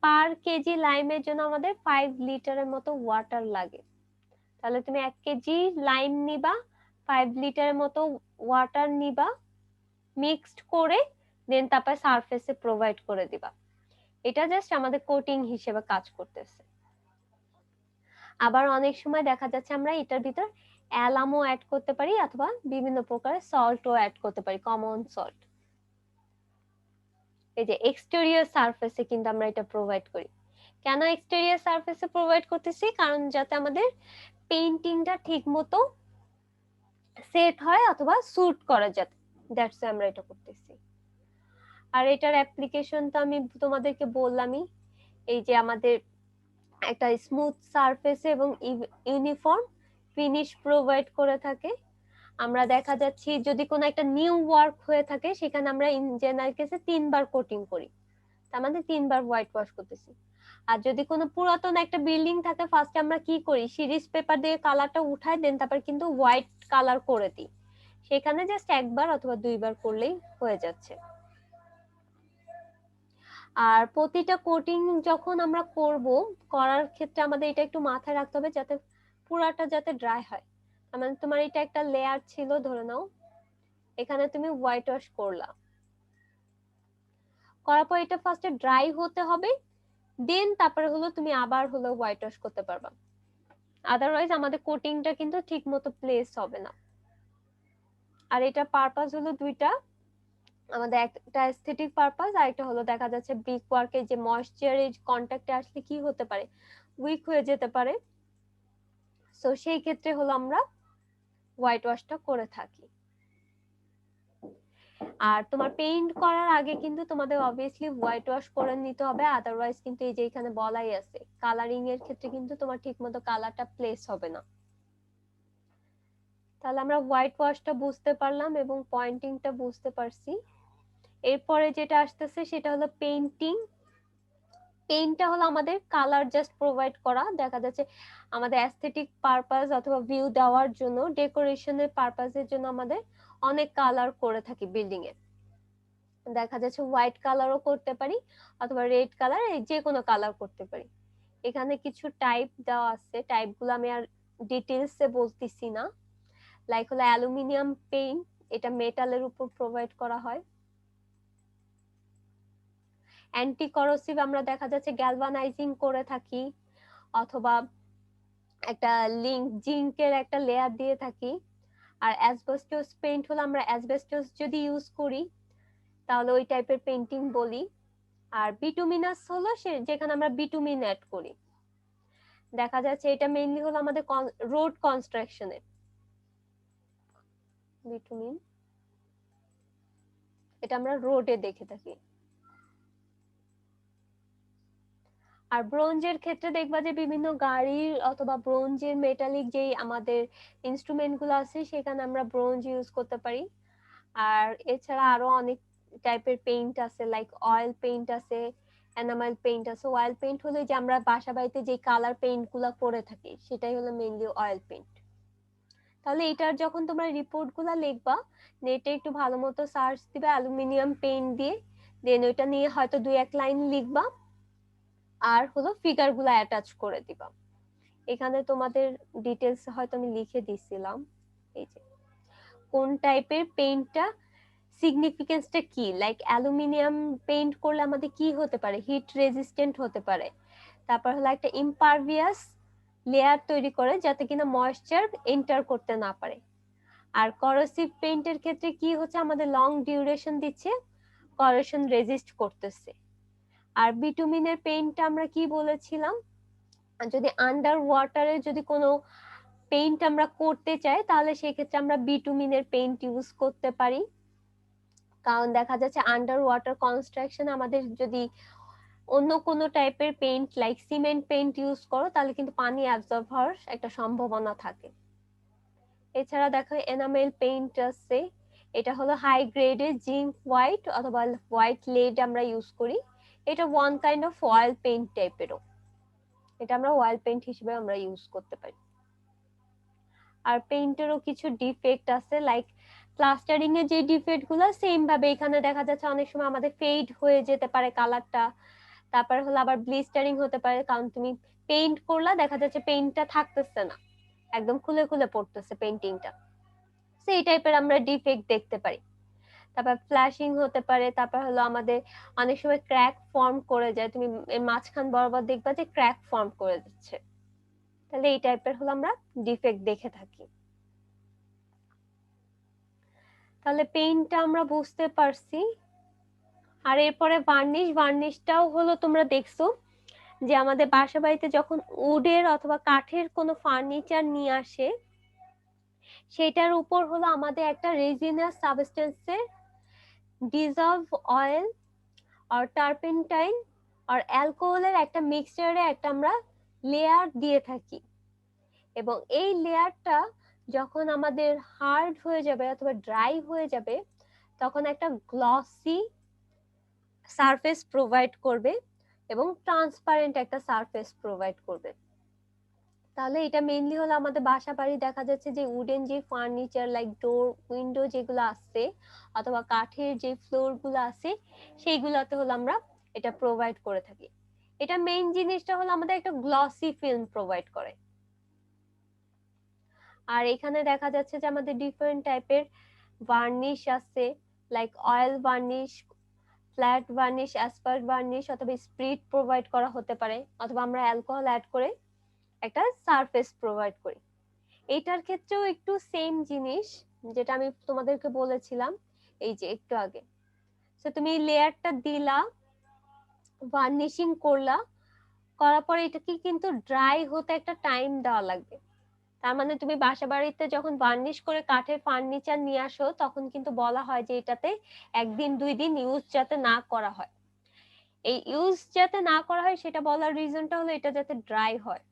পার কেজি লাইমের জন্য আমাদের 5 লিটারের মতো ওয়াটার লাগে। তাহলে তুমি 1 কেজি লাইম নিবা, 5 লিটারের মতো ওয়াটার নিবা, মিক্সড করে দেন তারপর সারফেসে প্রোভাইড করে দিবা। এটা জাস্ট আমাদের কোটিং হিসেবে কাজ করতেছে। আবার অনেক সময় দেখা যাচ্ছে আমরা এটার ভিতর অ্যালামও অ্যাড করতে পারি অথবা বিভিন্ন প্রকারের সল্টও অ্যাড করতে পারি, কমন সল্ট। এই যে এক্সটেরিয়র সারফেসে কিন্তু আমরা এটা প্রোভাইড করি। কেন এক্সটেরিয়র সারফেসে প্রোভাইড করতেছি? কারণ যাতে আমাদের পেইন্টিংটা ঠিক মতো সেট হয় অথবা স্যুট করা যাতে, দ্যাটস আমরা এটা করতেছি। আর এটার অ্যাপ্লিকেশন তো আমি তোমাদেরকে বললামই, এই যে আমাদের একটা স্মুথ সারফেস এবং ইউনিফর্ম ফিনিশ প্রোভাইড করে থাকে। আমরা দেখা যাচ্ছে যদি কোনো একটা নিউ ওয়ার্ক হয়ে থাকে সেখানে আমরা ইন জেনারেল কেসে 3 বার কোটিং করি, তার মানে 3 বার হোয়াইট ওয়াশ করতেছি। আর যদি কোনো পুরাতন একটা বিল্ডিং থাকে ফার্স্টে আমরা কি করি, সিরিজ পেপার দিয়ে কালারটা উঠাই দেন তারপর কিন্তু হোয়াইট কালার করে দিই। সেখানে জাস্ট একবার অথবা 2 বার করলেই হয়ে যাচ্ছে। আর প্রতিটা কোটিং যখন আমরা করব, করার ক্ষেত্রে আমাদের এটা একটু মাথায় রাখতে হবে যাতে পুরাটা যাতে ড্রাই হয়। মানে তোমার এটা একটা লেয়ার ছিল ধরে নাও, এখানে তুমি হোয়াইট ওয়াশ করলা, করার পর এটা ফার্স্টে ড্রাই হতে হবে, দেন তারপরে হলো তুমি আবার হলো হোয়াইট ওয়াশ করতে পারবা। আদারওয়াইজ আমাদের কোটিংটা কিন্তু ঠিক মতো প্লেস হবে না। আর এটা পারপাস হলো দুইটা, আমাদের একটা এস্থেটিক পারপাস আর একটা হলো দেখা যাচ্ছে ব্রিক ওয়ার্কের যে ময়েশ্চারের কন্টাক্টে আসলে কি হতে পারে, উইক হয়ে যেতে পারে। সো সেই ক্ষেত্রে হলো আমরা হোয়াইট ওয়াশটা করে থাকি। আর তোমার পেইন্ট করার আগে কিন্তু তোমাদের অবভিয়াসলি হোয়াইট ওয়াশ করে নিতে হবে, আদারওয়াইজ কিন্তু এই যে এখানে বলাই আছে কালারিং এর ক্ষেত্রে কিন্তু তোমার ঠিকমতো কালারটা প্লেস হবে না। তাহলে আমরা হোয়াইট ওয়াশটা বুঝতে পারলাম এবং পয়েন্টিংটা বুঝতে পারছি। এরপরে যেটা আসতেছে সেটা হলো পেইন্টিং। পেইন্টটা হলো আমাদের কালার জাস্ট প্রোভাইড করা, দেখা যাচ্ছে আমাদের অ্যাস্থেটিক পারপাস অথবা ভিউ দেওয়ার জন্য, ডেকোরেশনের পারপাসের জন্য আমাদের অনেক কালার করে থাকি বিল্ডিং এ। দেখা যাচ্ছে হোয়াইট কালারও করতে পারি অথবা রেড কালার, এই যে কোনো কালার করতে পারি। এখানে কিছু টাইপ দেওয়া আছে, টাইপগুলো আমি আর ডিটেইলসে বলতেছি না। লাইক হলো অ্যালুমিনিয়াম পেইন্ট, এটা মেটালের উপর প্রোভাইড করা হয়। অ্যান্টি করোসিভ আমরা দেখা যাচ্ছে গ্যালভানাইজিং করে থাকি অথবা একটা জিঙ্কের একটা লেয়ার দিয়ে থাকি। আর অ্যাসবেস্টস পেইন্ট হলো আমরা অ্যাসবেস্টস যদি ইউজ করি তাহলে ওই টাইপের পেইন্টিং বলি। আর বিটুমিনাস হলো সে যেখানে আমরা বিটুমিন অ্যাড করি। দেখা যাচ্ছে এটা মেইনলি হলো আমাদের রোড কনস্ট্রাকশনে বিটুমিন, এটা আমরা রোডে দেখে থাকি। আর ব্রোঞ্জের ক্ষেত্রে দেখবা যে বিভিন্ন গাড়ির অথবা ব্রোঞ্জের মেটালিক যেই আমাদের ইনস্ট্রুমেন্ট গুলো আছে সেখানে আমরা ব্রোঞ্জ ইউজ করতে পারি। আর এছাড়া আরো অনেক টাইপের পেইন্ট আছে, লাইক অয়েল পেইন্ট আছে, এনামেল পেইন্ট আছে। অয়েল পেইন্ট হলো যে আমরা বাসা বাড়িতে যে কালার পেইন্ট গুলা করে থাকি সেটাই হলো মেইনলি অয়েল পেইন্ট। তাহলে এটার যখন তোমরা রিপোর্ট গুলা লিখবা, নেটে একটু ভালো মতো সার্চ দিবে অ্যালুমিনিয়াম পেইন্ট দিয়ে, দেন ওইটা নিয়ে হয়তো 2-1 লাইন লিখবা আর হলো ফিগার গুলা অ্যাটাচ করে দিবা। এখানে তোমাদের ডিটেলস হয়তো আমি লিখে দিছিলাম, এই যে কোন টাইপের পেইন্টটা সিগনিফিকেন্সটা কি, লাইক অ্যালুমিনিয়াম পেইন্ট করলে আমাদের কি হতে পারে, হিট রেজিস্ট্যান্ট হতে পারে। তারপর হলো একটা ইমপারভিয়াস লেয়ার তৈরি করে যাতে কিনা ময়েশ্চার এন্টার করতে না পারে। আর করোসিভ পেইন্টের ক্ষেত্রে কি হচ্ছে, আমাদের লং ডিউরেশন দিচ্ছে, করেশন রেজিস্ট করতেছে। আর বিটুমিনের পেইন্টটা আমরা কি বলেছিলাম, যদি আন্ডার ওয়াটারে যদি কোনো পেইন্ট আমরা করতে চাই তাহলে সেক্ষেত্রে আমরা বিটুমিনের পেইন্ট ইউজ করতে পারি। কারণ দেখা যাচ্ছে আন্ডার ওয়াটার কনস্ট্রাকশন আমাদের যদি অন্য কোনো টাইপের paint like cement paint use করো তাহলে কিন্তু পানি অ্যাবজর্ব হওয়ার একটা সম্ভাবনা থাকে। এছাড়া দেখো এনামেল পেইন্ট আছে, এটা হলো হাই গ্রেডের জিঙ্ক হোয়াইট অথবা হোয়াইট লেড আমরা ইউজ করি। এটা one kind of oil paint টাইপেরও, এটা আমরা অয়েল পেইন্ট হিসেবে আমরা ইউজ করতে পারি। আর পেইন্টেরও কিছু ডিফেক্ট আছে, লাইক প্লাস্টারিং এর যে ডিফেক্ট গুলো সেম ভাবে এখানে দেখা যাচ্ছে অনেক সময় আমাদের ফেড হয়ে যেতে পারে কালারটা। তারপর হলো আবার ব্লিস্টারিং হতে পারে, কারণ তুমি পেইন্ট করলা দেখা যাচ্ছে পেইন্টটা থাকতেছে না, একদম খুলে খুলে পড়তেছে পেইন্টিংটা। সেই টাইপের আমরা ডিফেক্ট দেখতে পারি। তারপর ফ্ল্যাশিং হতে পারে, তারপর হলো আমাদের অনেক সময় ক্র্যাক ফর্ম করে যায়, তুমি এর মাঝখান বরাবর দেখবা যে ক্র্যাক ফর্ম করে দিচ্ছে, তাহলে এই টাইপের হলো আমরা ডিফেক্ট দেখে থাকি। তাহলে পেইন্টটা আমরা বুঝতে পারছি। আর এরপরে ভার্নিশটাও হলো তোমরা দেখছো যে আমাদের বাসা বাড়িতে যখন উডের অথবা কাঠের কোনো ফার্নিচার নিয়ে আসে, সেটার উপর হলো আমাদের একটা রেজিনাস সাবস্টেন্সের ডিজলভ অয়েল আর টারপেন্টাইন আর অ্যালকোহলের একটা মিক্সচারে একটা আমরা লেয়ার দিয়ে থাকি, এবং এই লেয়ারটা যখন আমাদের হার্ড হয়ে যাবে অথবা ড্রাই হয়ে যাবে তখন একটা গ্লসি সারফেস প্রোভাইড করবে এবং ট্রান্সপারেন্ট একটা সারফেস প্রোভাইড করবে। তাহলে এটা মেইনলি হলো আমাদের বাসা বাড়ি দেখা যাচ্ছে যে উডেন যে ফার্নিচার লাইক ডোর উইন্ডো যেগুলো আছে অথবা কাঠের যে ফ্লোর গুলো আছে সেইগুলোতে হলো আমরা এটা প্রোভাইড করে থাকি। এটা মেইন জিনিসটা হলো আমাদের একটা গ্লসি ফিল্ম প্রোভাইড করে। আর এখানে দেখা যাচ্ছে যে আমাদের ডিফারেন্ট টাইপের ভার্নিশ আছে, like oil varnish, flat varnish, Asphalt varnish অথবা স্প্রিট প্রোভাইড করা হতে পারে, অথবা আমরা অ্যালকোহল অ্যাড করে একটা সারফেস প্রোভাইড করি। এইটার ক্ষেত্রেও একটু সেম জিনিস যেটা আমি তোমাদেরকে বলেছিলাম এই যে একটু আগে। তো তুমি লেয়ারটা দিলা, ভার্নিশিং করলা, করার পরে এটাকে কিন্তু ড্রাই হতে একটা টাইম দেওয়া লাগবে। তার মানে তুমি বাসা বাড়িতে যখন ভার্নিশ করে কাঠের ফার্নিচার নিয়ে আসো তখন কিন্তু বলা হয় যে এটাতে 1 দিন 2 দিন ইউজ যাতে না করা হয়। এই ইউজ যাতে না করা হয় সেটা বলার রিজনটা হলো এটা যাতে ড্রাই হয়।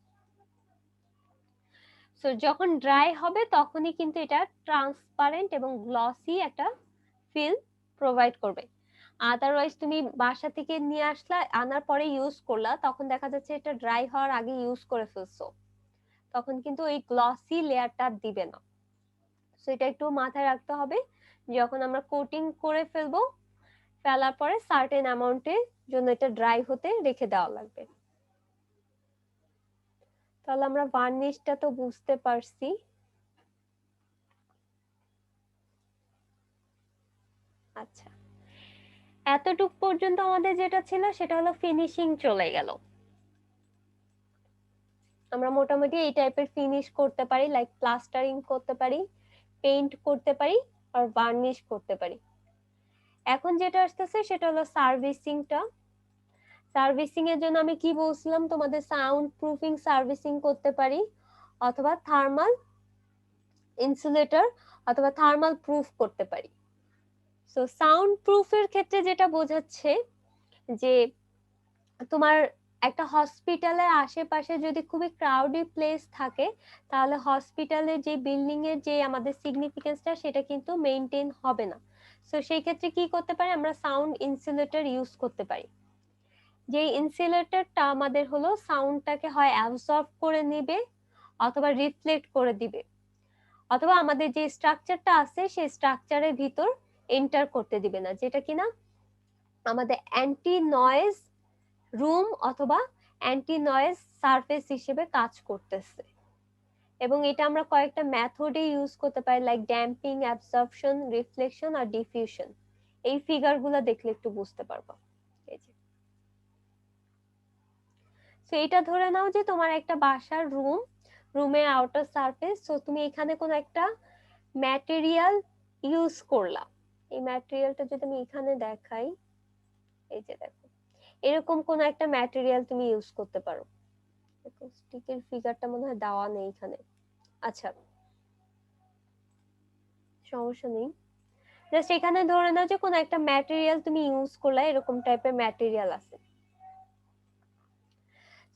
সো যখন ড্রাই হবে তখনই কিন্তু এটা ট্রান্সপারেন্ট এবং গ্লসি একটা ফিল প্রোভাইড করবে। আদারওয়াইজ তুমি বাসা থেকে নিয়ে আসলা, আনার পরে ইউজ করলা, তখন দেখা যাচ্ছে এটা ড্রাই হওয়ার আগে ইউজ করে ফেলছো, তখন কিন্তু ওই গ্লসি লেয়ারটা দিবে না। সো এটা একটু মাথায় রাখতে হবে, যখন আমরা কোটিং করে ফেলবো, ফেলার পরে সার্টেন অ্যামাউন্টের জন্য এটা ড্রাই হতে রেখে দেওয়া লাগবে। তাহলে আমরা ভার্নিশটা তো বুঝতে পারছি। আচ্ছা, এতটুক পর্যন্ত আমাদের যেটা ছিল সেটা হলো ফিনিশিং চলে গেল। আমরা মোটামুটি এই টাইপের ফিনিশ করতে পারি, লাইক প্লাস্টারিং করতে পারি, পেইন্ট করতে পারি আর ভার্নিশ করতে পারি। এখন যেটা আসতেছে সেটা হলো সার্ভিসিংটা। সার্ভিসিং এর জন্য আমি কি বলছিলাম তোমাদের, সাউন্ড প্রুফিং সার্ভিসিং করতে পারি অথবা থার্মাল ইনসুলেটর অথবা থার্মাল প্রুফ করতে পারি। সো সাউন্ড প্রুফের ক্ষেত্রে যেটা বোঝাচ্ছে যে তোমার একটা হসপিটালের আশেপাশে যদি খুবই ক্রাউডি প্লেস থাকে তাহলে হসপিটালের যে বিল্ডিং এর যে আমাদের সিগনিফিকেন্সটা সেটা কিন্তু মেইনটেইন হবে না। সো সেই ক্ষেত্রে কি করতে পারি, আমরা সাউন্ড ইনসুলেটর ইউজ করতে পারি। যে ইনসুলেটরটা আমাদের হলো সাউন্ডটাকে হয় অ্যাবজর্ব করে নেবে অথবা রিফ্লেক্ট করে দিবে, অথবা আমাদের যে স্ট্রাকচারটা আছে সেই স্ট্রাকচারের ভিতর এন্টার করতে দিবে না, যেটা কিনা আমাদের অ্যান্টি নয়েজ রুম অথবা অ্যান্টি নয়েজ সারফেস হিসেবে কাজ করতেছে। এবং এটা আমরা কয়েকটা মেথডে ইউজ করতে পারি, লাইক ড্যাম্পিং, অ্যাবজর্পশন, রিফ্লেকশন আর ডিফিউশন। এই ফিগারগুলো দেখলে একটু বুঝতে পারবো। এই যে সো এটা ধরে নাও যে তোমার একটা বাসার রুমের আউটার সারফেস, সো তুমি এখানে কোনো একটা ম্যাটেরিয়াল ইউজ করলা। এই ম্যাটেরিয়ালটা যদি আমি এখানে দেখাই, এই যে দেখো এরকম কোন একটা ম্যাটেরিয়াল তুমি ইউজ করতে পারো। স্টিকের ফিগারটা মনে হয় দেওয়া নেই এখানে। আচ্ছা, সমস্যা নেই। জাস্ট এখানে ধরে নাও যে কোন একটা ম্যাটেরিয়াল তুমি ইউজ করলা, এরকম টাইপের ম্যাটেরিয়াল আছে।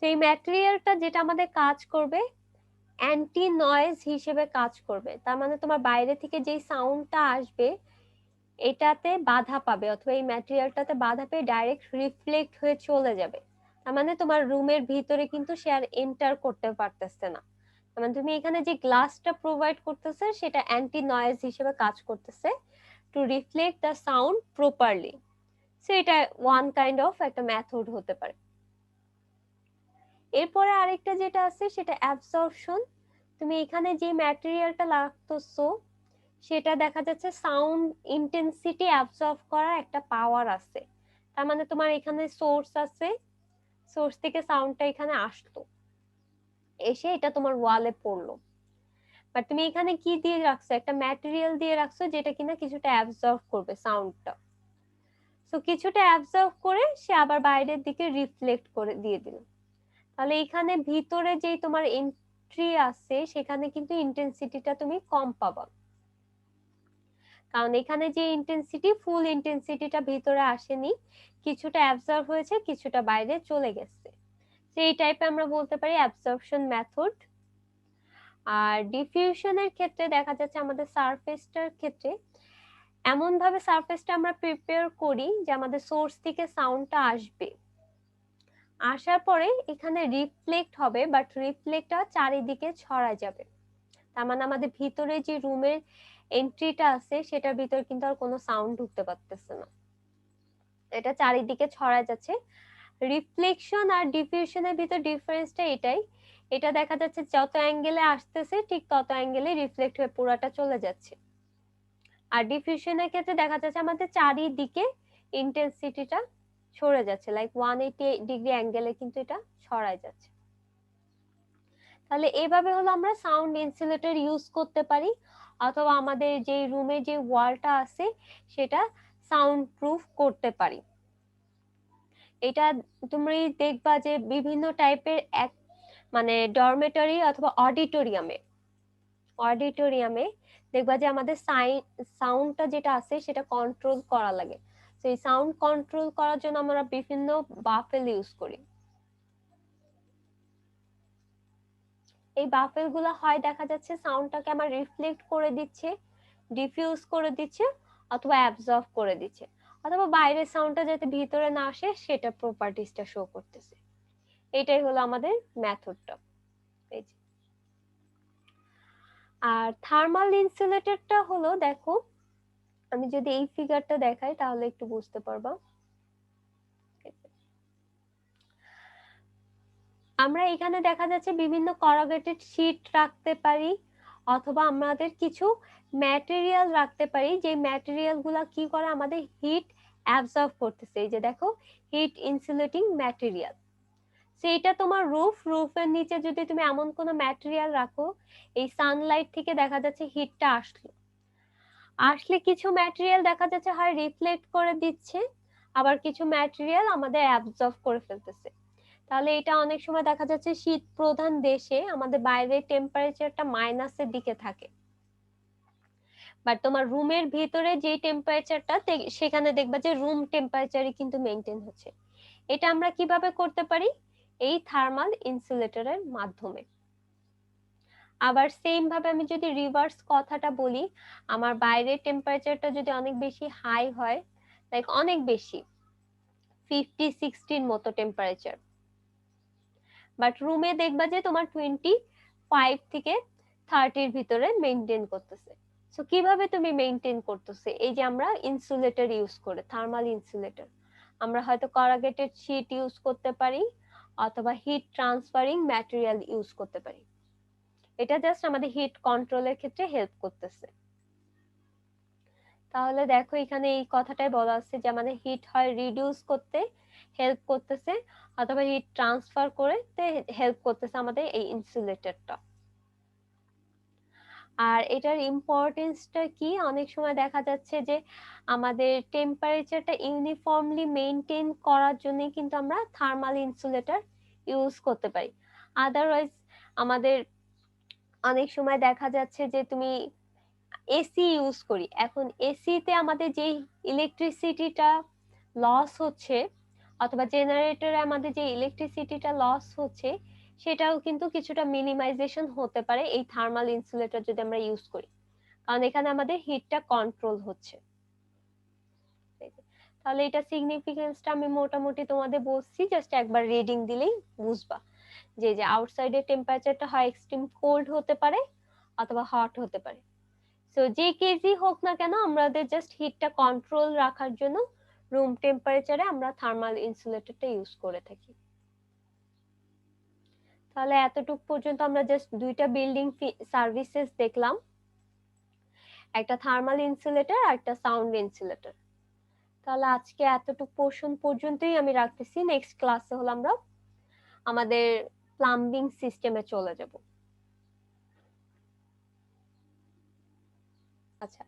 সেই ম্যাটেরিয়ালটা যেটা আমাদের কাজ করবে অ্যান্টি নয়েজ হিসেবে কাজ করবে। তার মানে তোমার বাইরে থেকে যেই সাউন্ডটা আসবে এটাতে বাধা পাবে, অথবা এই ম্যাটেরিয়ালটাতে বাধা পেয়ে ডাইরেক্ট রিফ্লেক্ট হয়ে চলে যাবে। তার মানে তোমার রুমের ভিতরে কিন্তু সে আর এন্টার করতে পারতেছে না। তার মানে তুমি এখানে যে গ্লাসটা প্রোভাইড করতেছে সেটা অ্যান্টি নয়েজ হিসেবে কাজ করতেছে two reflect the sound properly. So এটা ওয়ান কাইন্ড অফ একটা মেথড হতে পারে। এরপরে আরেকটা যেটা আছে সেটা অ্যাবজর্পশন। তুমি এখানে যে ম্যাটেরিয়ালটা লাগতেছো সেটা দেখা যাচ্ছে সাউন্ড ইন্টেন্সিটি অ্যাবজর্ব করার একটা পাওয়ার আছে। তার মানে তোমার এখানে সোর্স আছে, সোর্স থেকে সাউন্ডটা এখানে আসলো, এসে এটা তোমার ওয়ালে পড়লো, বাট তুমি এখানে কি দিয়ে রাখছো, একটা ম্যাটেরিয়াল দিয়ে রাখছো যেটা কিনা কিছুটা অ্যাবজর্ব করবে সাউন্ডটা। সো কিছুটা অ্যাবজর্ব করে সে আবার বাইরের দিকে রিফ্লেক্ট করে দিয়ে দিল। তাহলে এখানে ভিতরে যেই তোমার এন্ট্রি আছে সেখানে কিন্তু ইন্টেন্সিটিটা তুমি কম পাবা, কারণ এখানে যে ইন্টেন্সিটি, ফুল ইন্টেন্সিটিটা ভিতরে আসেনি, কিছুটা অ্যাবজর্ব হয়েছে, কিছুটা বাইরে চলে গেছে। তো এই টাইপে আমরা বলতে পারি অ্যাবজর্পশন মেথড। আর ডিফিউশনের ক্ষেত্রে দেখা যাচ্ছে আমাদের সারফেসটার ক্ষেত্রে এমন ভাবে সারফেসটা আমরা প্রিপেয়ার করি যে আমাদের সোর্স থেকে সাউন্ডটা আসবে, আসার পরে এখানে রিফ্লেক্ট হবে, বাট রিফ্লেক্টটা চারিদিকে ছড়া যাবে। তার মানে আমাদের ভিতরে যে রুমের এন্ট্রিটা আছে সেটার ভিতর কিন্তু আর কোনো সাউন্ড ঢুকতে পারতেছে না, এটা চারিদিকে ছড়া যাচ্ছে। রিফ্লেকশন আর ডিফিউশনের ভিতর ডিফারেন্সটা এটাই, এটা দেখা যাচ্ছে যত অ্যাঙ্গেলে আসতেছে ঠিক তত অ্যাঙ্গেলে রিফ্লেক্ট হয়ে পুরাটা চলে যাচ্ছে। আর ডিফিউশনের ক্ষেত্রে দেখা যাচ্ছে আমাদের চারিদিকে ইন্টেন্সিটিটা ছড়ে যাচ্ছে, লাইক 180 ডিগ্রি অ্যাঙ্গেলে কিন্তু এটা ছড়ায় যাচ্ছে। তাহলে এইভাবে হলো আমরা সাউন্ড ইনসুলেটর ইউজ করতে পারি, অথবা আমাদের যে রুমে যে ওয়ালটা আছে সেটা সাউন্ড প্রুফ করতে পারি। এটা তুমি দেখবা যে বিভিন্ন টাইপের এক মানে ডরমেটরি অথবা অডিটোরিয়ামে দেখবা যে আমাদের সাউন্ডটা যেটা আছে সেটা কন্ট্রোল করা লাগে। তো এই সাউন্ড কন্ট্রোল করার জন্য আমরা বিভিন্ন বাফেল ইউজ করি। এই বাফেল গুলো হয় দেখা যাচ্ছে সাউন্ডটাকে আমার রিফ্লেক্ট করে দিচ্ছে, ডিফিউজ করে দিচ্ছে, অথবা অ্যাবজর্ব করে দিচ্ছে, অথবা বাইরের সাউন্ডটা যাতে ভিতরে না আসে সেটা প্রপার্টিসটা শো করতেছে। এটাই হলো আমাদের মেথডটা। এই যে। আর থার্মাল ইনসুলেটরটা হলো, দেখো আমি যদি এই ফিগারটা দেখাই তাহলে একটু বুঝতে পারবা। আমরা এখানে দেখা যাচ্ছে বিভিন্ন করাগেটেড শীট রাখতে পারি, অথবা আমাদের কিছু ম্যাটেরিয়াল রাখতে পারি, যে ম্যাটেরিয়াল গুলা কি করে আমাদের হিট অ্যাবজর্ব করতেছে। এই যে দেখো, হিট ইনসুলেটিং ম্যাটেরিয়াল। সেইটা তোমার রুফের নিচে যদি তুমি এমন কোনো ম্যাটেরিয়াল রাখো, এই সানলাইট থেকে দেখা যাচ্ছে হিটটা আসলে কিছু ম্যাটেরিয়াল দেখা যাচ্ছে হয় রিফ্লেক্ট করে দিচ্ছে, আবার কিছু ম্যাটেরিয়াল আমাদের অ্যাবজর্ব করে ফেলতেছে। তাহলে এটা অনেক সময় দেখা যাচ্ছে শীত প্রধান দেশে আমাদের বাইরের টেম্পারেচারটা মাইনাসের দিকে থাকে, বাট তোমার রুমের ভিতরে যে টেম্পারেচারটা সেখানে দেখবা যে রুম টেম্পারেচারই কিন্তু মেনটেন হচ্ছে। এটা আমরা কিভাবে করতে পারি? এই থার্মাল ইনসুলেটরের মাধ্যমে। আবার সেম ভাবে আমি যদি রিভার্স কথাটা বলি, আমার বাইরের টেম্পারেচারটা যদি অনেক বেশি হাই হয়, লাইক অনেক বেশি 50-60 মতো টেম্পারেচার, বাট রুমে দেখবা যে তোমার 25 থেকে 30 ভিতরে মেইনটেইন করতেছে। সো কিভাবে তুমি মেইনটেইন করতেছে? এই যে আমরা ইনসুলেটর ইউজ করে, থার্মাল ইনসুলেটর, আমরা হয়তো করাগেটেড শীট ইউজ করতে পারি, অথবা হিট ট্রান্সফারিং ম্যাটেরিয়াল ইউজ করতে পারি। এটা জাস্ট আমাদের হিট কন্ট্রোলের ক্ষেত্রে হেল্প করতেছে। তাহলে দেখো এখানে এই কথাটাই বলা আছে যে আমাদের হিট হয় রিডিউস করতে হেল্প করতেছে, অথবা হিট ট্রান্সফার করতে হেল্প করতেছে আমাদের এই ইনসুলেটরটা। আর এটার ইম্পর্টেন্সটা কি, অনেক সময় দেখা যাচ্ছে যে আমাদের টেম্পারেচারটা ইউনিফর্মলি মেইনটেইন করার জন্য কিন্তু আমরা থার্মাল ইনসুলেটর ইউজ করতে পারি। আদারওয়াইজ আমাদের অনেক সময় দেখা যাচ্ছে যে তুমি এসি ইউজ করি, এখন এসিতে আমাদের যে ইলেকট্রিসিটিটা লস হচ্ছে, অথবা জেনারেটরে আমাদের যে ইলেকট্রিসিটিটা লস হচ্ছে, সেটাও কিন্তু কিছুটা মিনিমাইজেশন হতে পারে এই থার্মাল ইনসুলেটর যদি আমরা ইউজ করি, কারণ এখানে আমাদের হিটটা কন্ট্রোল হচ্ছে। তাহলে এটা সিগনিফিকেন্সটা আমি মোটামুটি তোমাদের বলছি, জাস্ট একবার রিডিং দিলেই বুঝবা যে আউটসাইডের টেম্পারেচারটা হয় এক্সট্রিম কোল্ড হতে পারে অথবা হট হতে পারে। সো যে কেজি হোক না কেন, আমাদের জাস্ট হিটটা কন্ট্রোল রাখার জন্য রুম টেম্পারেচারে আমরা থার্মাল ইনসুলেটরটা ইউজ করে থাকি। তাহলে এতটুকু পর্যন্ত আমরা জাস্ট দুইটা বিল্ডিং সার্ভিসেস দেখলাম। একটা থার্মাল ইনসুলেটর আর একটা সাউন্ড ইনসুলেটর। তাহলে আজকে এতটুকু পোর্শন পর্যন্তই আমি রাখতেছি। নেক্সট ক্লাসে হলো আমরা আমাদের প্লাম্বিং সিস্টেমে চলে যাব। আচ্ছা,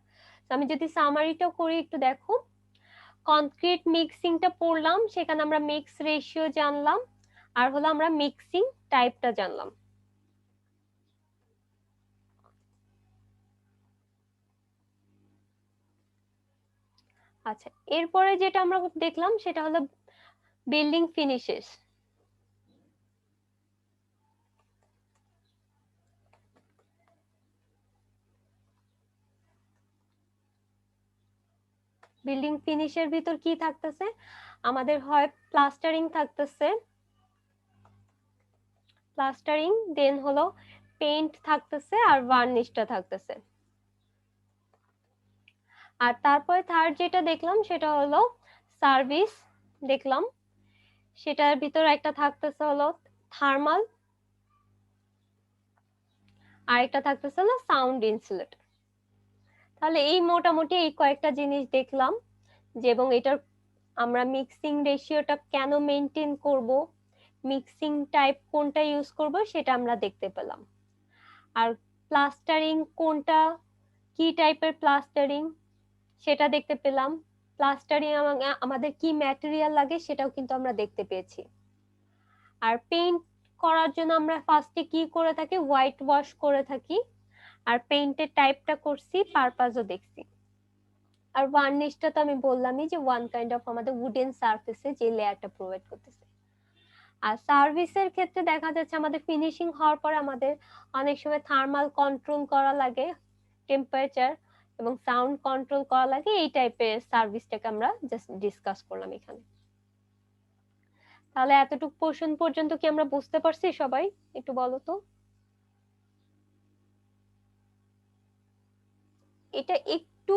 আমি যদি সামারিটাও করি একটু দেখো। কনক্রিট মিক্সিংটা পড়লাম, সেখানে আমরা মিক্স রেশিও জানলাম, আর হলো আমরা মিক্সিং টাইপটা জানলাম। আচ্ছা, এরপরে যেটা আমরা দেখলাম সেটা হলো বিল্ডিং ফিনিশেস। বিল্ডিং ফিনিশের ভিতর কি থাকতেছে, আমাদের হয় প্লাস্টারিং থাকতেছে, প্লাস্টারিং, দেন হলো পেইন্ট থাকতেছে, আর ভার্নিশটা থাকতেছে। আর তারপরে থার্ড যেটা দেখলাম সেটা হলো সার্ভিস দেখলাম, সেটার ভিতর একটা থাকতেছে হলো থার্মাল, আর একটা থাকতেছে হলো সাউন্ড ইনসুলেটর। তাহলে এই মোটামুটি এই কয়েকটা জিনিস দেখলাম যে, এবং এটার আমরা মিক্সিং রেশিওটা কেন মেনটেন করব, মিক্সিং টাইপ কোনটা ইউজ করব সেটা আমরা দেখতে পেলাম। আর প্লাস্টারিং কোনটা, কি টাইপের প্লাস্টারিং সেটা দেখতে পেলাম। প্লাস্টারিং আমাদের কি ম্যাটেরিয়াল লাগে সেটাও কিন্তু আমরা দেখতে পেয়েছি। আর পেইন্ট করার জন্য আমরা ফার্স্টে কি করে থাকি, হোয়াইট ওয়াশ করে থাকি, আর পেইন্টের টাইপটা করছি, পারপাসও দেখছি। আর ভার্নিশটা তো আমি বললামই যে ওয়ান কাইন্ড অফ আমাদের উডেন সারফেসে যে লেয়ারটা প্রোভাইড করতেছে। আর সার্ভিসের ক্ষেত্রে দেখা যাচ্ছে আমাদের ফিনিশিং হওয়ার পরে আমাদের অনেক সময় থার্মাল কন্ট্রোল করা লাগে, টেম্পারেচার এবং সাউন্ড কন্ট্রোল করা লাগে। এই টাইপের সার্ভিসটাকে আমরা জাস্ট ডিসকাস করলাম এখানে। তাহলে এতটুকু পোর্শন পর্যন্ত কি আমরা বুঝতে পারছি সবাই? একটু বলো তো। এটা একটু